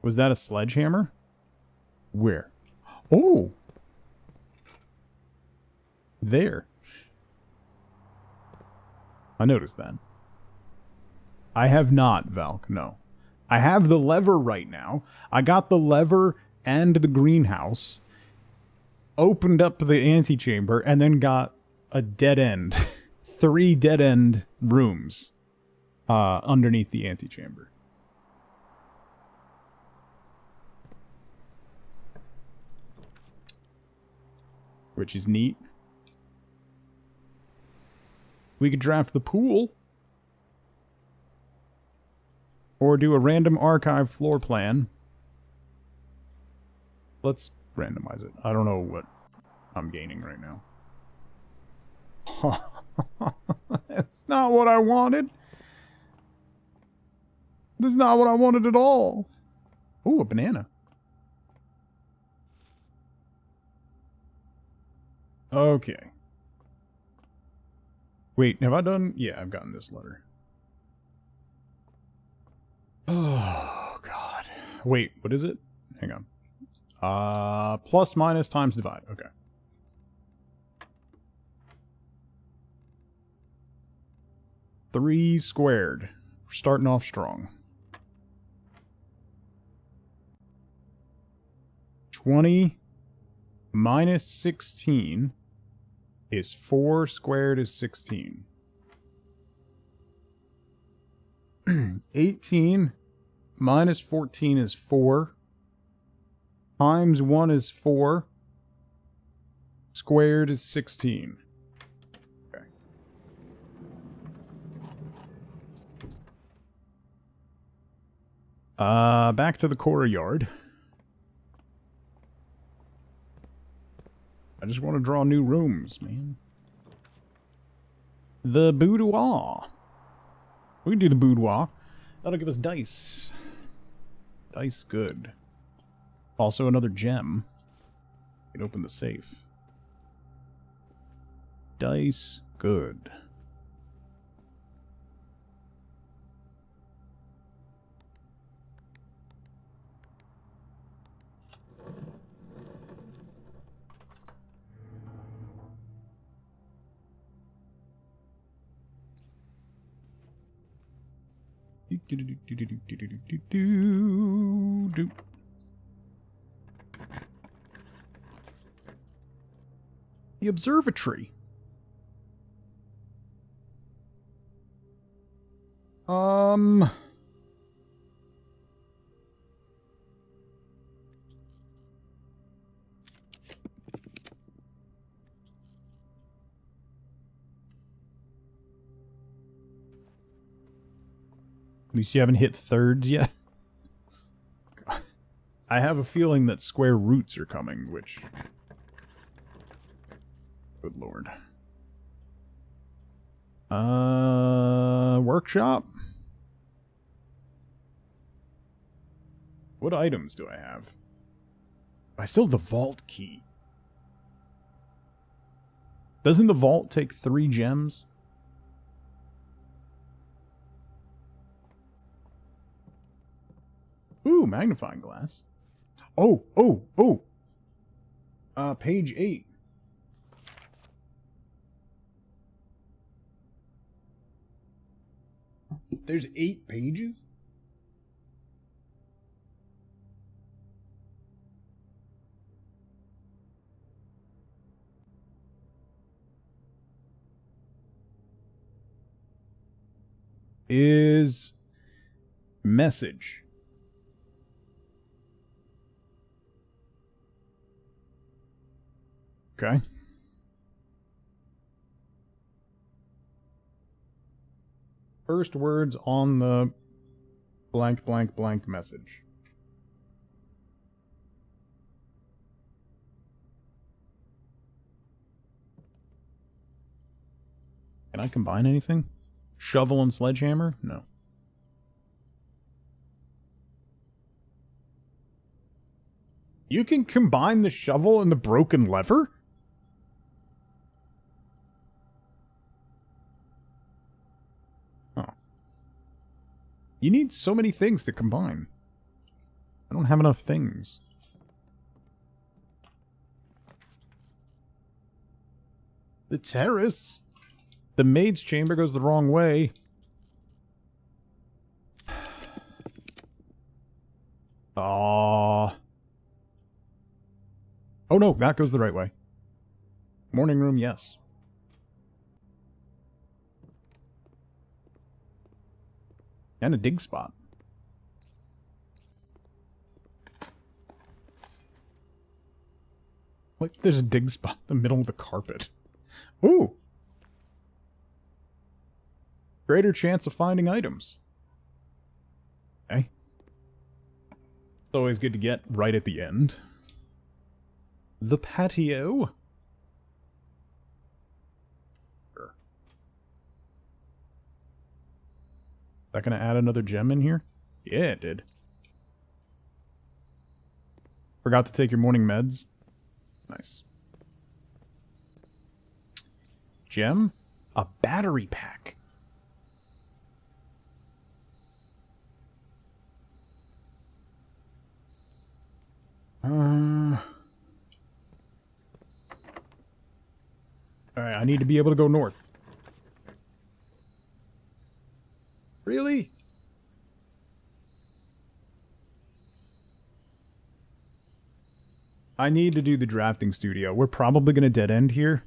Was that a sledgehammer? Where? Oh! There. I noticed that. I have not, Valk, no. I have the lever right now. I got the lever and the greenhouse. Opened up the antechamber and then got a dead end. 3 dead end rooms underneath the antechamber. which is neat. We could draft the pool. Or do a random archive floor plan. Let's randomize it. I don't know what I'm gaining right now. That's not what I wanted. That's not what I wanted at all. Ooh, a banana. Okay. Wait, have I done? Yeah, I've gotten this letter. Oh, God. Wait, what is it? Hang on. Plus, minus, times, divide. Okay. Three squared. We're starting off strong. 20 minus 16 is 4 squared is 16. 18 minus 14 is 4. Times 1 is 4. Squared is 16. Okay. Back to the courtyard. I just want to draw new rooms, man. The boudoir. We can do the boudoir. That'll give us dice. Dice good. Also another gem. We can open the safe. Dice good. The observatory. At least you haven't hit thirds yet. I have a feeling that square roots are coming, which... Good lord. Workshop? What items do I have? I still have the vault key. Doesn't the vault take 3 gems? Ooh, magnifying glass. Oh. Page 8. There's 8 pages? Is message. Okay. First words on the blank blank blank message. Can I combine anything? Shovel and sledgehammer? No. You can combine the shovel and the broken lever? Oh. You need so many things to combine. I don't have enough things. The terrace? The maid's chamber goes the wrong way. Aww. Oh no, that goes the right way. Morning room, yes. And a dig spot. Like, there's a dig spot in the middle of the carpet. Ooh! Greater chance of finding items. Okay. It's always good to get right at the end. The patio. Sure. Is that going to add another gem in here? Yeah, it did. Forgot to take your morning meds? Nice. Gem? A battery pack. Alright, I need to be able to go north. Really? I need to do the drafting studio. We're probably going to dead end here.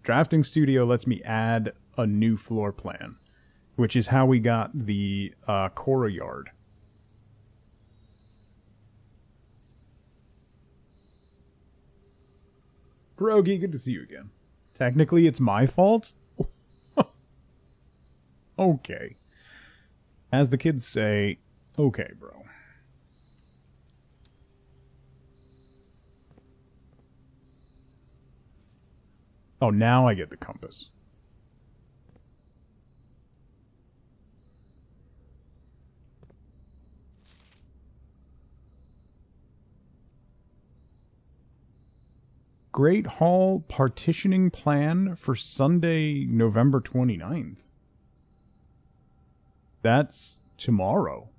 Drafting studio lets me add a new floor plan, which is how we got the Cora yard. Pierogi, good to see you again. Technically, it's my fault? Okay. As the kids say, okay, bro. Oh, now I get the compass. Great Hall partitioning plan for Sunday, November 29th. That's tomorrow.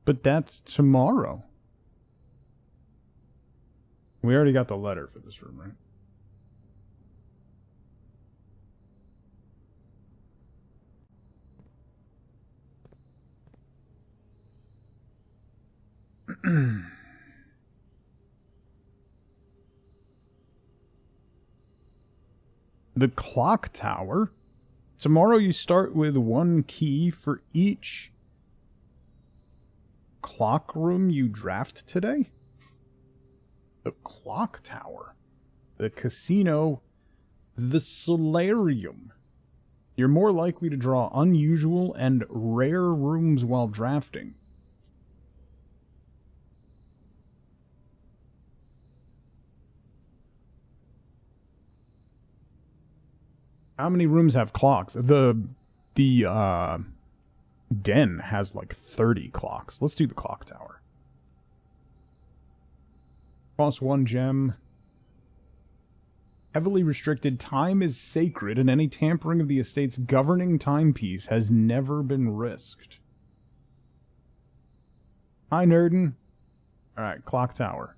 But that's tomorrow. We already got the letter for this room, right? The clock tower. Tomorrow you start with one key for each clock room you draft today? The clock tower. The casino. The solarium. You're more likely to draw unusual and rare rooms while drafting. How many rooms have clocks? The den has like 30 clocks. Let's do the clock tower. Cost 1 gem. Heavily restricted. Time is sacred, and any tampering of the estate's governing timepiece has never been risked. Hi, Nerdin. Alright, clock tower.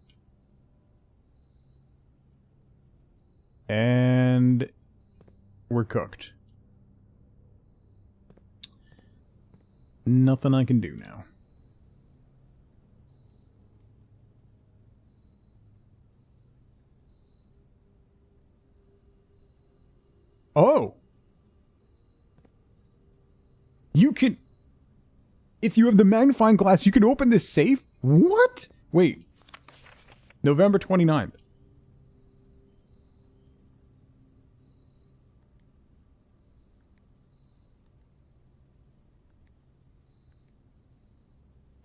And we're cooked. Nothing I can do now. Oh! You can... If you have the magnifying glass, you can open this safe? What? Wait. November 29th.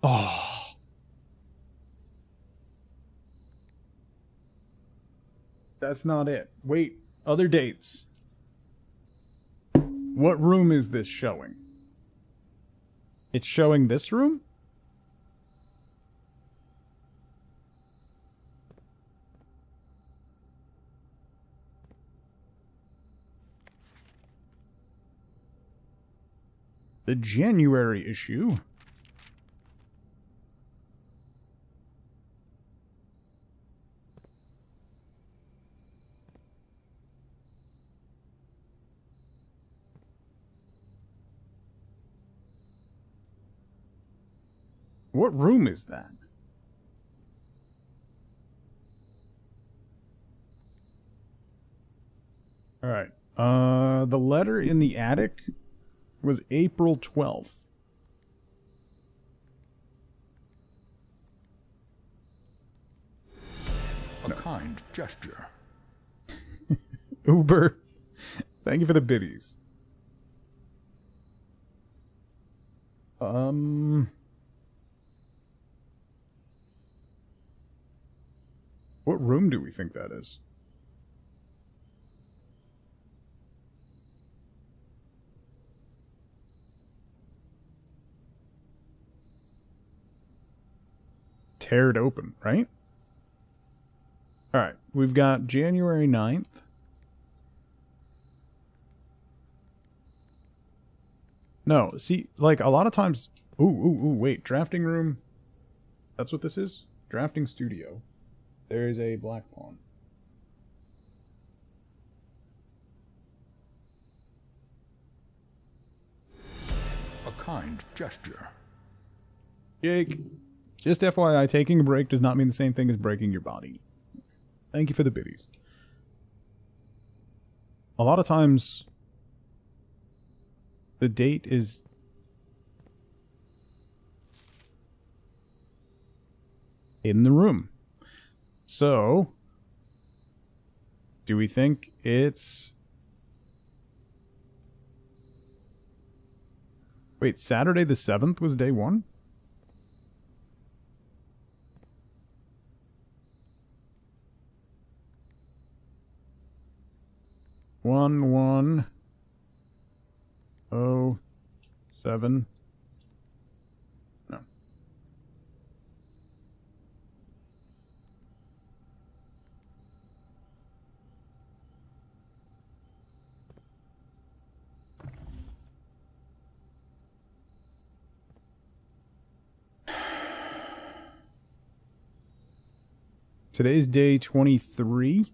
Oh. That's not it. Wait. Other dates. What room is this showing? It's showing this room? The January issue. What room is that? All right. The letter in the attic was April 12th. A kind gesture. Uber, thank you for the biddies. What room do we think that is? Tear it open, right? Alright, we've got January 9th. No, see, like, a lot of times... Ooh, wait, drafting room... That's what this is? Drafting studio. There is a black pawn. A kind gesture. Jake, just FYI, taking a break does not mean the same thing as breaking your body. Thank you for the biddies. A lot of times, the date is... in the room. So, do we think it's... Wait, Saturday the 7th was day 1? One, 7. No. Today's day 23.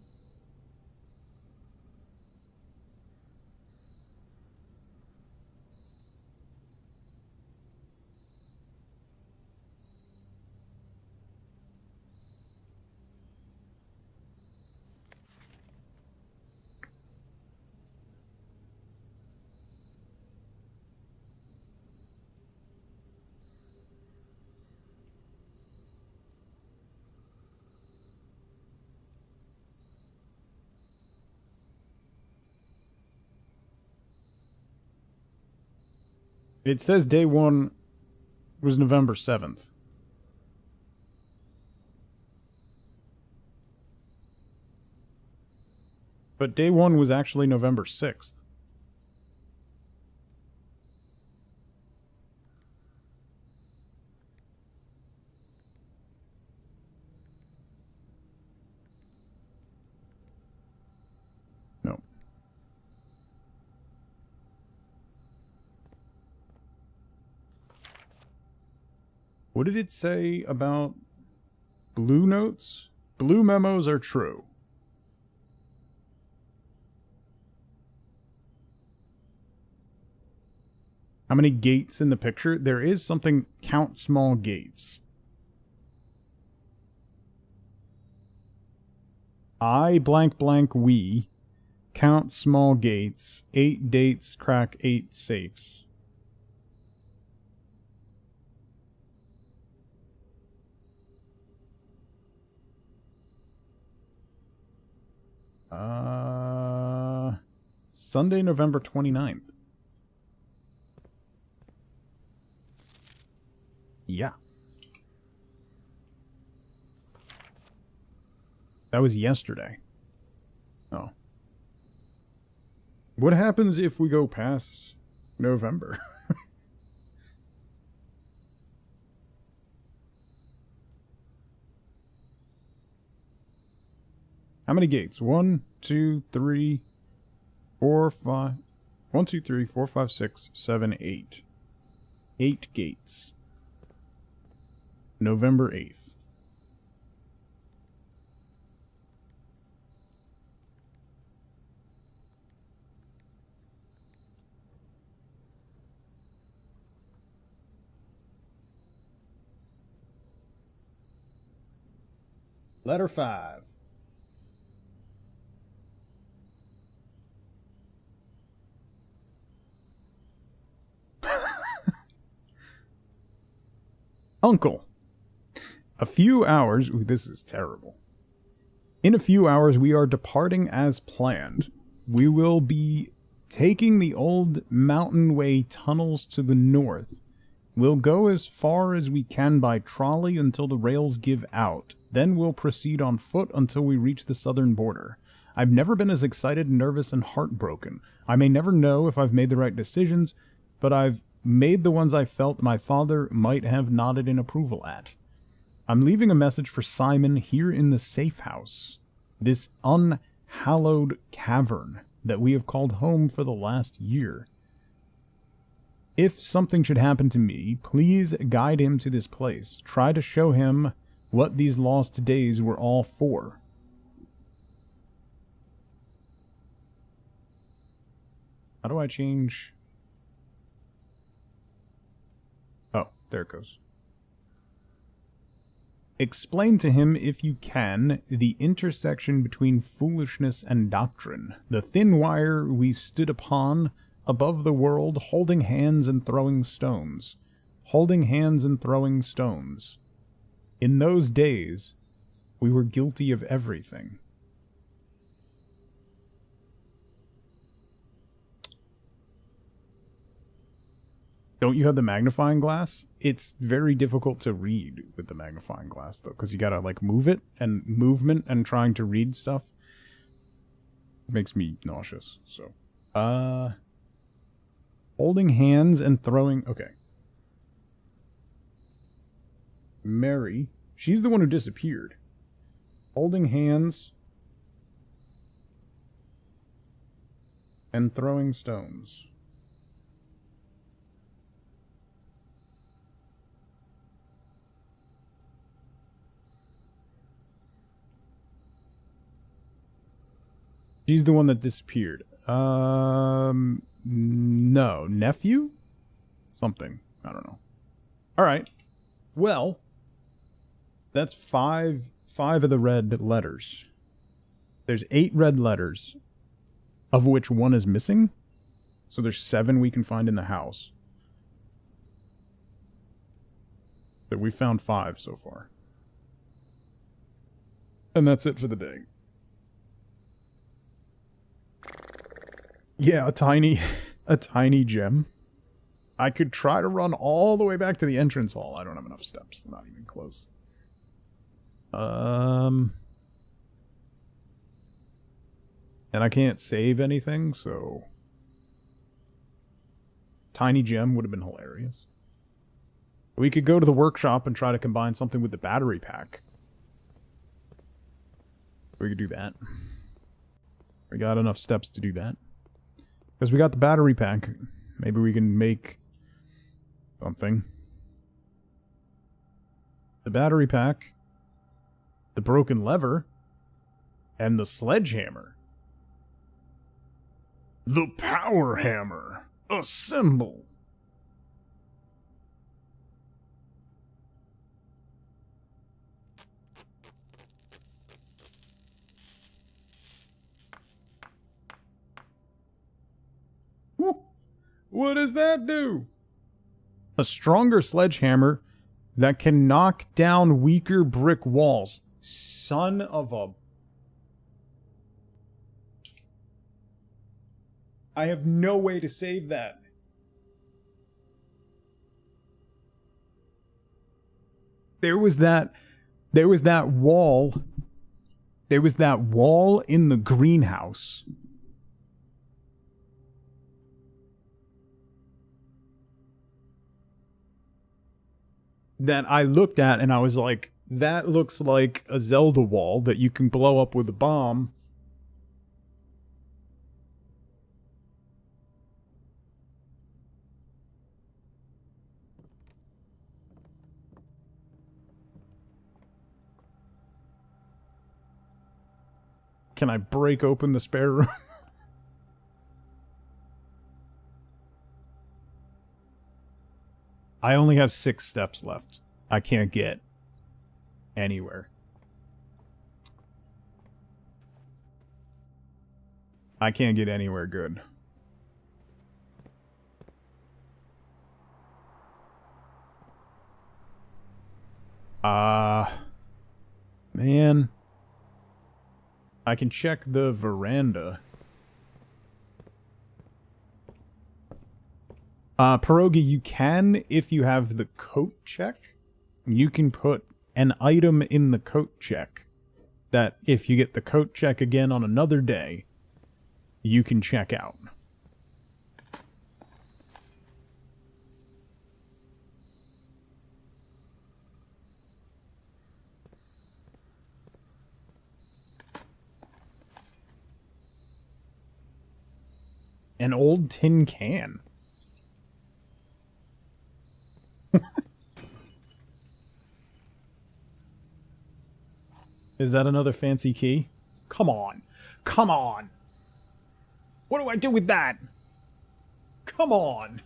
It says day 1 was November 7th. But day 1 was actually November 6th. No. What did it say about blue notes? Blue memos are true. How many gates in the picture? There is something, count small gates. I blank blank we count small gates. 8 dates crack 8 safes. Sunday, November 29th. Yeah. That was yesterday. Oh. What happens if we go past November? How many gates? 1, 2, 3, 4, 5. 1, 2, 3, 4, 5, 6, 7, 8. 8 gates. November 8th. Letter 5. Uncle. A few hours... Ooh, this is terrible. In a few hours, we are departing as planned. We will be taking the old mountain way tunnels to the north. We'll go as far as we can by trolley until the rails give out. Then we'll proceed on foot until we reach the southern border. I've never been as excited, nervous, and heartbroken. I may never know if I've made the right decisions, but I've made the ones I felt my father might have nodded in approval at. I'm leaving a message for Simon here in the safe house, this unhallowed cavern that we have called home for the last year. If something should happen to me, please guide him to this place. Try to show him what these lost days were all for. How do I change? Oh, there it goes. Explain to him, if you can, the intersection between foolishness and doctrine, the thin wire we stood upon above the world, holding hands and throwing stones. Holding hands and throwing stones. In those days, we were guilty of everything. Don't you have the magnifying glass? It's very difficult to read with the magnifying glass, though, because you gotta, like, move it, and movement and trying to read stuff makes me nauseous, so. Holding hands and throwing... Okay. Mary. She's the one who disappeared. Holding hands and throwing stones. She's the one that disappeared. No. Nephew? Something. I don't know. Alright. Well, that's five of the red letters. There's 8 red letters, of which 1 is missing. So there's 7 we can find in the house. But we found 5 so far. And that's it for the day. Yeah, a tiny gem. I could try to run all the way back to the entrance hall. I don't have enough steps. I'm not even close. And I can't save anything, so... Tiny gem would have been hilarious. We could go to the workshop and try to combine something with the battery pack. We could do that. We got enough steps to do that. Because we got the battery pack. Maybe we can make something. The battery pack, the broken lever, and the sledgehammer. The power hammer. Assemble. What does that do? A stronger sledgehammer that can knock down weaker brick walls. Son of a... I have no way to save that. There was that wall. There was that wall in the greenhouse. That I looked at and I was like, that looks like a Zelda wall that you can blow up with a bomb. Can I break open the spare room? I only have 6 steps left. I can't get anywhere. I can't get anywhere good. Man. I can check the veranda. Pierogi, you can, if you have the coat check, you can put an item in the coat check that if you get the coat check again on another day, you can check out. An old tin can. Is that another fancy key? Come on. Come on. What do I do with that? Come on.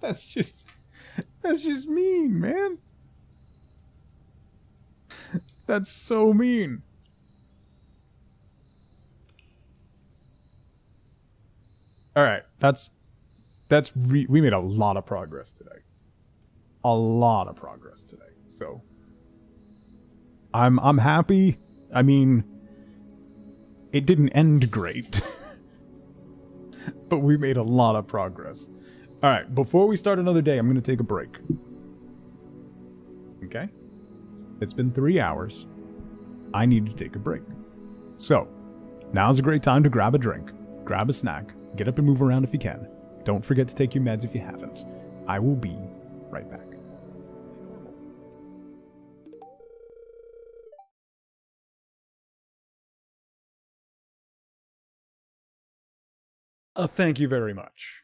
That's just mean, man. That's so mean. All right, we made a lot of progress today. A lot of progress today. So I'm happy. I mean, it didn't end great. But we made a lot of progress. All right, before we start another day, I'm going to take a break. Okay? It's been 3 hours. I need to take a break. So, now's a great time to grab a drink, grab a snack, get up and move around if you can. Don't forget to take your meds if you haven't. I will be right back. Thank you very much.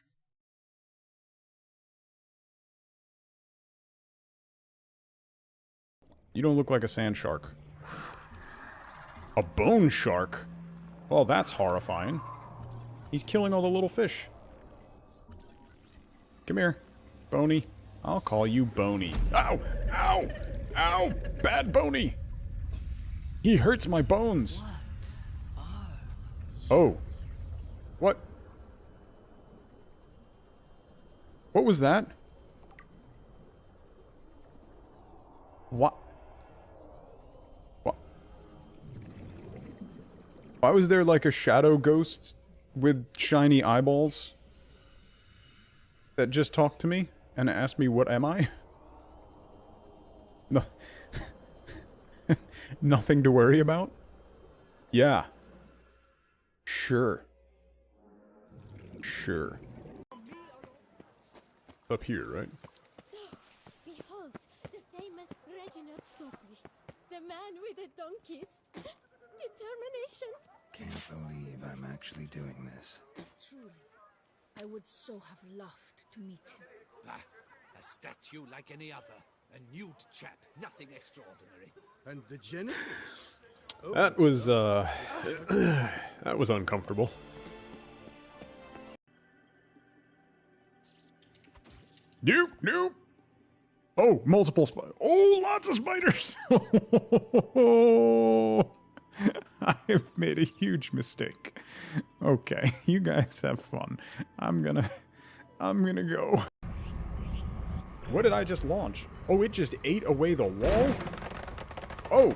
You don't look like a sand shark. A bone shark? Well, that's horrifying. He's killing all the little fish. Come here, Boney. I'll call you Boney. Ow! Ow! Ow! Bad Boney! He hurts my bones. Oh. What? What was that? What? What? Why was there like a shadow ghost with shiny eyeballs that just talked to me and asked me what am I? No. Nothing to worry about? Yeah. Sure. Sure. Up here, right? So, behold, the famous Reginald Stokely, the man with the donkeys. Determination. Can't believe I'm actually doing this. Truly, I would so have loved to meet him. Ah, a statue like any other. A nude chap, nothing extraordinary. And the genitals? That was, that was uncomfortable. Nope. Oh, multiple spiders. Oh, lots of spiders. I've made a huge mistake. Okay, you guys have fun. I'm gonna go. What did I just launch? Oh, it just ate away the wall? Oh.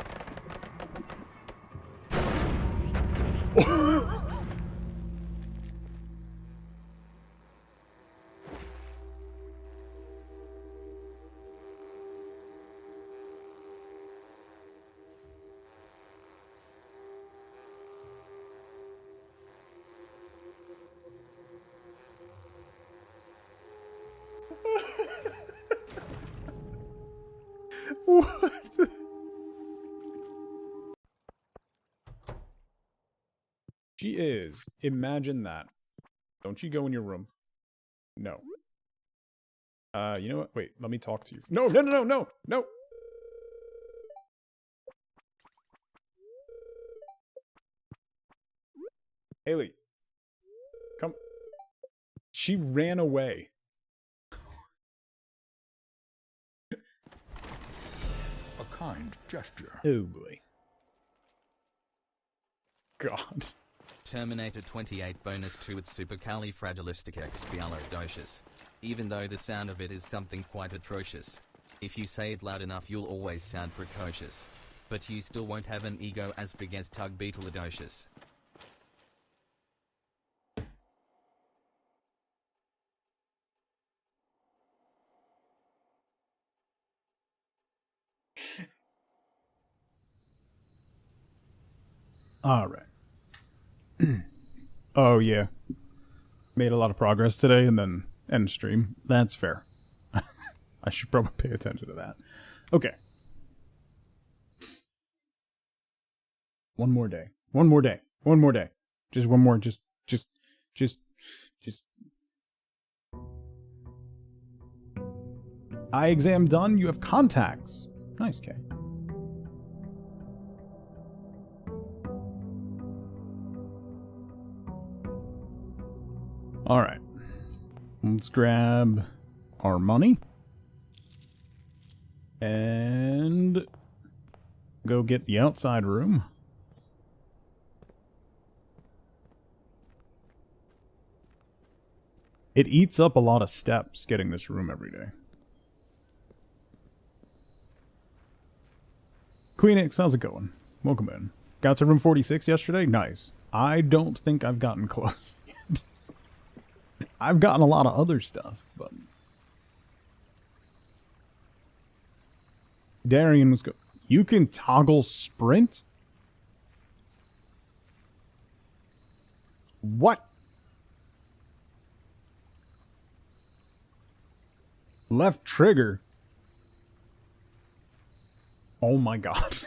What the? She is. Imagine that. Don't you go in your room. No. You know what? Wait, let me talk to you. No. Haley. Come. She ran away. A kind gesture. Oh boy. God. Terminator 28 bonus to its supercalifragilisticexpialidocious. Even though the sound of it is something quite atrocious. If you say it loud enough you'll always sound precocious. But you still won't have an ego as big as Tug Beetleadocious. Alright. Oh, yeah. Made a lot of progress today and then end stream. That's fair. I should probably pay attention to that. Okay. One more day. One more day. One more day. Just one more. Just. Eye exam done. You have contacts. Nice, Kay. Alright. Let's grab our money. And go get the outside room. It eats up a lot of steps getting this room every day. Queen X, how's it going? Welcome in. Got to room 46 yesterday? Nice. I don't think I've gotten close yet. I've gotten a lot of other stuff, but... Darian was go. You can toggle sprint? What? Left trigger? Oh my god.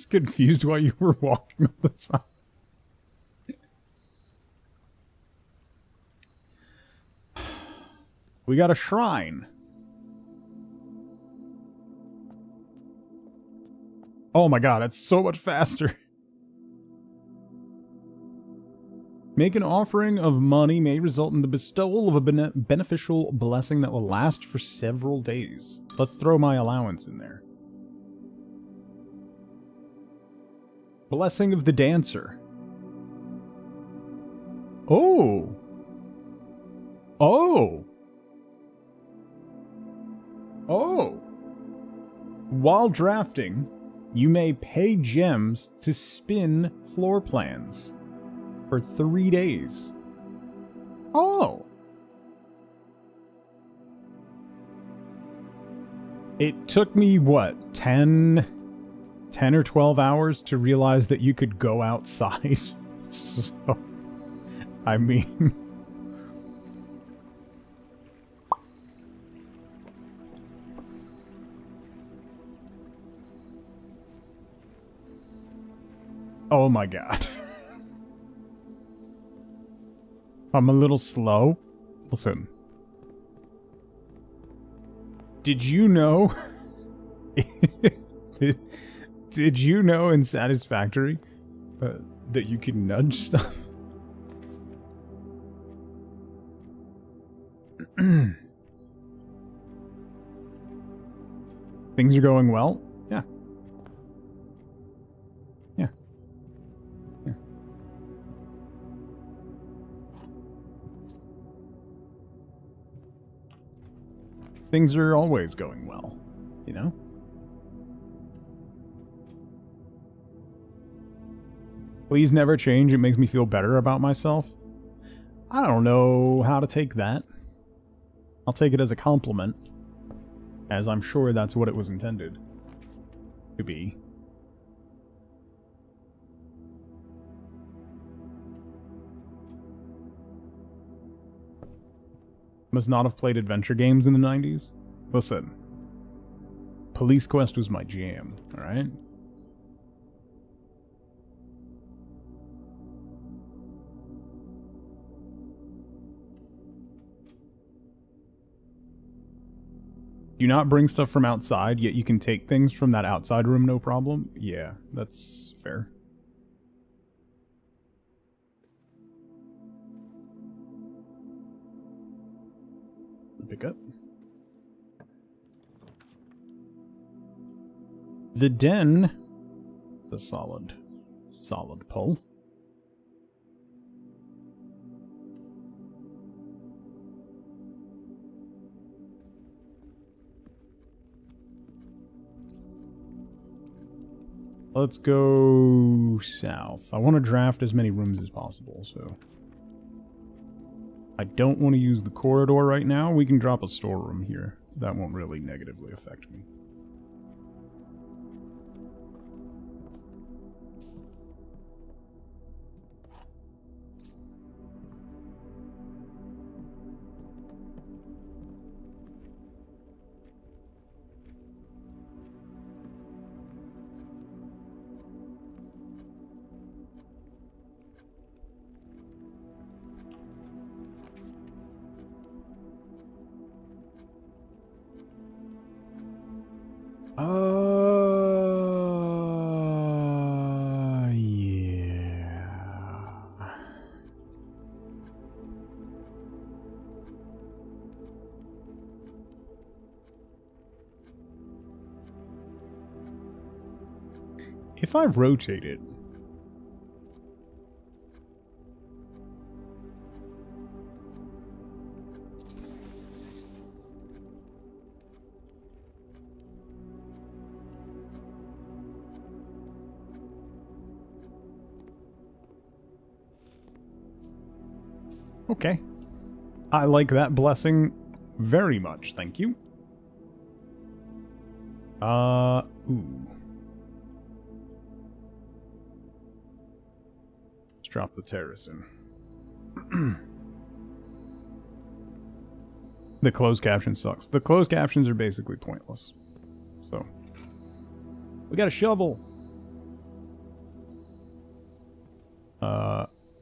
Confused why you were walking all the time. We got a shrine. Oh my god, it's so much faster. Make an offering of money may result in the bestowal of a beneficial blessing that will last for several days. Let's throw my allowance in there. Blessing of the Dancer. Oh. Oh. Oh. While drafting, you may pay gems to spin floor plans for 3 days. Oh. It took me, what, 10 or 12 hours to realize that you could go outside. So, I mean... Oh my god. I'm a little slow. Listen. Did you know... Did you know in Satisfactory that you can nudge stuff? Things are going well? Yeah. Yeah. Yeah. Things are always going well, you know? Please never change. It makes me feel better about myself. I don't know how to take that. I'll take it as a compliment, as I'm sure that's what it was intended to be. Must not have played adventure games in the 90s? Listen. Police Quest was my jam, alright? Do not bring stuff from outside, yet you can take things from that outside room, no problem. Yeah, that's fair. Pick up. The den. The solid pull. Let's go south. I want to draft as many rooms as possible, so... I don't want to use the corridor right now. We can drop a storeroom here. That won't really negatively affect me. Yeah. If I rotate it... Okay. I like that blessing very much, thank you. Ooh. Let's drop the terrace in. The closed caption sucks. The closed captions are basically pointless. So. We got a shovel!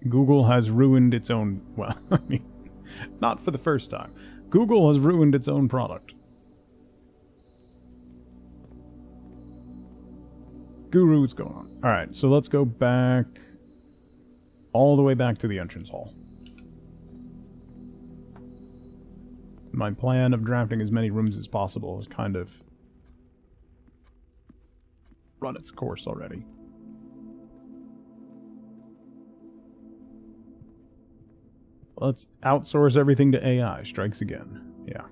Google has ruined its own... Well, I mean, not for the first time. Google has ruined its own product. Guru, what's going on? Alright, so let's go back... all the way back to the entrance hall. My plan of drafting as many rooms as possible has kind of... run its course already. Let's outsource everything to AI. Strikes again. Yeah.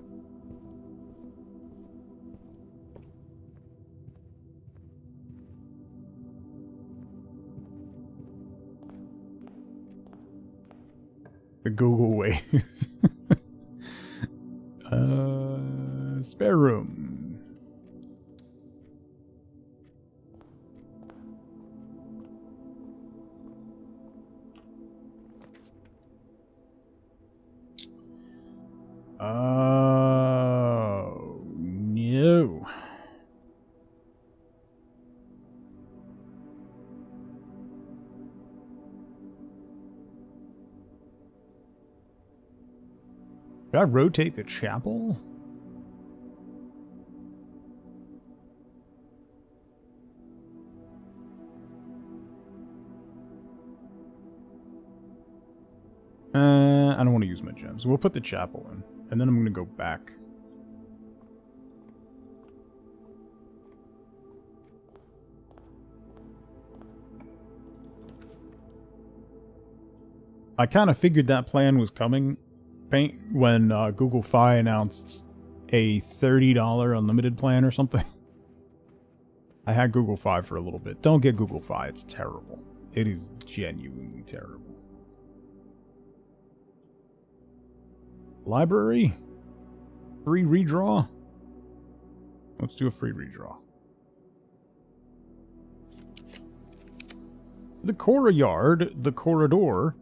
The Google way. Spare room. Oh, no. Did I rotate the chapel? I don't want to use my gems. We'll put the chapel in, and then I'm going to go back. I kind of figured that plan was coming, Paint, when Google Fi announced a $30 unlimited plan or something. I had Google Fi for a little bit. Don't get Google Fi. It's terrible. It is genuinely terrible. Library? Free redraw? Let's do a free redraw. The courtyard, the corridor.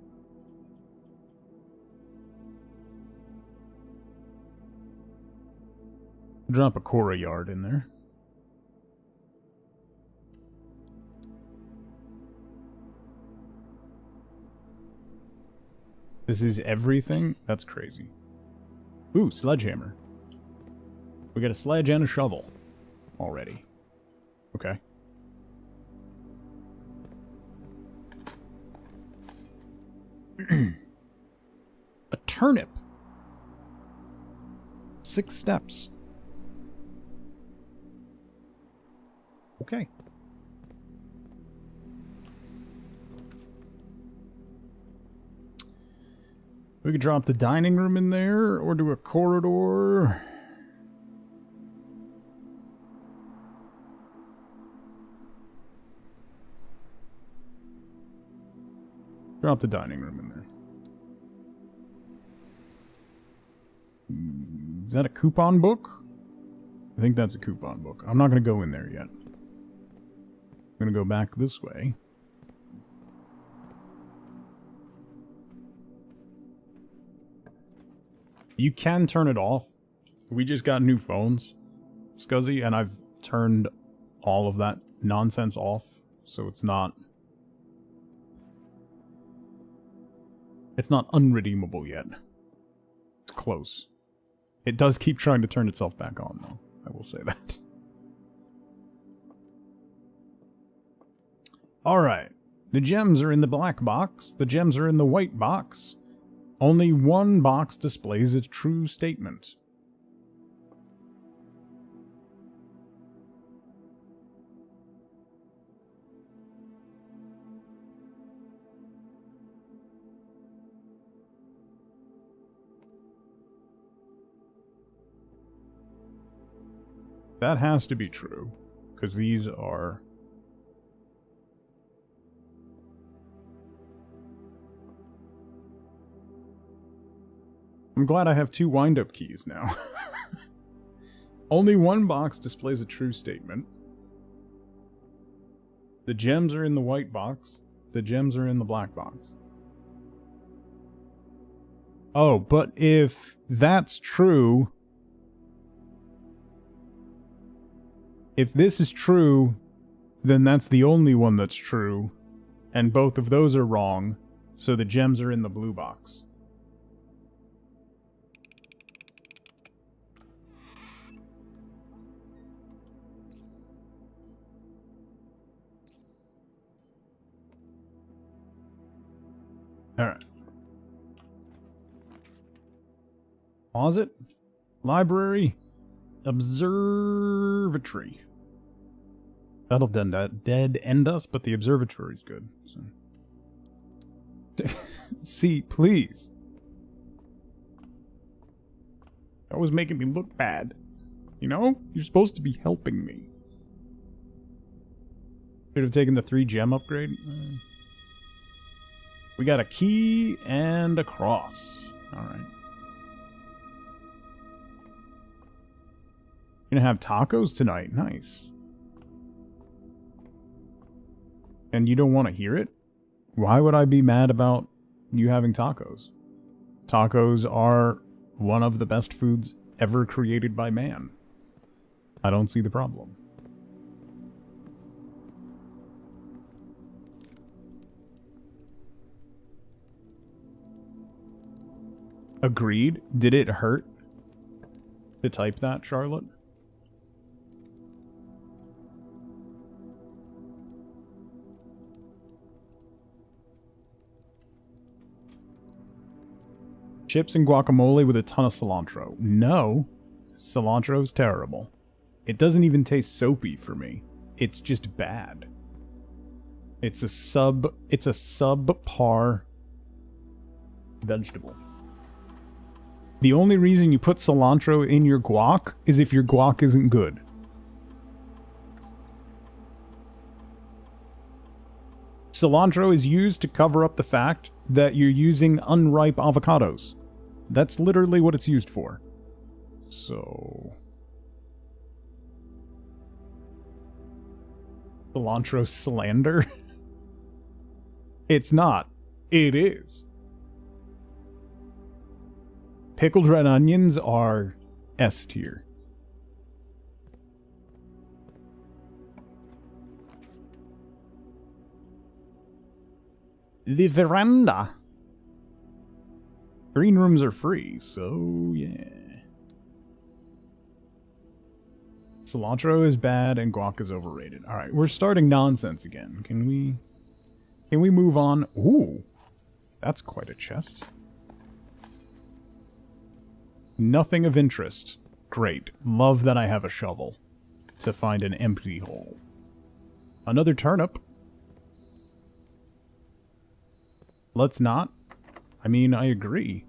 Drop a courtyard in there. This is everything? That's crazy. Ooh, sledgehammer. We got a sledge and a shovel already. Okay. A turnip. 6 steps. Okay. We could drop the dining room in there or do a corridor. Drop the dining room in there. Is that a coupon book? I think that's a coupon book. I'm not going to go in there yet. I'm going to go back this way. You can turn it off. We just got new phones, Scuzzy, and I've turned all of that nonsense off, so it's not unredeemable yet. It's close. It does keep trying to turn itself back on, though. I will say that. Alright. The gems are in the black box. The gems are in the white box. Only one box displays a true statement. That has to be true, because these are... I'm glad I have 2 wind-up keys now. Only one box displays a true statement. The gems are in the white box. The gems are in the black box. Oh, but if that's true... If this is true, then that's the only one that's true. And both of those are wrong, so the gems are in the blue box. Alright. Closet. Library. Observatory. That'll dead end us, but the observatory's good. So. See, please. That was making me look bad. You know? You're supposed to be helping me. Should have taken the 3 gem upgrade. We got a key and a cross. Alright. Gonna have tacos tonight. Nice. And you don't want to hear it? Why would I be mad about you having tacos? Tacos are one of the best foods ever created by man. I don't see the problem. Agreed. Did it hurt to type that, Charlotte? Chips and guacamole with a ton of cilantro. No. Cilantro is terrible. It doesn't even taste soapy for me. It's just bad. It's a subpar vegetable. The only reason you put cilantro in your guac is if your guac isn't good. Cilantro is used to cover up the fact that you're using unripe avocados. That's literally what it's used for. So... cilantro slander? It's not. It is. Pickled red onions are S tier. The veranda. Green rooms are free, so yeah. Cilantro is bad and guac is overrated. Alright, we're starting nonsense again. Can we move on? Ooh, that's quite a chest. Nothing of interest. Great. Love that I have a shovel to find an empty hole. Another turnip. Let's not. I mean, I agree.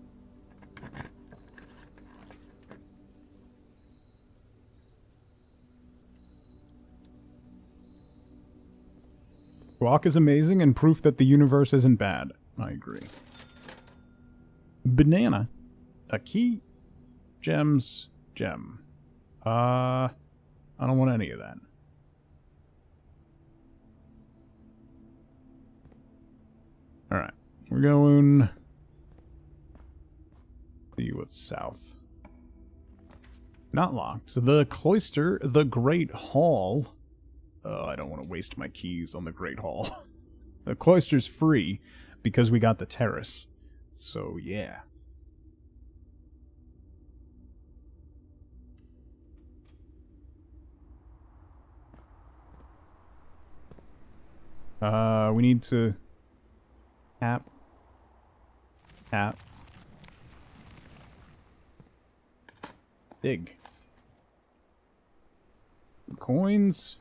Guac is amazing and proof that the universe isn't bad. I agree. Banana. A key. Gems. Gem. I don't want any of that. Alright. We're going... see what's south. Not locked. The Cloister, the Great Hall. I don't want to waste my keys on the Great Hall. The Cloister's free because we got the terrace. So, yeah. We need to tap. Tap. Dig. Coins.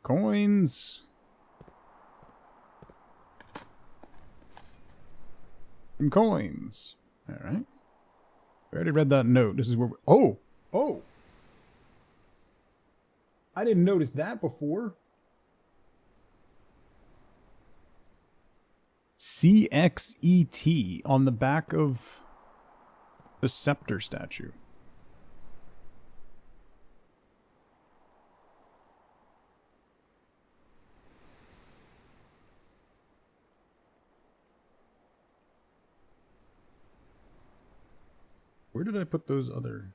Coins. And coins. Alright. I already read that note. This is where we... Oh! Oh! I didn't notice that before. CXET on the back of the scepter statue. Where did I put those other...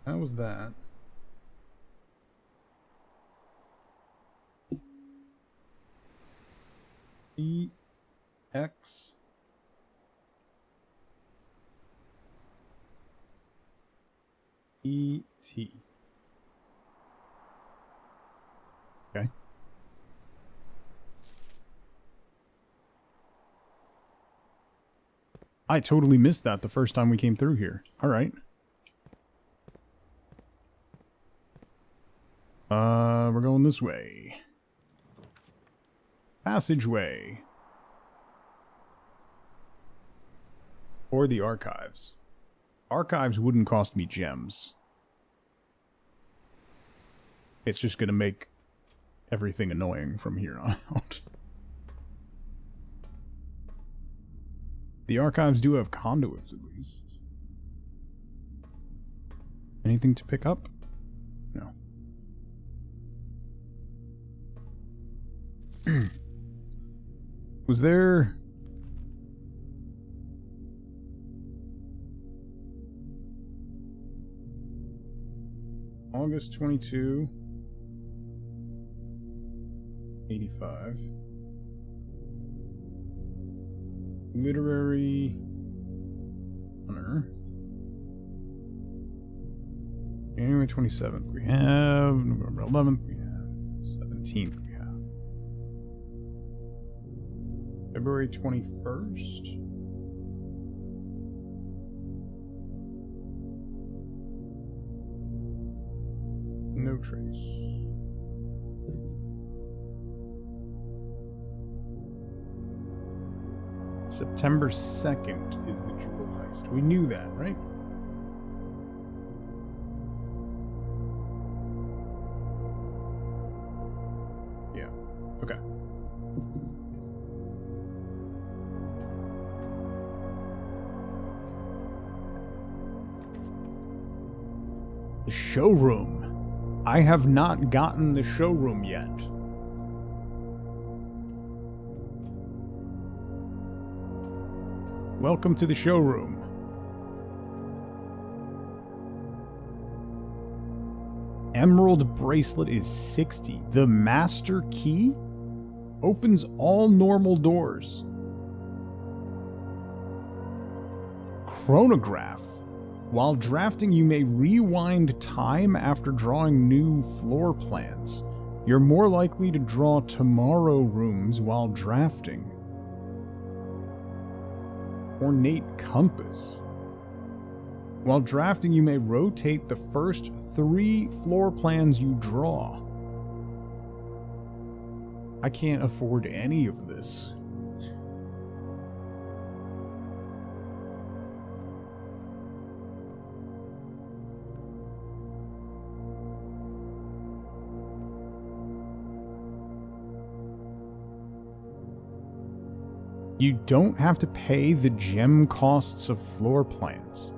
How was that? EX ET. Okay. I totally missed that the first time we came through here. All right. We're going this way. Passageway. Or the archives. Archives wouldn't cost me gems. It's just gonna make everything annoying from here on out. The archives do have conduits, at least. Anything to pick up? No. Was there... August 22, 85. Literary honor. January 27th we have. November 11th we have. 17th we have. February 21st. No trace. September 2nd is the jewel heist. We knew that, right? Yeah. Okay. The showroom. I have not gotten the showroom yet. Welcome to the showroom. Emerald bracelet is 60. The master key opens all normal doors. chronograph. While drafting, you may rewind time after drawing new floor plans. You're more likely to draw tomorrow rooms while drafting. Ornate compass. While drafting, you may rotate the first 3 floor plans you draw. I can't afford any of this. You don't have to pay the gem costs of floor plans.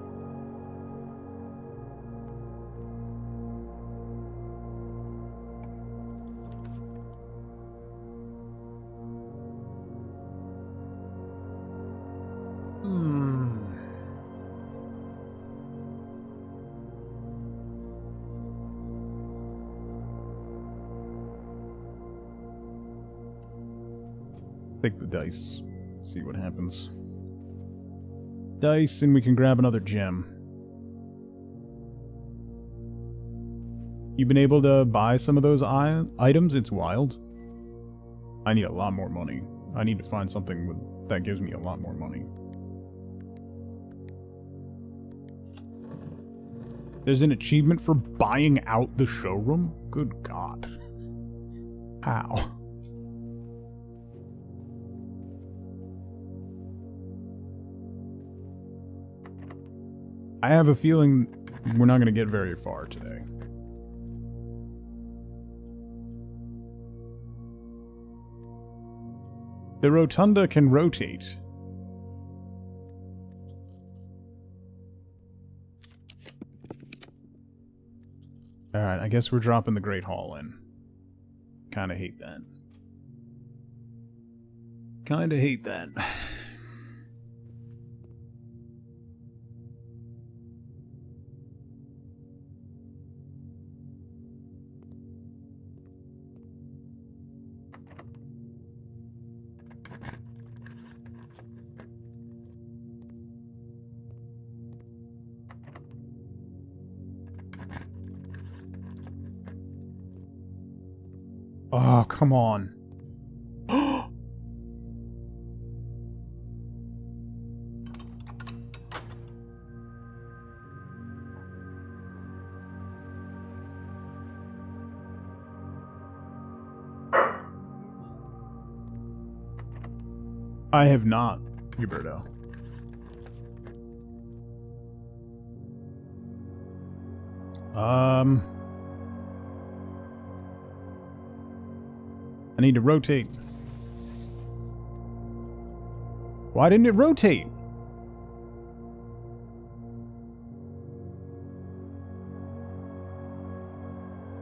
Take the dice. See what happens. Dice, and we can grab another gem. You've been able to buy some of those items? It's wild. I need a lot more money. I need to find something that gives me a lot more money. There's an achievement for buying out the showroom? Good God. Ow. I have a feeling we're not going to get very far today. The rotunda can rotate. Alright, I guess we're dropping the Great Hall in. Kinda hate that. Kinda hate that. Oh, come on. I have not, Huberto. I need to rotate. Why didn't it rotate?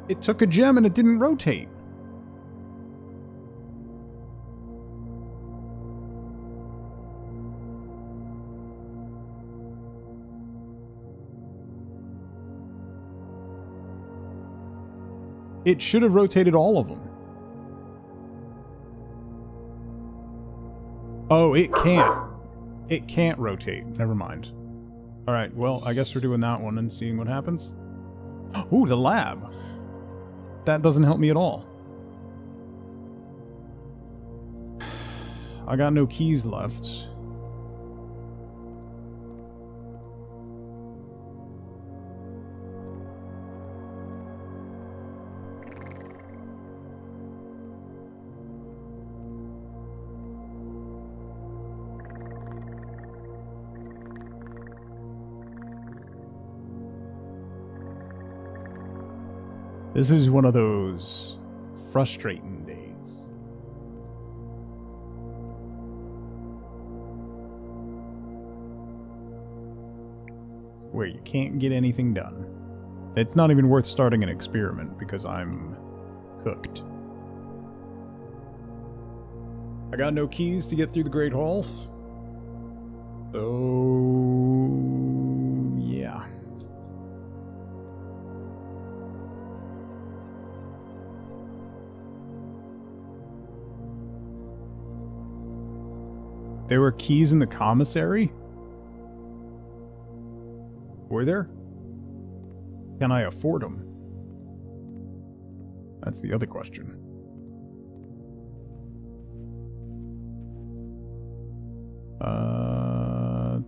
It took a gem and it didn't rotate. It should have rotated all of them. Oh, it can't. It can't rotate. Never mind. Alright, well, I guess we're doing that one and seeing what happens. Ooh, the lab. That doesn't help me at all. I got no keys left. This is one of those frustrating days. Where you can't get anything done. It's not even worth starting an experiment because I'm cooked. I got no keys to get through the Great Hall. So, yeah. There were keys in the commissary? Were there? Can I afford them? That's the other question.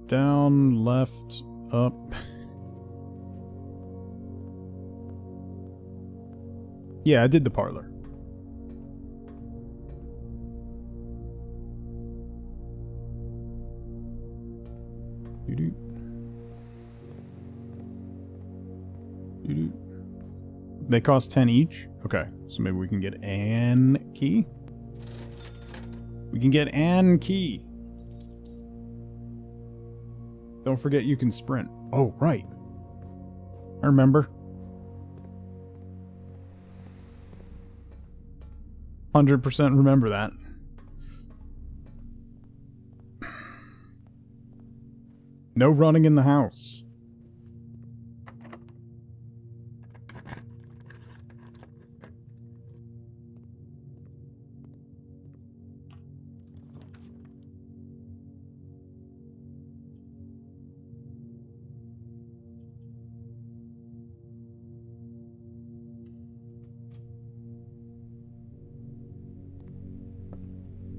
Down, left, up. Yeah, I did the parlor. Doo-doo. Doo-doo. They cost 10 each? Okay, so maybe we can get an key? We can get an key! Don't forget you can sprint. Oh, right. I remember. 100% remember that. No running in the house.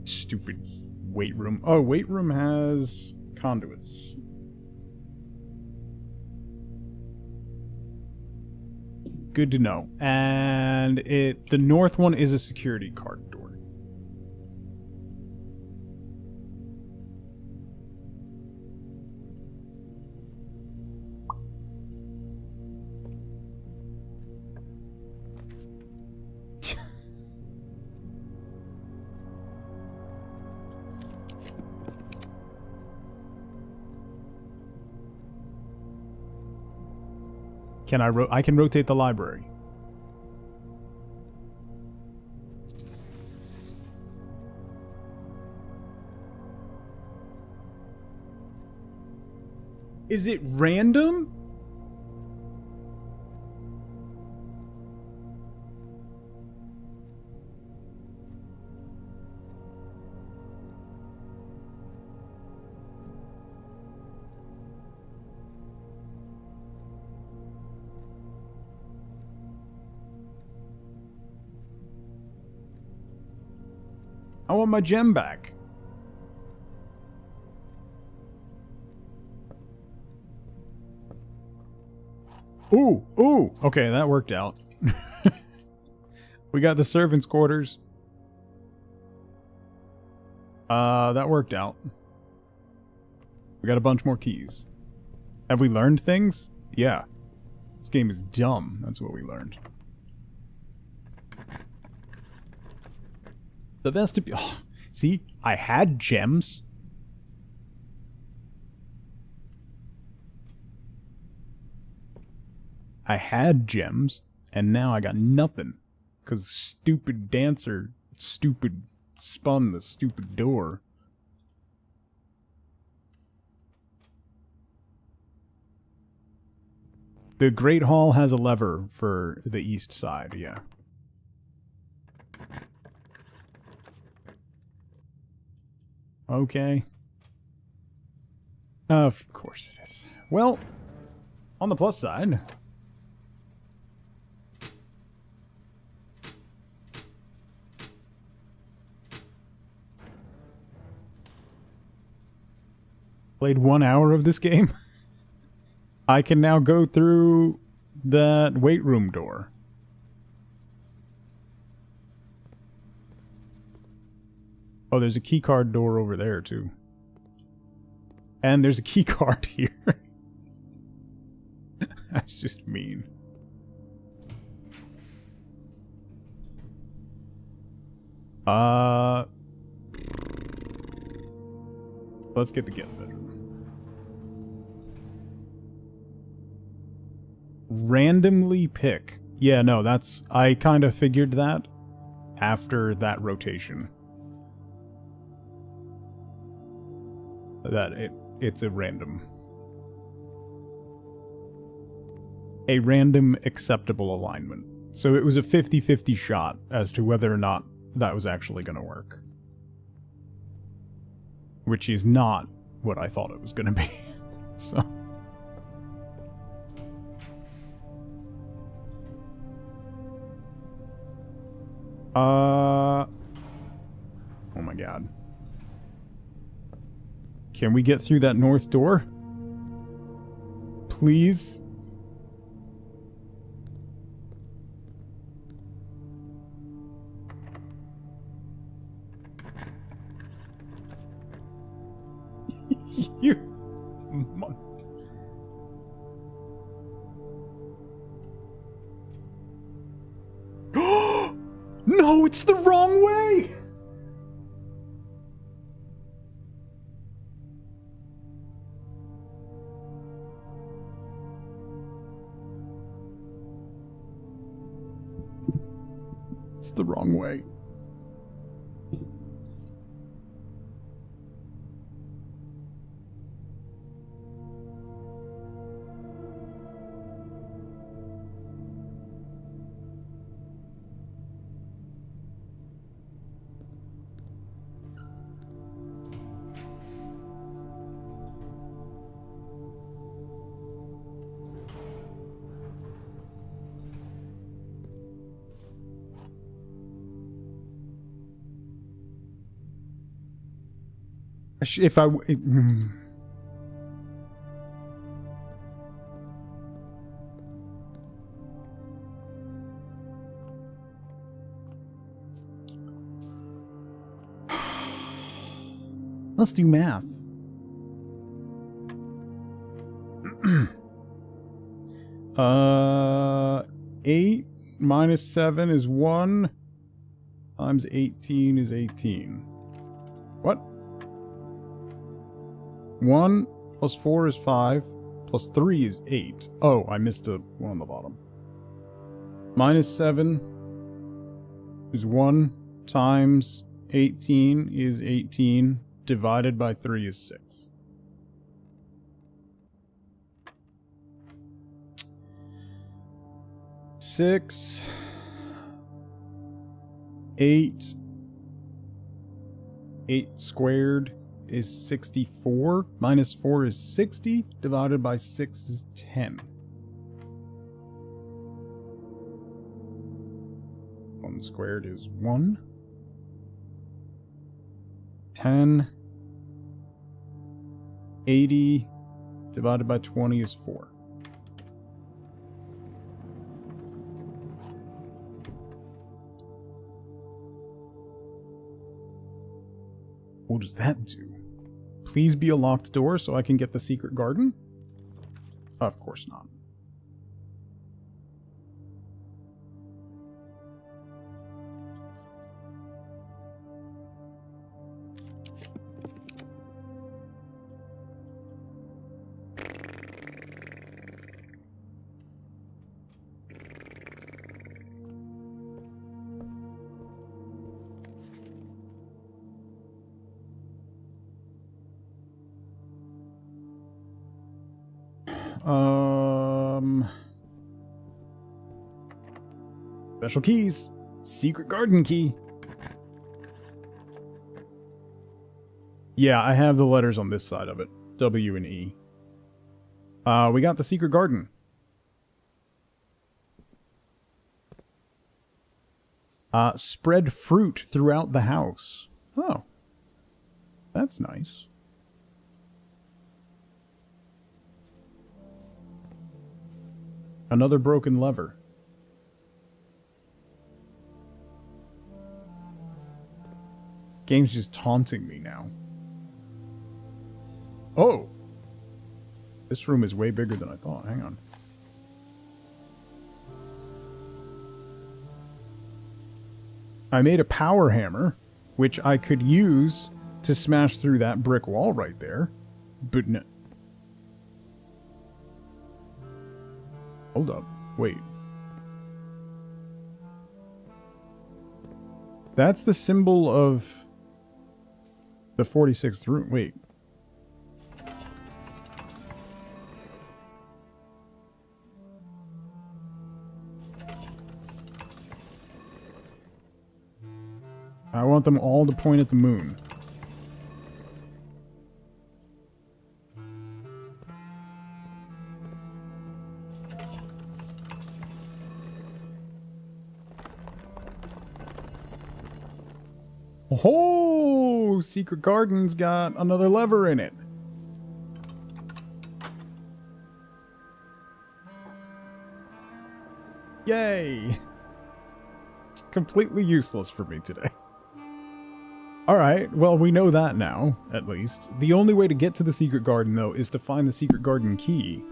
Stupid weight room. Oh, weight room has conduits. Good to know. And the north one is a security card door. I can rotate the library. Is it random? I want my gem back. Ooh, ooh. Okay, that worked out. We got the servants' quarters. That worked out. We got a bunch more keys. Have we learned things? Yeah. This game is dumb. That's what we learned. The vestibule. Oh, see, I had gems. I had gems, and now I got nothing. Because stupid dancer, stupid spun the stupid door. The Great Hall has a lever for the east side, yeah. Okay. Of course it is. Well, on the plus side... Played 1 hour of this game. I can now go through that weight room door. Oh, there's a key card door over there, too. And there's a key card here. That's just mean. Let's get the guest bedroom. Randomly pick. Yeah, no, that's... I kind of figured that after that rotation. That it's a random acceptable alignment. So it was a 50-50 shot as to whether or not that was actually going to work. Which is not what I thought it was going to be. So Oh my god. Can we get through that north door? Please? You... No, it's the wrong way! It's the wrong way. If I... Let's do math. Uh, 8 minus 7 is 1 times 18 is 18. What? 1 plus 4 is 5 plus 3 is 8. Oh, I missed a 1 on the bottom. Minus 7 is 1 times 18 is 18 divided by 3 is 6. Six, 8, 8 squared is 64, minus 4 is 60, divided by 6 is 10. 1 squared is 1. 10, 80, divided by 20 is 4. What does that do? Please be a locked door so I can get the secret garden? Of course not. Special keys. Secret garden key. Yeah, I have the letters on this side of it. W and E. We got the secret garden. Spread fruit throughout the house. Oh. That's nice. Another broken lever. Game's just taunting me now. Oh! This room is way bigger than I thought. Hang on. I made a power hammer, which I could use to smash through that brick wall right there. But no. Hold up. Wait. That's the symbol of the 46th room. Wait. I want them all to point at the moon. Oh, Secret Garden's got another lever in it. Yay! It's completely useless for me today. Alright, well, we know that now, at least. The only way to get to the Secret Garden, though, is to find the Secret Garden key.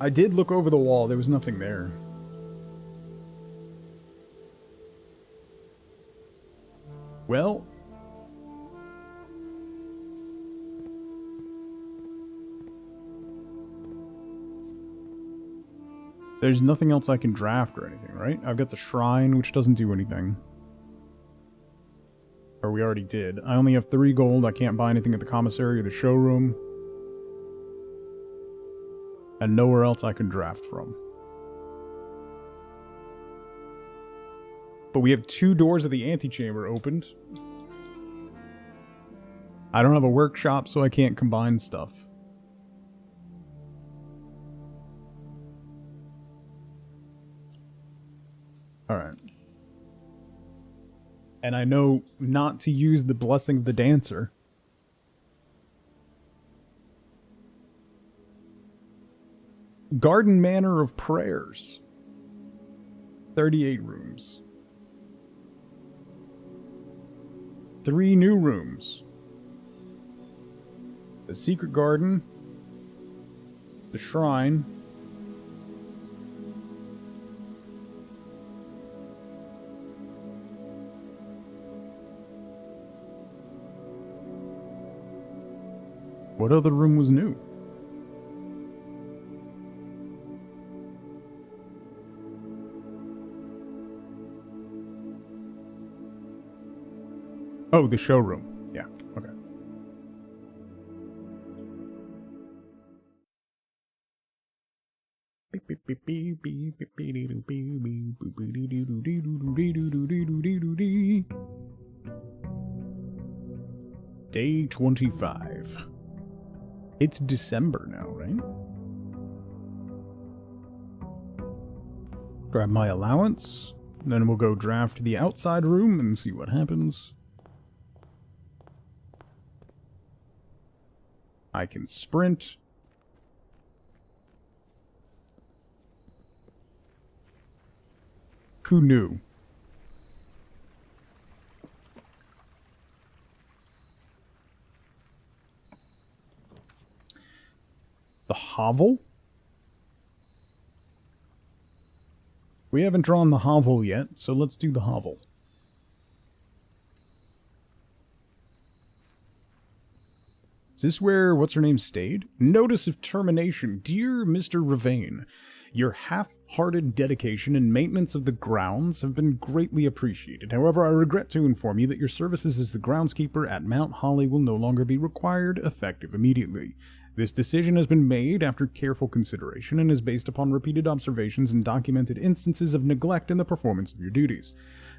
I did look over the wall, there was nothing there. Well... there's nothing else I can draft or anything, right? I've got the shrine, which doesn't do anything. Or we already did. I only have 3 gold, I can't buy anything at the commissary or the showroom. And nowhere else I can draft from. But we have 2 doors of the antechamber opened. I don't have a workshop, so I can't combine stuff. Alright. And I know not to use the Blessing of the Dancer. Garden Manor of Prayers. 38 rooms. 3 new rooms. The Secret Garden. The Shrine. What other room was new? Oh, the showroom. Yeah, okay. Day 25. It's December now, right? Grab my allowance, then we'll go draft the outside room and see what happens. I can sprint. Who knew? The hovel? We haven't drawn the hovel yet, so let's do the hovel. Is this where what's-her-name stayed? Notice of termination. Dear Mr. Ravane, your half-hearted dedication and maintenance of the grounds have been greatly appreciated. However, I regret to inform you that your services as the groundskeeper at Mount Holly will no longer be required, effective immediately. This decision has been made after careful consideration and is based upon repeated observations and documented instances of neglect in the performance of your duties.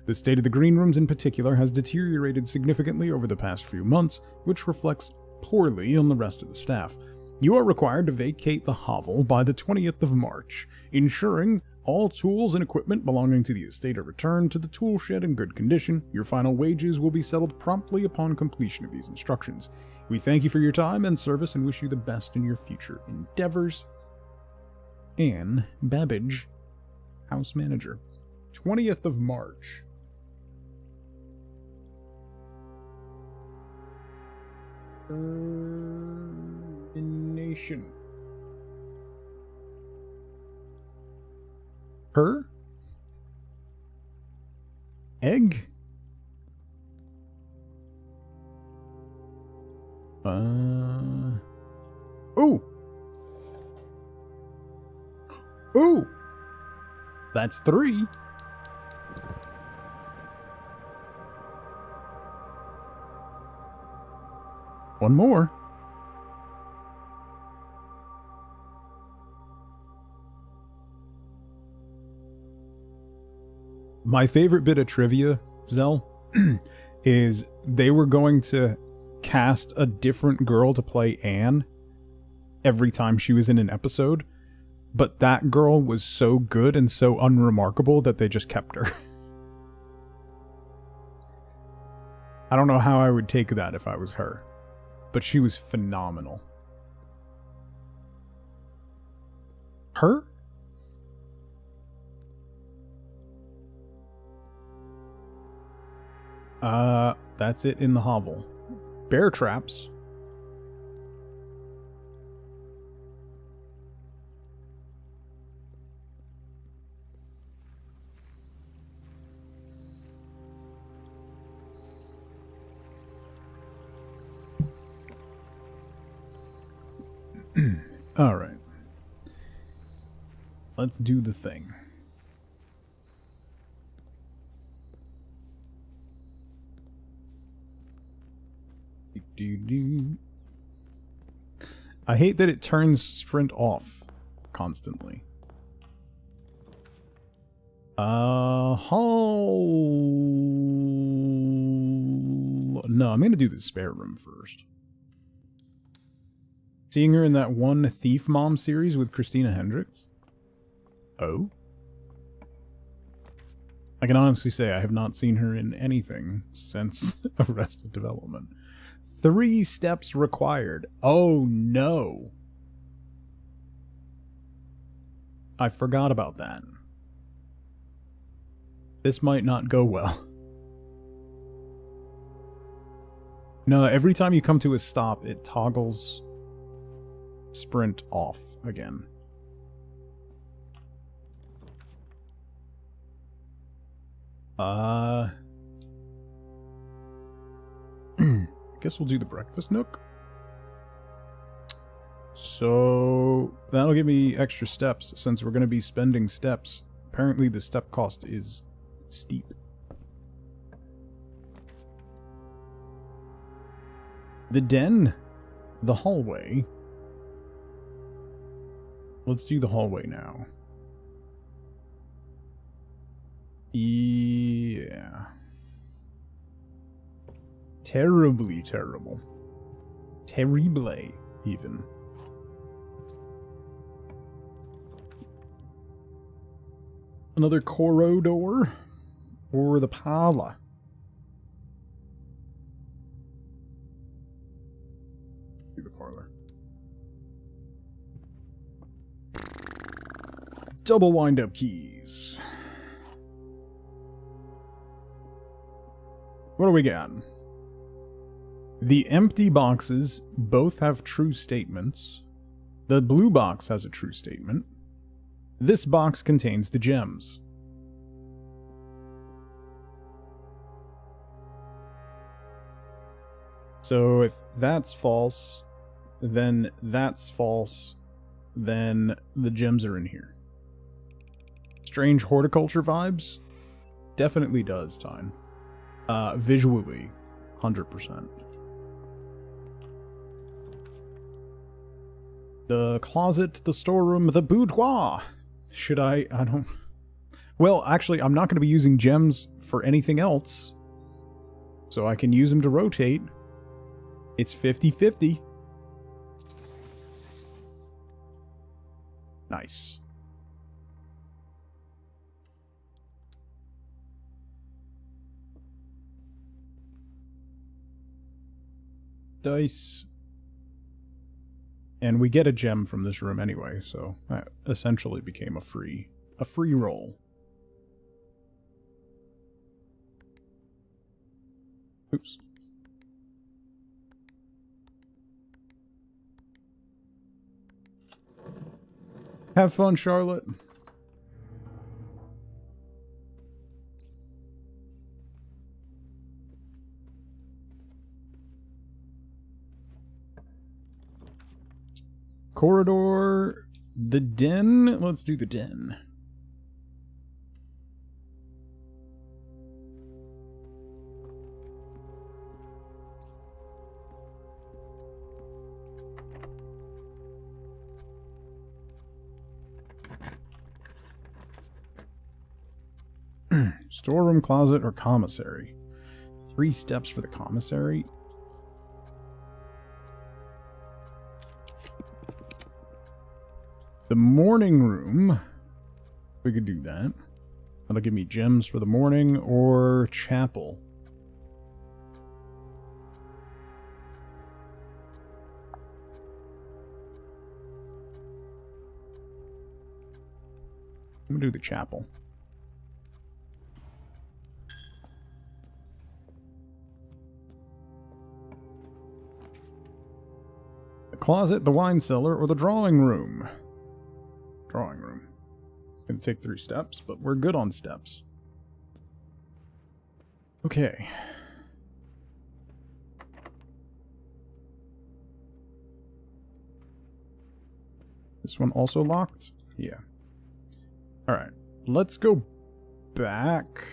The state of the green rooms in particular has deteriorated significantly over the past few months, which reflects poorly on the rest of the staff. You are required to vacate the hovel by the 20th of March, ensuring all tools and equipment belonging to the estate are returned to the tool shed in good condition. Your final wages will be settled promptly upon completion of these instructions. We thank you for your time and service and wish you the best in your future endeavors. Anne Babbage, House Manager. 20th of March. Nation. Her? Egg? Ooh! Ooh! That's 3. One more. My favorite bit of trivia, Zell, is they were going to cast a different girl to play Anne every time she was in an episode, but that girl was so good and so unremarkable that they just kept her. I don't know how I would take that if I was her, but she was phenomenal. Her? That's it in the hovel. Bear traps. All right. Let's do the thing. I hate that it turns sprint off constantly. No, I'm gonna do the spare room first. Seeing her in that one Thief Mom series with Christina Hendricks? Oh? I can honestly say I have not seen her in anything since Arrested Development. 3 steps required. Oh no. I forgot about that. This might not go well. No, every time you come to a stop, it toggles sprint off again. Guess we'll do the breakfast nook. So that'll give me extra steps since we're going to be spending steps. Apparently the step cost is steep. The den. The hallway. Let's do the hallway now. Yeah. Terribly terrible. Terrible, even. Another corridor? Or the parlor? Do the parlor. Double wind-up keys. What do we got? The empty boxes both have true statements. The blue box has a true statement. This box contains the gems. So if that's false, then that's false, then the gems are in here. Strange horticulture vibes? Definitely does, Tyne. Visually, 100%. The closet, the storeroom, the boudoir. Should I don't... Well, actually, I'm not going to be using gems for anything else. So I can use them to rotate. It's 50-50. Nice. Dice. And we get a gem from this room anyway, so that essentially became a free roll. Oops. Have fun, Charlotte. Corridor, the den. Let's do the den. Storeroom, closet, or commissary. 3 steps for the commissary. The morning room. We could do that. That'll give me gems for the morning or chapel. I'm gonna do the chapel. The closet, the wine cellar, or the drawing room. Drawing room. It's gonna take 3 steps, but we're good on steps. Okay. This one also locked? Yeah. Alright. Let's go back.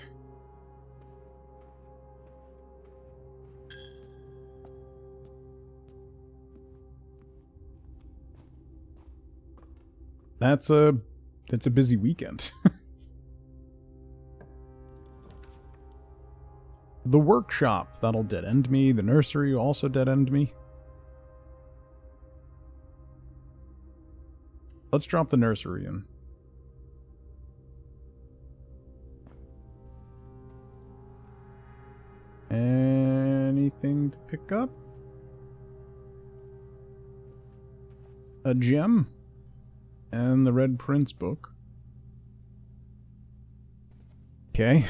That's a busy weekend. The workshop, that'll dead end me. The nursery will also dead end me. Let's drop the nursery in. Anything to pick up? A gem? And the Red Prince book. Okay.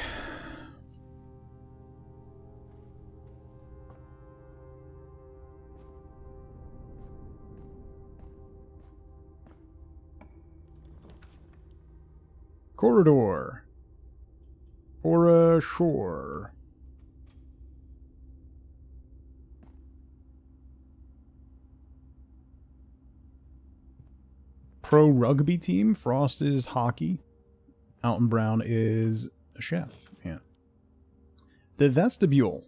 Corridor. Or a shore. Pro rugby team. Frost is hockey. Alton Brown is a chef. Yeah. The vestibule.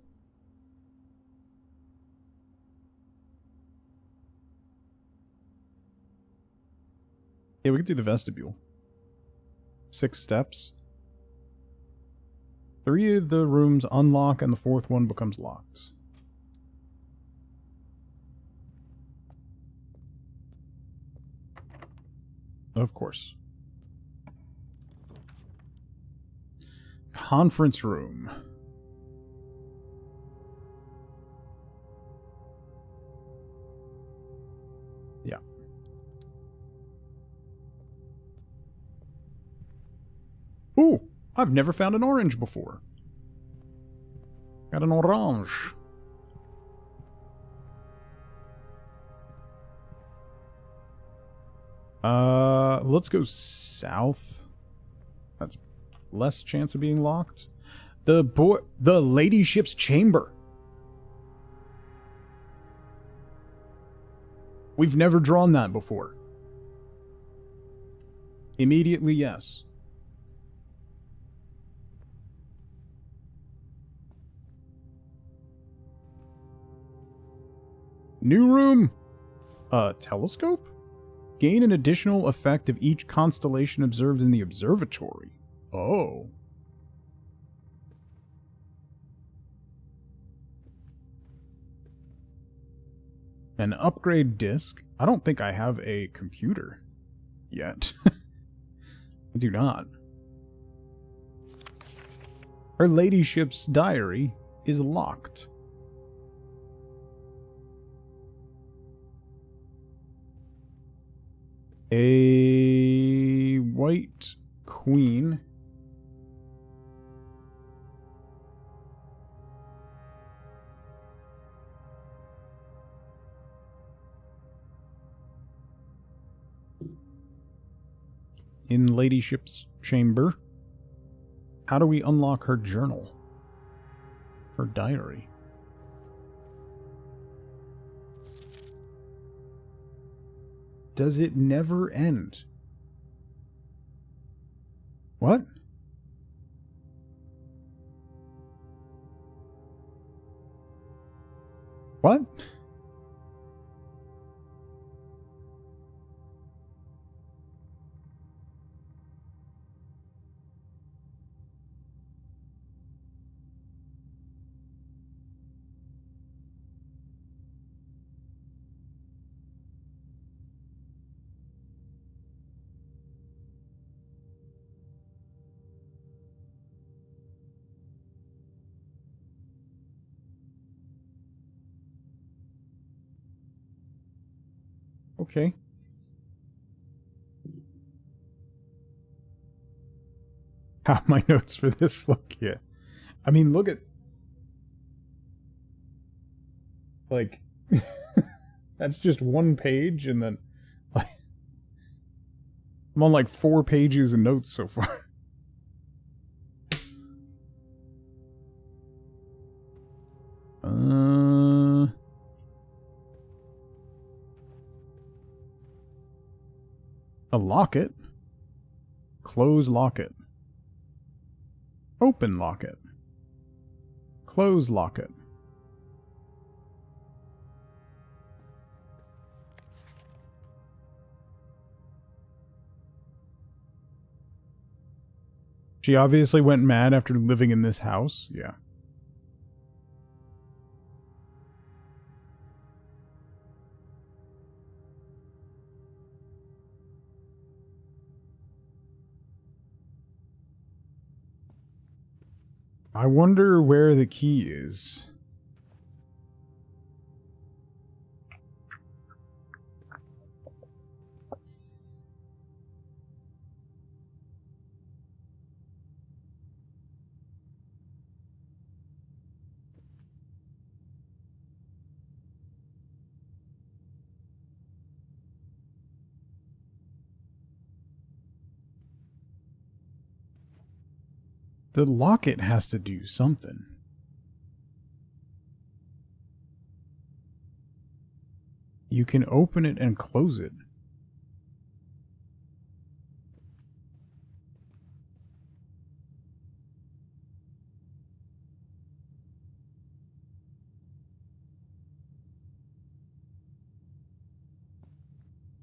Yeah, we could do the vestibule. 6 steps. 3 of the rooms unlock and the 4th one becomes locked. Of course. Conference room. Yeah. Ooh, I've never found an orange before. Got an orange. Let's go south. That's less chance of being locked. The ladyship's chamber. We've never drawn that before. Immediately, yes. New room. Telescope? Gain an additional effect of each constellation observed in the observatory. Oh. An upgrade disc. I don't think I have a computer yet. I do not. Her ladyship's diary is locked. A white queen. In ladyship's chamber. How do we unlock her journal? Her diary. Does it never end? What? What? Okay. How my notes for this look? Yeah. I mean, look at... Like... That's just one page, and then... Like, I'm on like 4 pages of notes so far. A locket. Close locket. Open locket. Close locket. She obviously went mad after living in this house. Yeah. I wonder where the key is. The locket has to do something. You can open it and close it.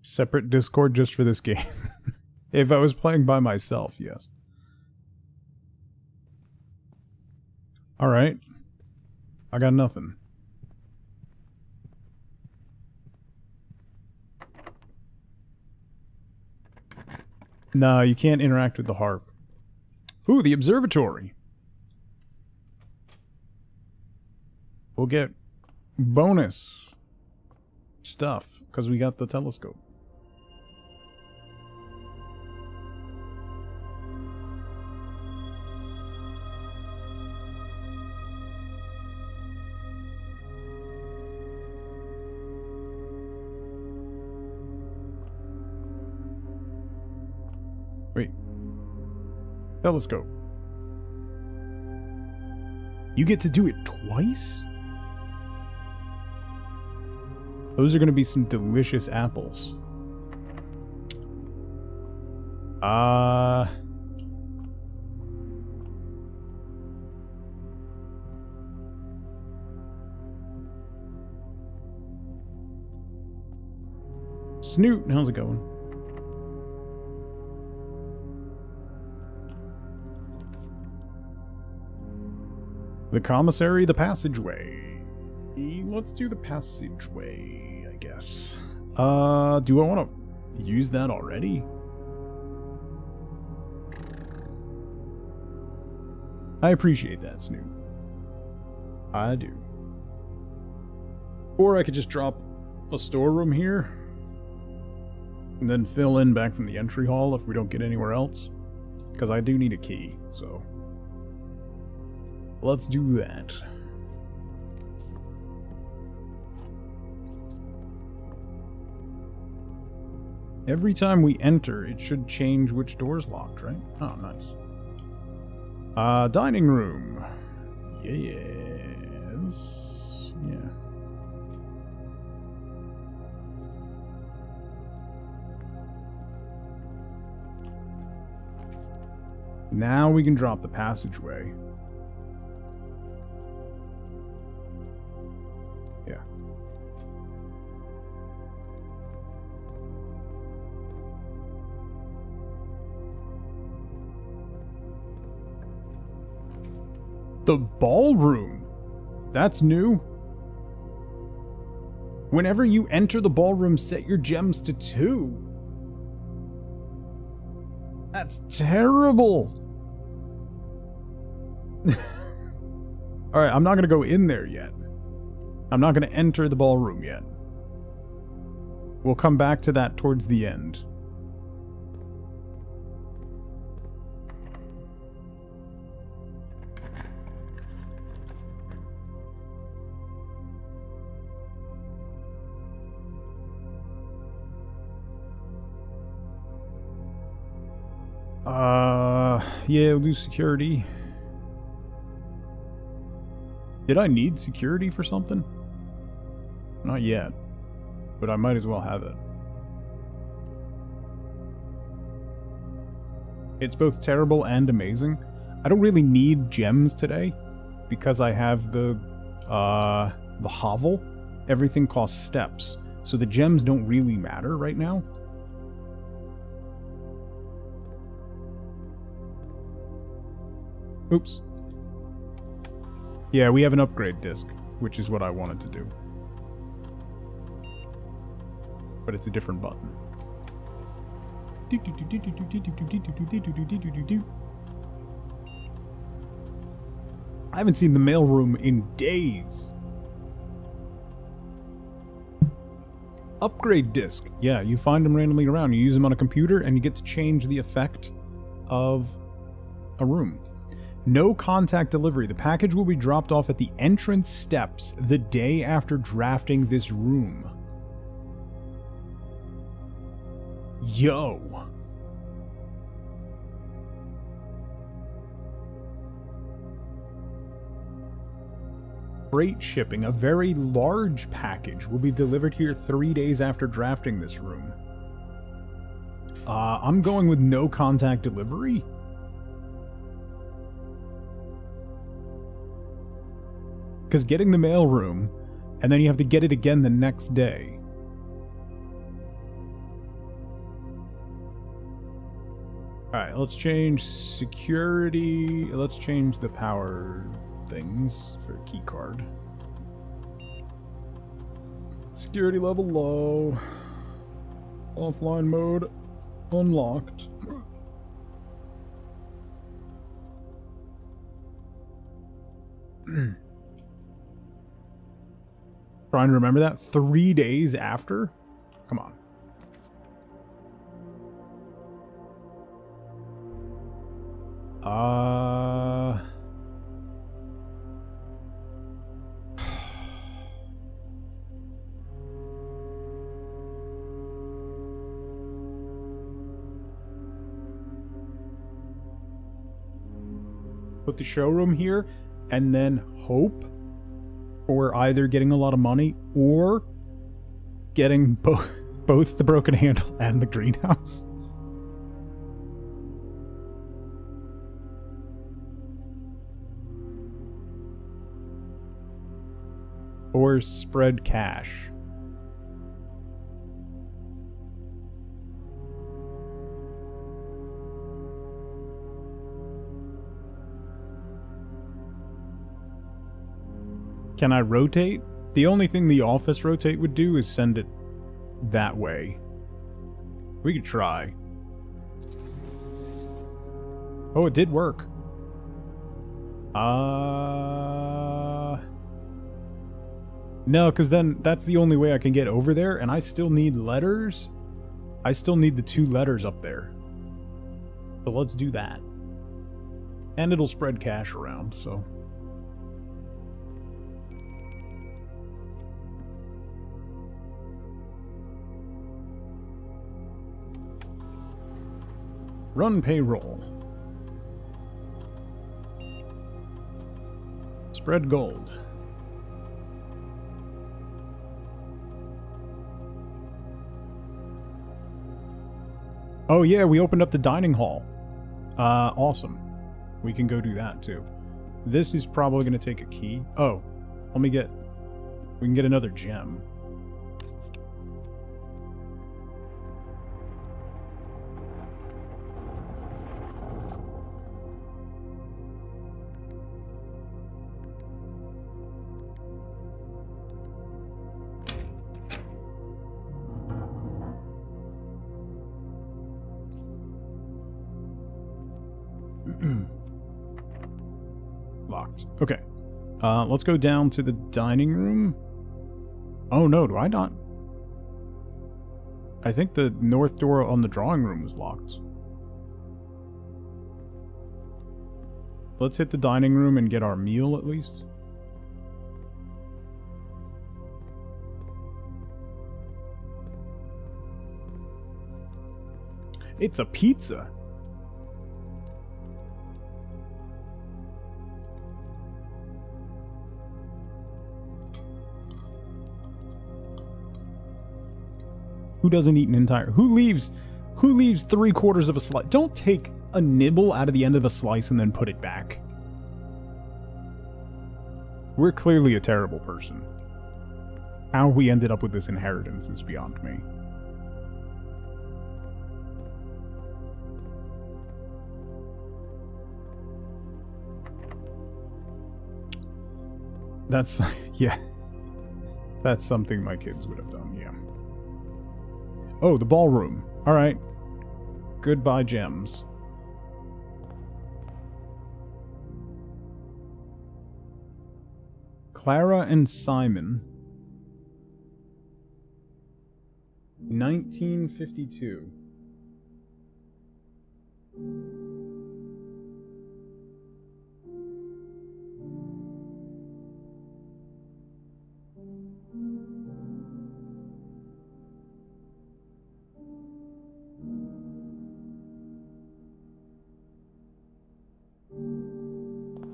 Separate Discord just for this game. If I was playing by myself, yes. Alright. I got nothing. No, you can't interact with the harp. Ooh, the observatory. We'll get bonus stuff because we got the telescope. Wait. Telescope. You get to do it twice? Those are going to be some delicious apples. Snoot, how's it going? The commissary, the passageway. Let's do the passageway, I guess. Do I want to use that already? I appreciate that, Snoop. I do. Or I could just drop a storeroom here and then fill in back from the entry hall if we don't get anywhere else. Because I do need a key, so... let's do that. Every time we enter, it should change which door's locked, right? Oh, nice. Dining room. Yes. Yeah. Now we can drop the passageway. Yeah. The ballroom. That's new. Whenever you enter the ballroom, set your gems to 2. That's terrible. Alright, I'm not going to go in there yet. I'm not going to enter the ballroom yet. We'll come back to that towards the end. Yeah, we'll do security. Did I need security for something? Not yet, but I might as well have it. It's both terrible and amazing. I don't really need gems today because I have the hovel. Everything costs steps, so the gems don't really matter right now. Oops. Yeah, we have an upgrade disc, which is what I wanted to do. But it's a different button. I haven't seen the mailroom in days. Upgrade disc. Yeah, you find them randomly around. You use them on a computer and you get to change the effect of a room. No contact delivery. The package will be dropped off at the entrance steps the day after drafting this room. Yo. Freight shipping. A very large package will be delivered here 3 days after drafting this room. I'm going with no contact delivery. Because getting the mail room, and then you have to get it again the next day. Alright, let's change security. Let's change the power things for key card. Security level low. Offline mode unlocked. Trying to remember that 3 days after? Come on. Put the showroom here and then hope for either getting a lot of money or getting both the broken handle and the greenhouse. Or spread cash. Can I rotate? The only thing the office rotate would do is send it that way. We could try. Oh, it did work. No, because then that's the only way I can get over there, and I still need letters. I still need the 2 letters up there. So let's do that. And it'll spread cash around, so... Run payroll. Spread gold. Oh yeah, we opened up the dining hall. Awesome. We can go do that too. This is probably going to take a key. Oh, let me get... We can get another gem. Locked. Okay. Let's go down to the dining room. Oh no, do I not? I think the north door on the drawing room is locked. Let's hit the dining room and get our meal at least. It's a pizza. Who doesn't eat an entire... Who leaves 3/4 of a slice? Don't take a nibble out of the end of a slice and then put it back. We're clearly a terrible person. How we ended up with this inheritance is beyond me. That's... yeah. That's something my kids would have done, yeah. Oh, the ballroom. Alright. Goodbye, gems. Clara and Simon. 1952.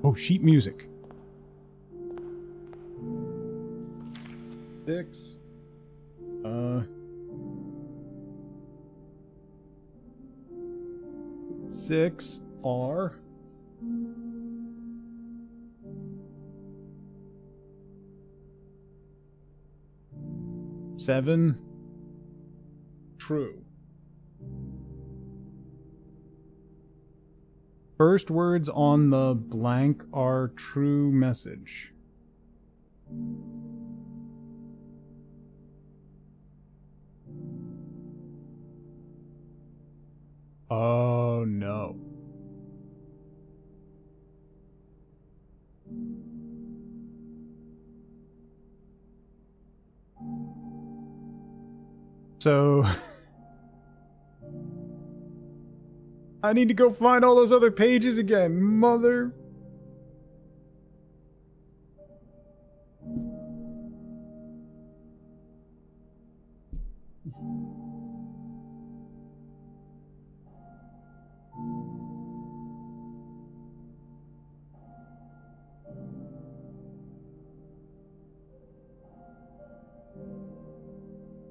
Oh, sheet music. 6. 6 R. 7 true. First words on the blank are true message. Oh no. So I need to go find all those other pages again, mother.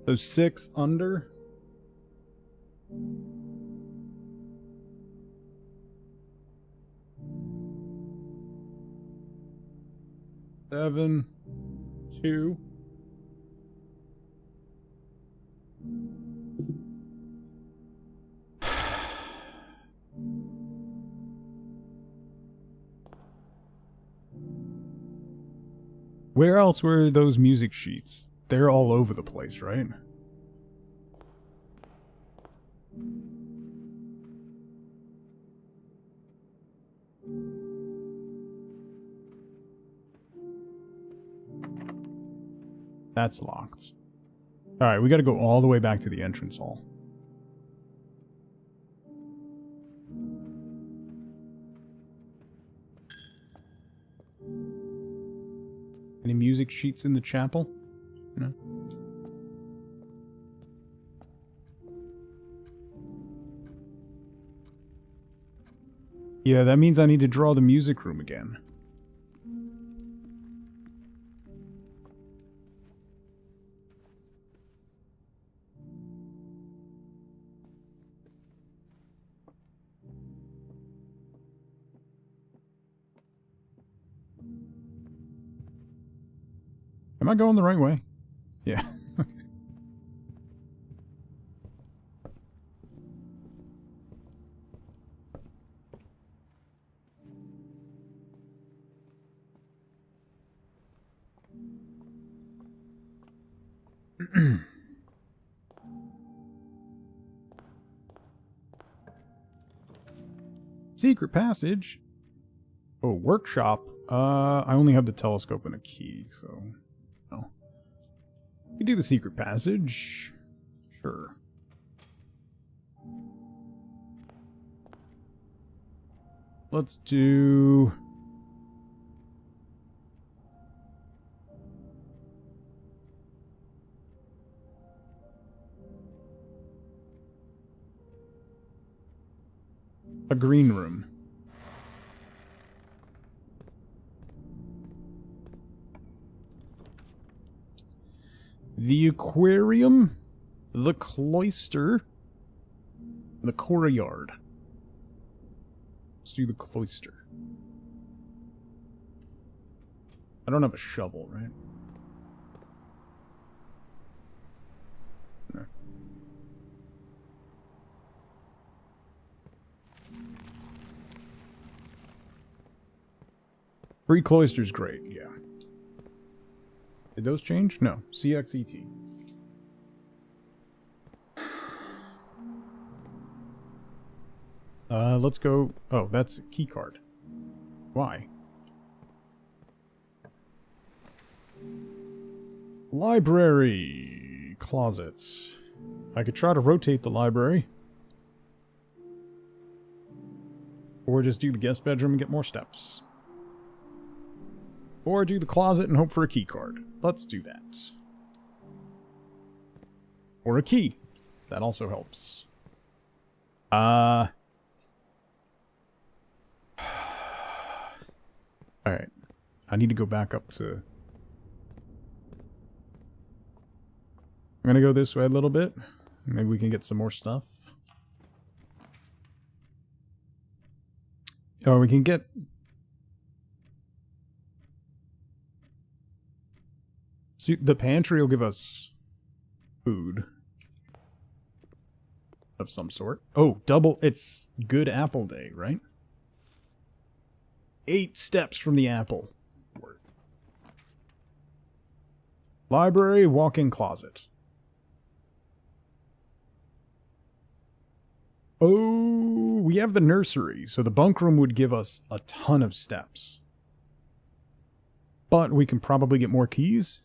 So 6 under. Seven, 2. Where else were those music sheets? They're all over the place, right? That's locked. Alright, we gotta go all the way back to the entrance hall. Any music sheets in the chapel? No? Yeah, that means I need to draw the music room again. Am I going the right way? Yeah. Secret passage? Oh, workshop. I only have the telescope and a key, so... no. You do the secret passage. Sure. Let's do... a green room. The aquarium, the cloister, the courtyard. Let's do the cloister. I don't have a shovel, right? No. Free cloister's great, yeah. Did those change? No. CXET. Let's go... Oh, that's a key card. Why? Library. Closets. I could try to rotate the library. Or just do the guest bedroom and get more steps. Or do the closet and hope for a key card. Let's do that. Or a key. That also helps. Alright. I need to go back up to... I'm gonna go this way a little bit. Maybe we can get some more stuff. Oh, we can get... The pantry will give us food of some sort. Oh, double. It's good apple day, right? 8 steps from the apple worth. Library, walk-in closet. Oh, we have the nursery, so the bunk room would give us a ton of steps. But we can probably get more keys.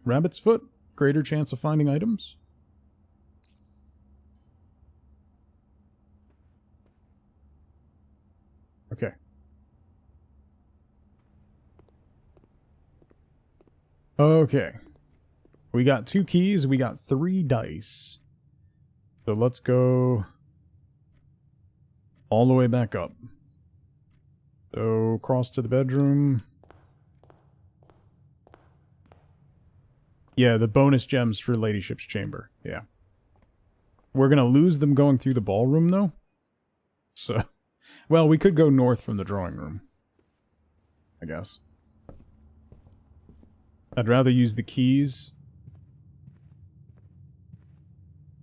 Rabbit's foot, greater chance of finding items. Okay. Okay. We got 2 keys, we got 3 dice. So let's go all the way back up. So cross to the bedroom. Yeah, the bonus gems for Ladyship's Chamber. Yeah. We're going to lose them going through the ballroom, though. So, well, we could go north from the drawing room. I guess. I'd rather use the keys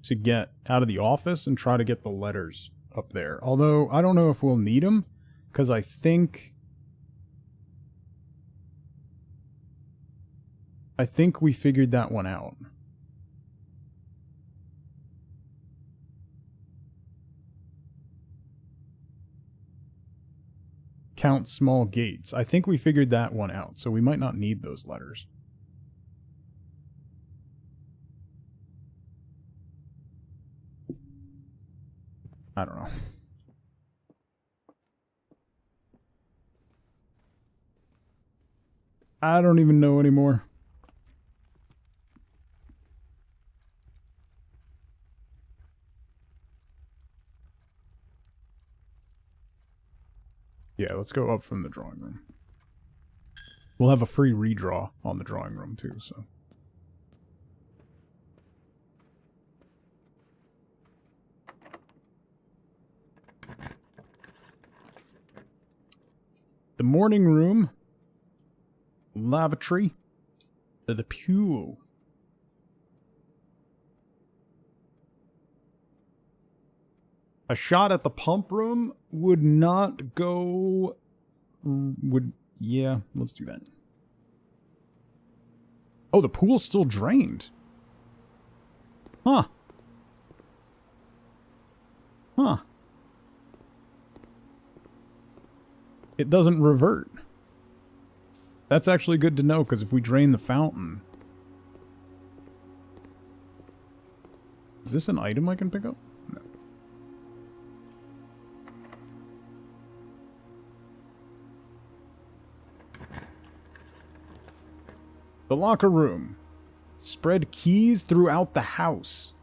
to get out of the office and try to get the letters up there. Although, I don't know if we'll need them, because I think we figured that one out. Count small gates. I think we figured that one out, so we might not need those letters. I don't know. I don't even know anymore. Yeah, let's go up from the drawing room. We'll have a free redraw on the drawing room too, so. The morning room. Lavatory. The pew. A shot at the pump room would not go... Yeah, let's do that. Oh, the pool's still drained. Huh. Huh. It doesn't revert. That's actually good to know, because if we drain the fountain... Is this an item I can pick up? No. The locker room. Spread keys throughout the house.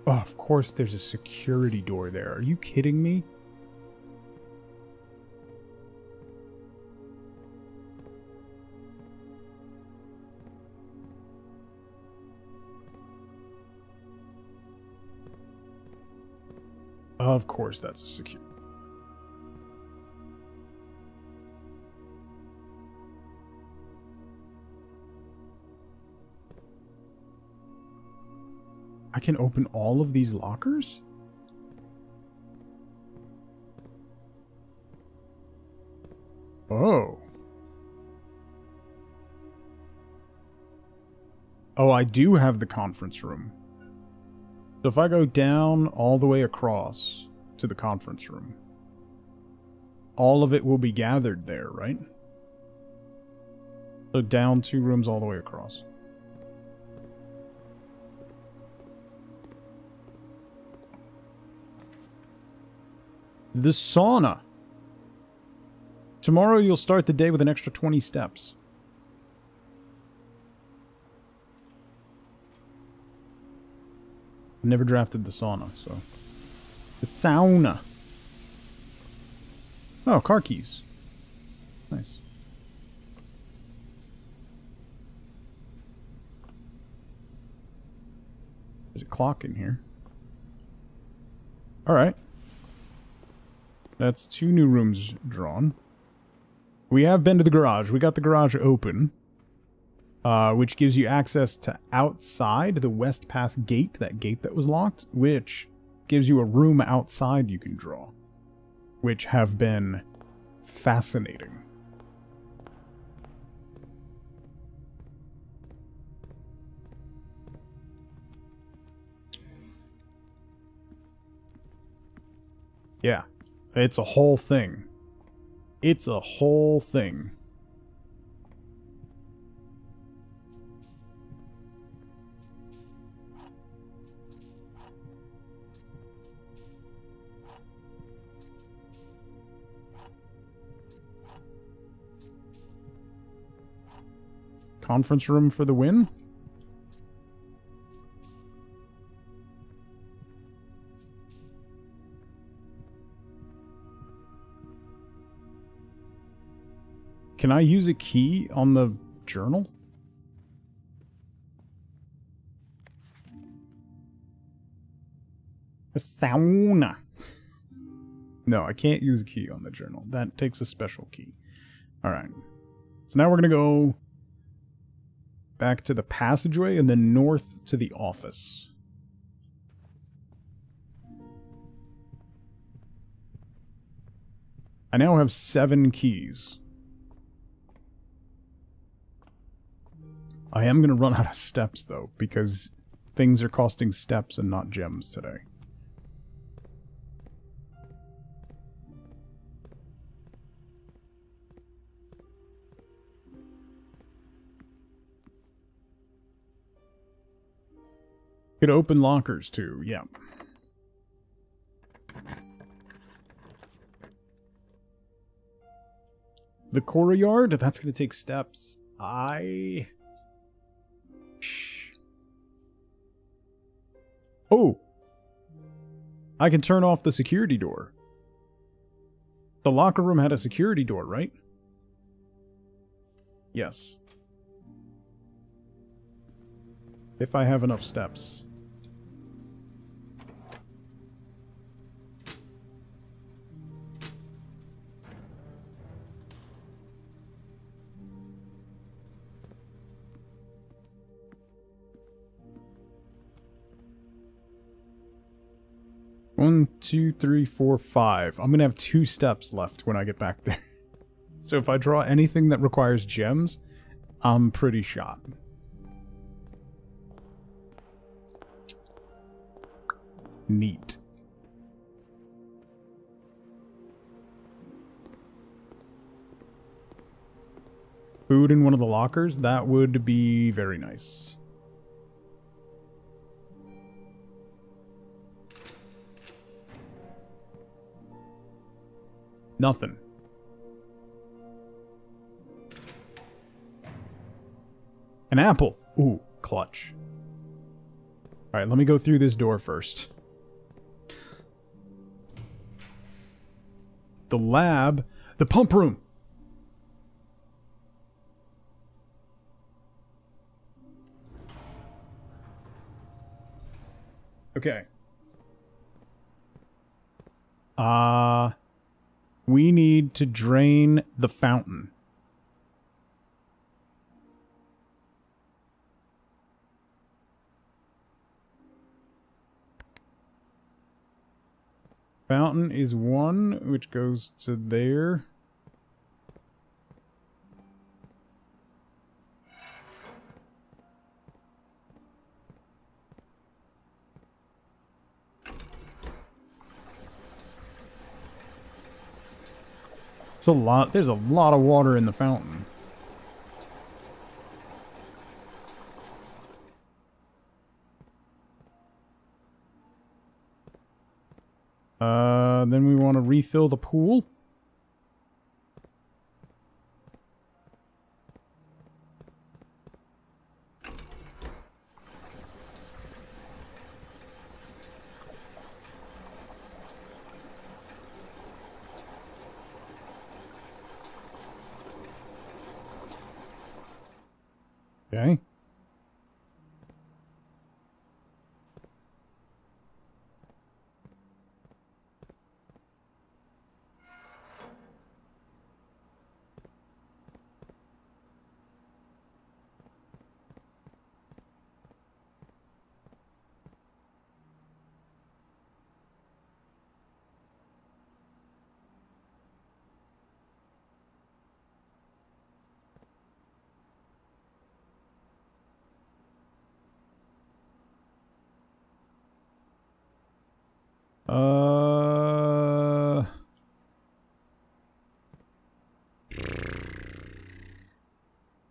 Oh, of course there's a security door there. Are you kidding me? Of course that's a security. I can open all of these lockers? Oh. Oh, I do have the conference room. So if I go down all the way across to the conference room, all of it will be gathered there, right? So down 2 rooms all the way across. The sauna. Tomorrow you'll start the day with an extra 20 steps. Never drafted the sauna, so... The sauna. Oh, car keys. Nice. There's a clock in here. Alright. That's 2 new rooms drawn. We have been to the garage. We got the garage open. Which gives you access to outside the West Path gate. That gate that was locked. Which gives you a room outside you can draw. Which have been fascinating. Yeah. It's a whole thing. It's a whole thing. Conference room for the win? Can I use a key on the journal? A sauna. No, I can't use a key on the journal. That takes a special key. Alright. So now we're going to go back to the passageway and then north to the office. I now have 7 keys. I am going to run out of steps, though, because things are costing steps and not gems today. Could open lockers, too, yeah. The courtyard? That's going to take steps. Oh! I can turn off the security door. The locker room had a security door, right? Yes. If I have enough steps. One, two, three, four, 5. I'm gonna have 2 steps left when I get back there. So if I draw anything that requires gems, I'm pretty shot. Neat. Food in one of the lockers? That would be very nice. Nothing. An apple. Ooh, clutch. Alright, let me go through this door first. The lab. The pump room. Okay. We need to drain the fountain. Fountain is one, which goes to there. It's a lot. There's a lot of water in the fountain. Then we want to refill the pool. Okay.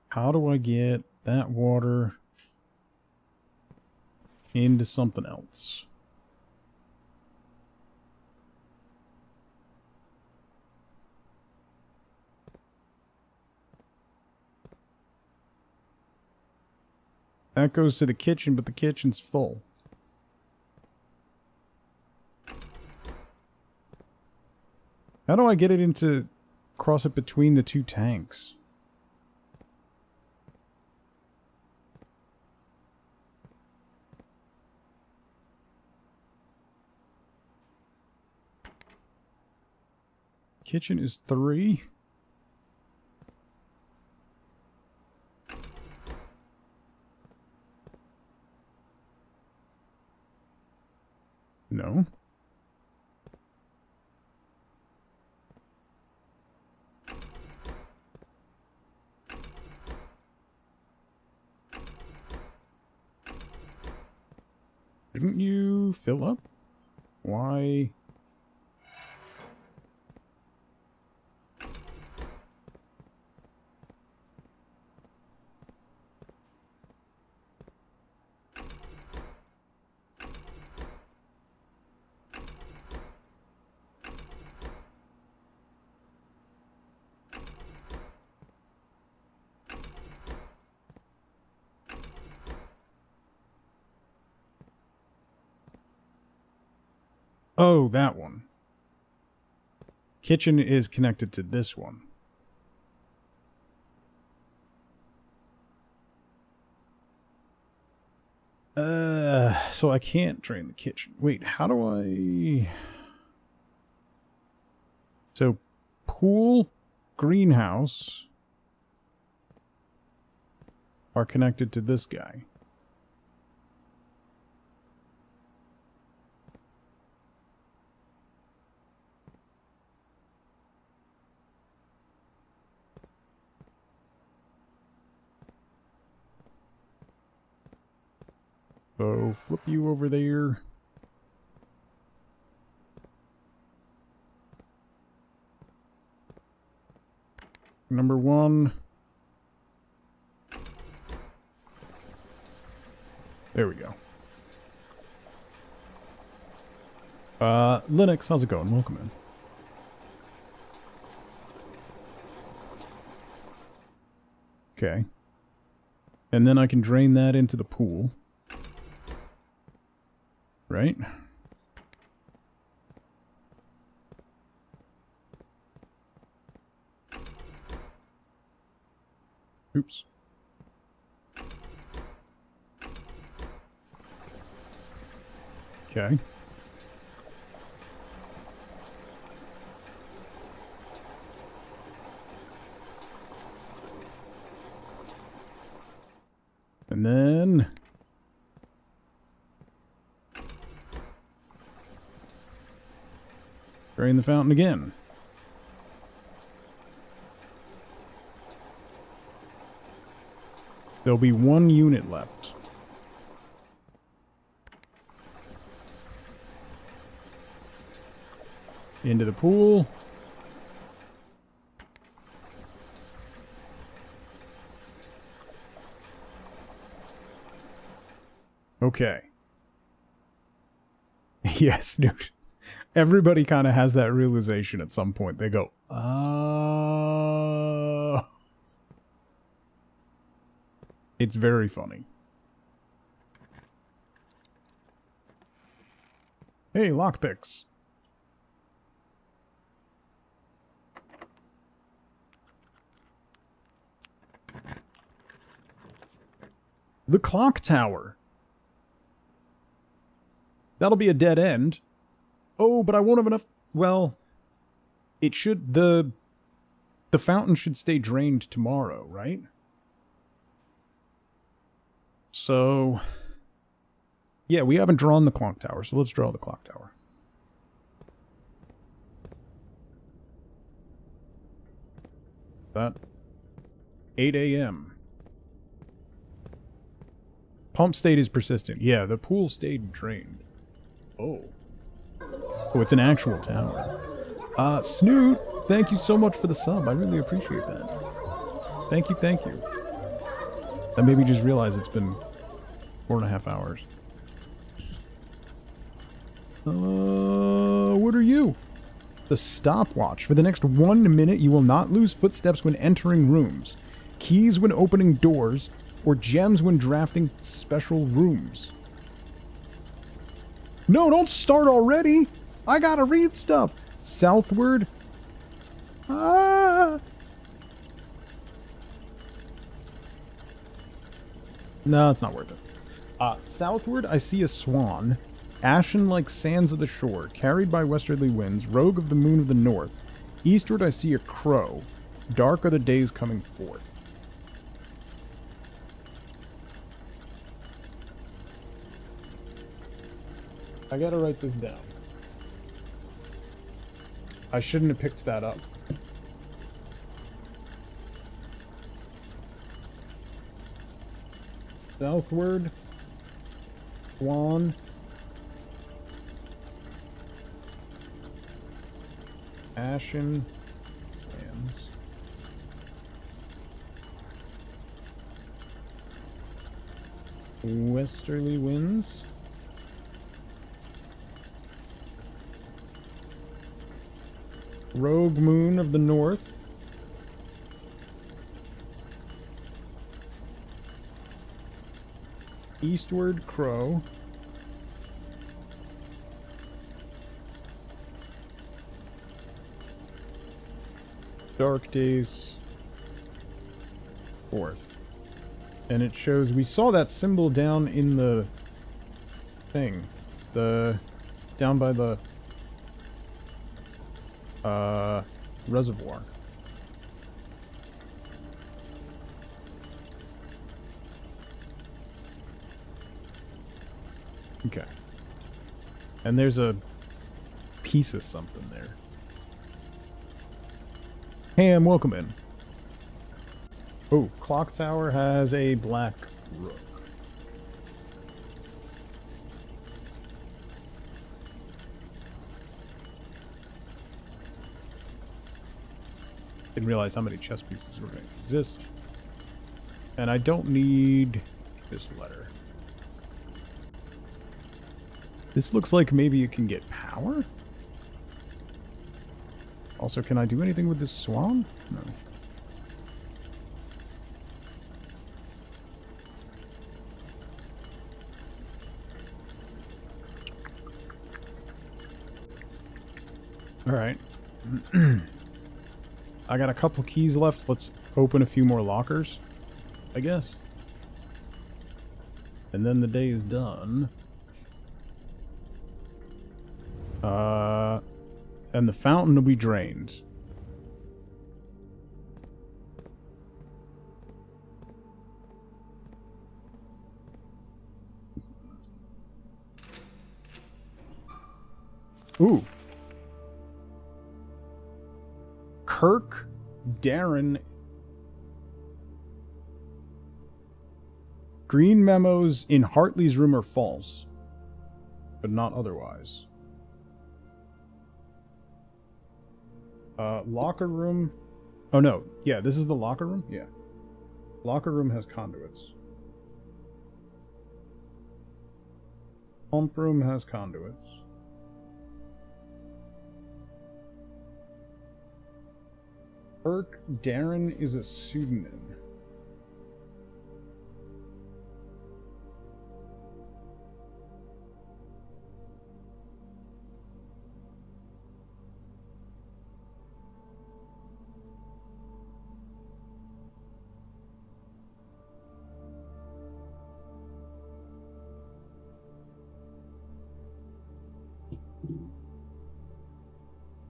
How do I get that water into something else? That goes to the kitchen, but the kitchen's full. How do I get it into, cross it between the two tanks? Kitchen is 3. No. Didn't you fill up? Why? Oh, that one. Kitchen is connected to this one. So I can't drain the kitchen. Wait, how do I... So, pool, greenhouse are connected to this guy. So, flip you over there. number 1. There we go. Linux, how's it going? Welcome in. Okay. And then I can drain that into the pool. Right? Oops. Okay. And then drain the fountain again. There'll be 1 unit left. Into the pool. Okay. Yes, dude. Everybody kind of has that realization at some point. They go, oh. It's very funny. Hey, lockpicks. The clock tower. That'll be a dead end. Oh, but I won't have enough. Well, it should. The fountain should stay drained tomorrow, right? So, yeah, we haven't drawn the clock tower, so let's draw the clock tower. That 8 a.m. Pump state is persistent. Yeah, the pool stayed drained. Oh. Oh, it's an actual tower. Snoot, thank you so much for the sub. I really appreciate that. Thank you, thank you. I maybe just realized it's been 4.5 hours. What are you? The stopwatch. For the next 1 minute, you will not lose footsteps when entering rooms, keys when opening doors, or gems when drafting special rooms. No, don't start already! I gotta read stuff! Southward. Ah! No, it's not worth it. Southward, I see a swan, ashen like sands of the shore, carried by westerly winds, rogue of the moon of the north. Eastward, I see a crow, dark are the days coming forth. I gotta write this down. I shouldn't have picked that up. Southward, swan, ashen sands, westerly winds, rogue moon of the north, eastward crow, dark days forth. And it shows, we saw that symbol down in the thing, down by the reservoir. Okay. And there's a piece of something there. Ham, welcome in. Oh, clock tower has a black rook. Didn't realize how many chess pieces were going to exist. And I don't need this letter. This looks like maybe you can get power? Also, can I do anything with this swan? No. Alright. I got a couple keys left. Let's open a few more lockers, I guess. And then the day is done. And the fountain will be drained. Ooh. Kirk, Darren. Green memos in Hartley's room are false, but not otherwise. Locker room. Oh no, yeah, this is the locker room? Yeah. Locker room has conduits. Pump room has conduits. Kirk Darren is a pseudonym.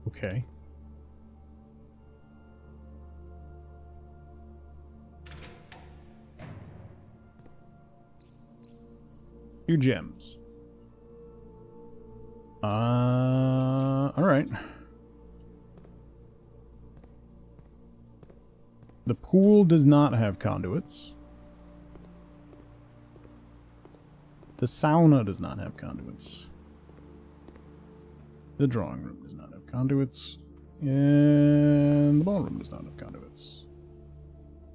Okay. Two gems. Alright. The pool does not have conduits. The sauna does not have conduits. The drawing room does not have conduits. And the ballroom does not have conduits.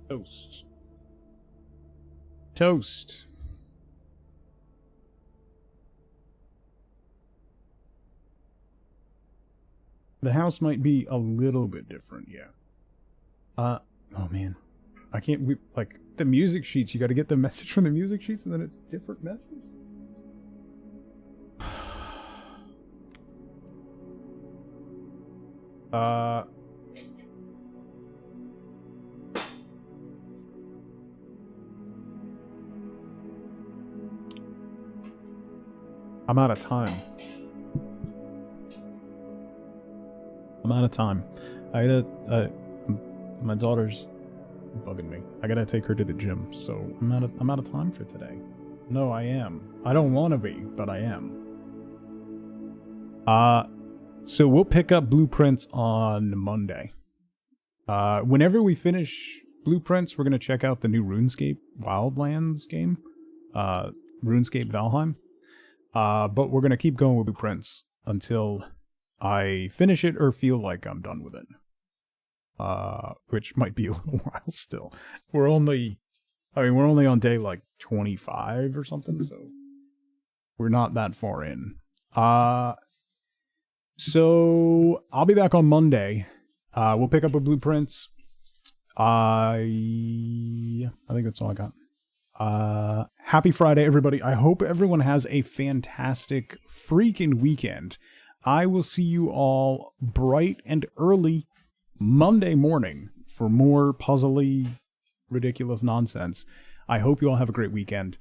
Toast. Toast. The house might be a little bit different, yeah. Oh man. I can't, like, the music sheets, you gotta get the message from the music sheets and then it's a different message? I'm out of time. I'm out of time. I gotta, my daughter's bugging me. I gotta take her to the gym, so I'm out of time for today. No, I am. I don't want to be, but I am. So we'll pick up Blueprints on Monday. Whenever we finish Blueprints, we're gonna check out the new RuneScape Wildlands game. RuneScape Valheim. But we're gonna keep going with Blueprints until I finish it or feel like I'm done with it. Which might be a little while still. We're only on day like 25 or something, so we're not that far in. So I'll be back on Monday. We'll pick up with Blueprints. I think that's all I got. Happy Friday, everybody. I hope everyone has a fantastic freaking weekend. I will see you all bright and early Monday morning for more puzzly, ridiculous nonsense. I hope you all have a great weekend.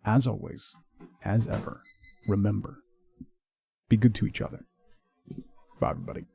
As always, as ever, remember, be good to each other. Bye, everybody.